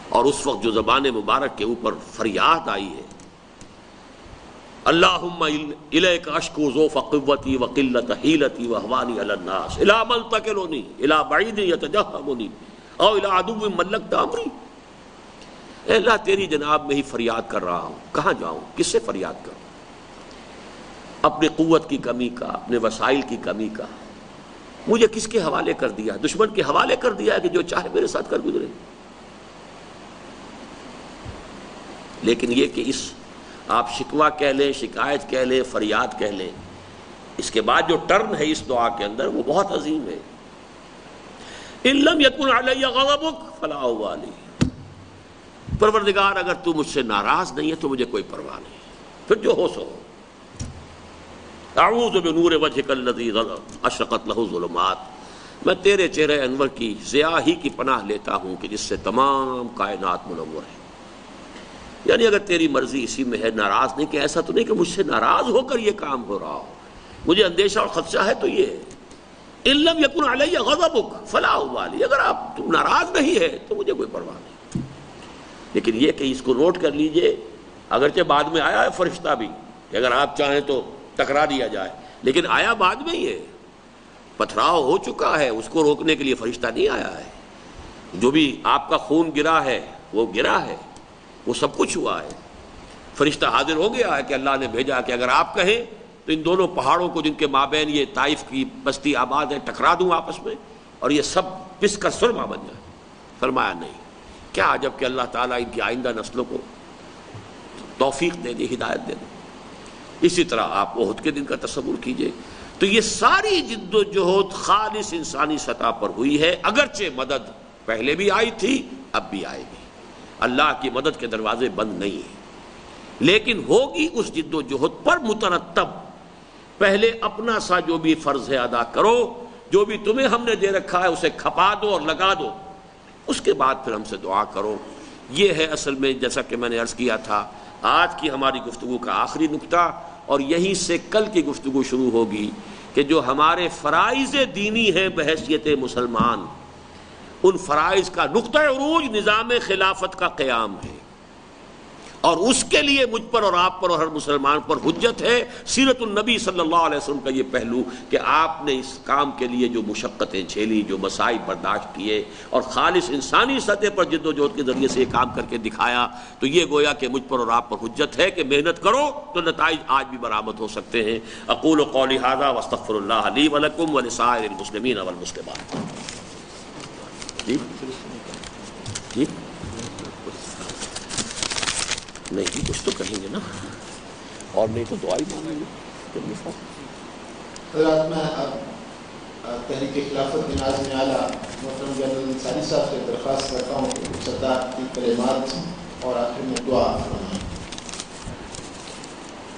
اور اس وقت جو زبان مبارک کے اوپر فریاد آئی ہے، اللہم الیک اشکو ضعف قوتی وقلت حیلتی واہوانی علی الناس الی من تکلنی الی بعید یتجہمنی او الی عدو ملکت امری. اے اللہ تیری جناب میں ہی فریاد کر رہا ہوں، کہاں جاؤں، کس سے فریاد کروں؟ اپنی قوت کی کمی کا، اپنے وسائل کی کمی کا. مجھے کس کے حوالے کر دیا؟ دشمن کے حوالے کر دیا ہے کہ جو چاہے میرے ساتھ کر گزرے. لیکن یہ کہ اس آپ شکوہ کہہ لیں، شکایت کہہ لیں، فریاد کہہ لیں، اس کے بعد جو ٹرن ہے اس دعا کے اندر وہ بہت عظیم ہے. ان لم یکن علی غضبک فلا ابالی. پروردگار اگر تو مجھ سے ناراض نہیں ہے تو مجھے کوئی پرواہ نہیں، پھر جو ہو سو. اعوذ بنور وجهک الذی اشرقت له الظلمات. میں تیرے چہرے انور کی ضیاء ہی کی پناہ لیتا ہوں کہ جس سے تمام کائنات منور ہے. یعنی اگر تیری مرضی اسی میں ہے، ناراض نہیں، کہ ایسا تو نہیں کہ مجھ سے ناراض ہو کر یہ کام ہو رہا ہو. مجھے اندیشہ اور خدشہ ہے تو یہ ہے. ان لم یکن علی غضبک فلا ابالی. اگر آپ تم ناراض نہیں ہے تو مجھے کوئی پرواہ نہیں. لیکن یہ کہ اس کو نوٹ کر لیجئے، اگرچہ بعد میں آیا ہے فرشتہ بھی کہ اگر آپ چاہیں تو ٹکرا دیا جائے، لیکن آیا بعد میں ہی ہے. پتھراؤ ہو چکا ہے، اس کو روکنے کے لیے فرشتہ نہیں آیا ہے. جو بھی آپ کا خون گرا ہے وہ گرا ہے، وہ سب کچھ ہوا ہے. فرشتہ حاضر ہو گیا ہے کہ اللہ نے بھیجا کہ اگر آپ کہیں تو ان دونوں پہاڑوں کو جن کے مابین یہ طائف کی بستی آباد ہے ٹکرا دوں آپس میں، اور یہ سب پس کر سرما بن جائے. فرمایا نہیں. کیا عجب کہ اللہ تعالیٰ ان کی آئندہ نسلوں کو توفیق دے دے، ہدایت دے دے. اسی طرح آپ احد کے دن کا تصور کیجئے. تو یہ ساری جد و جہد خالص انسانی سطح پر ہوئی ہے، اگرچہ مدد پہلے بھی آئی تھی اب بھی آئے گی. اللہ کی مدد کے دروازے بند نہیں ہیں، لیکن ہوگی اس جد و جہد پر مترتب. پہلے اپنا سا جو بھی فرض ہے ادا کرو، جو بھی تمہیں ہم نے دے رکھا ہے اسے کھپا دو اور لگا دو. اس کے بعد پھر ہم سے دعا کرو. یہ ہے اصل میں، جیسا کہ میں نے عرض کیا تھا، آج کی ہماری گفتگو کا آخری نقطہ. اور یہیں سے کل کی گفتگو شروع ہوگی کہ جو ہمارے فرائض دینی ہیں بحیثیت مسلمان، ان فرائض کا نقطہ عروج نظام خلافت کا قیام ہے. اور اس کے لیے مجھ پر اور آپ پر اور ہر مسلمان پر حجت ہے سیرت النبی صلی اللہ علیہ وسلم کا یہ پہلو کہ آپ نے اس کام کے لیے جو مشقتیں جھیلی، جو مصائب برداشت کیے، اور خالص انسانی سطح پر جد و جہد کے ذریعے سے یہ کام کر کے دکھایا. تو یہ گویا کہ مجھ پر اور آپ پر حجت ہے کہ محنت کرو تو نتائج آج بھی برآمد ہو سکتے ہیں. اقول قولی ھذا واستغفر اللہ لی ولکم ولسائر المسلمین والمسلمات. جی نہیں کچھ تو کہیں گے نا، اور نہیں تو دعائی مانگیں گے. حضرات میں تحریک خلافت کے ناظم اعلیٰ محترم جنرل انصاری صاحب سے درخواست کرتا ہوں کہ سردار کی کلمات اور آخر میں دعا فرمائیں۔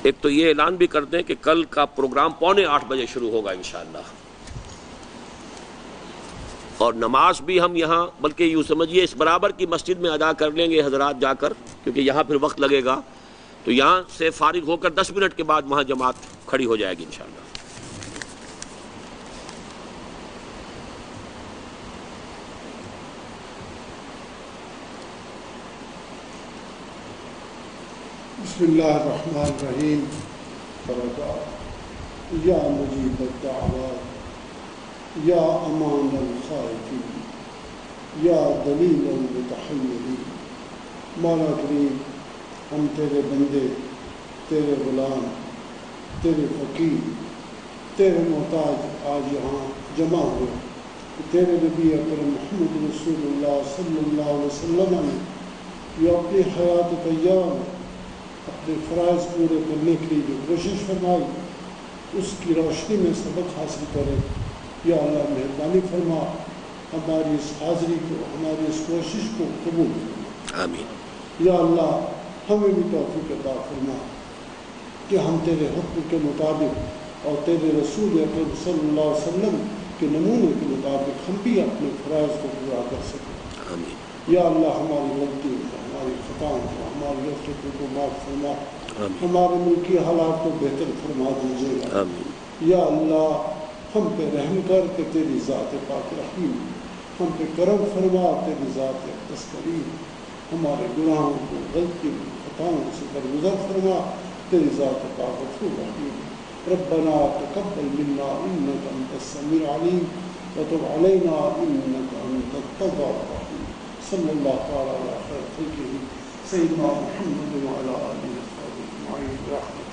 ایک تو یہ اعلان بھی کر دیں کہ کل کا پروگرام 7:45 شروع ہوگا انشاءاللہ، اور نماز بھی ہم یہاں بلکہ یوں سمجھیے اس برابر کی مسجد میں ادا کر لیں گے حضرات جا کر، کیونکہ یہاں پھر وقت لگے گا، تو یہاں سے فارغ ہو کر 10 منٹ کے بعد وہاں جماعت کھڑی ہو جائے گی انشاءاللہ۔ بسم اللہ الرحمن الرحیم۔ یا مجیب الدعوات، یا امان الخائفین، یا دلیل المتحیرین۔ مولا کریم، ہم تیرے بندے، تیرے غلام، تیرے فقیر، تیرے محتاج آج یہاں جمع ہوئے کہ تیرے نبی اکرم محمد رسول اللہ صلی اللہ علیہ وسلم نے یہ اپنی حیات طیبہ میں اپنے فرائض پورے کرنے کے لیے جو کوشش فرمائی اس کی روشنی میں سبق حاصل کرے۔ یا اللہ مہربانی فرما، ہماری اس حاضری کو، ہماری اس کوشش کو قبول فرما، آمین۔ یا اللہ ہمیں بھی توفیق عطا فرما کہ ہم تیرے حکم کے مطابق اور تیرے رسول اکرم صلی اللہ علیہ وسلم کے نمونے کے مطابق ہم بھی اپنے فرائض کو پورا کر سکیں۔ آمین۔ یا اللہ ہماری غلطی کو، ہماری خطاؤں کو، ہماری غفلتوں کو معاف فرما، آمین۔ ہمارے ملکی حالات کو بہتر فرما دیجیے گا۔ آمین۔ یا اللہ ہم پہ رحم کر کے تیری ذات پاک رحیم، ہم پہ کرم فرما تیری ذات اقدس کریم، ہمارے گناہوں کو، غلطی کو، خطاؤں سے درگزر فرما تیری ذات پاک غفور رحیم۔ ربنا تقبل منا انك انت السميع العليم وتب علينا انك انت التواب الرحيم۔ صلی اللہ تعالی علی خیر خلقہ سیدنا محمد وعلی آلہ وصحبہ اجمعین۔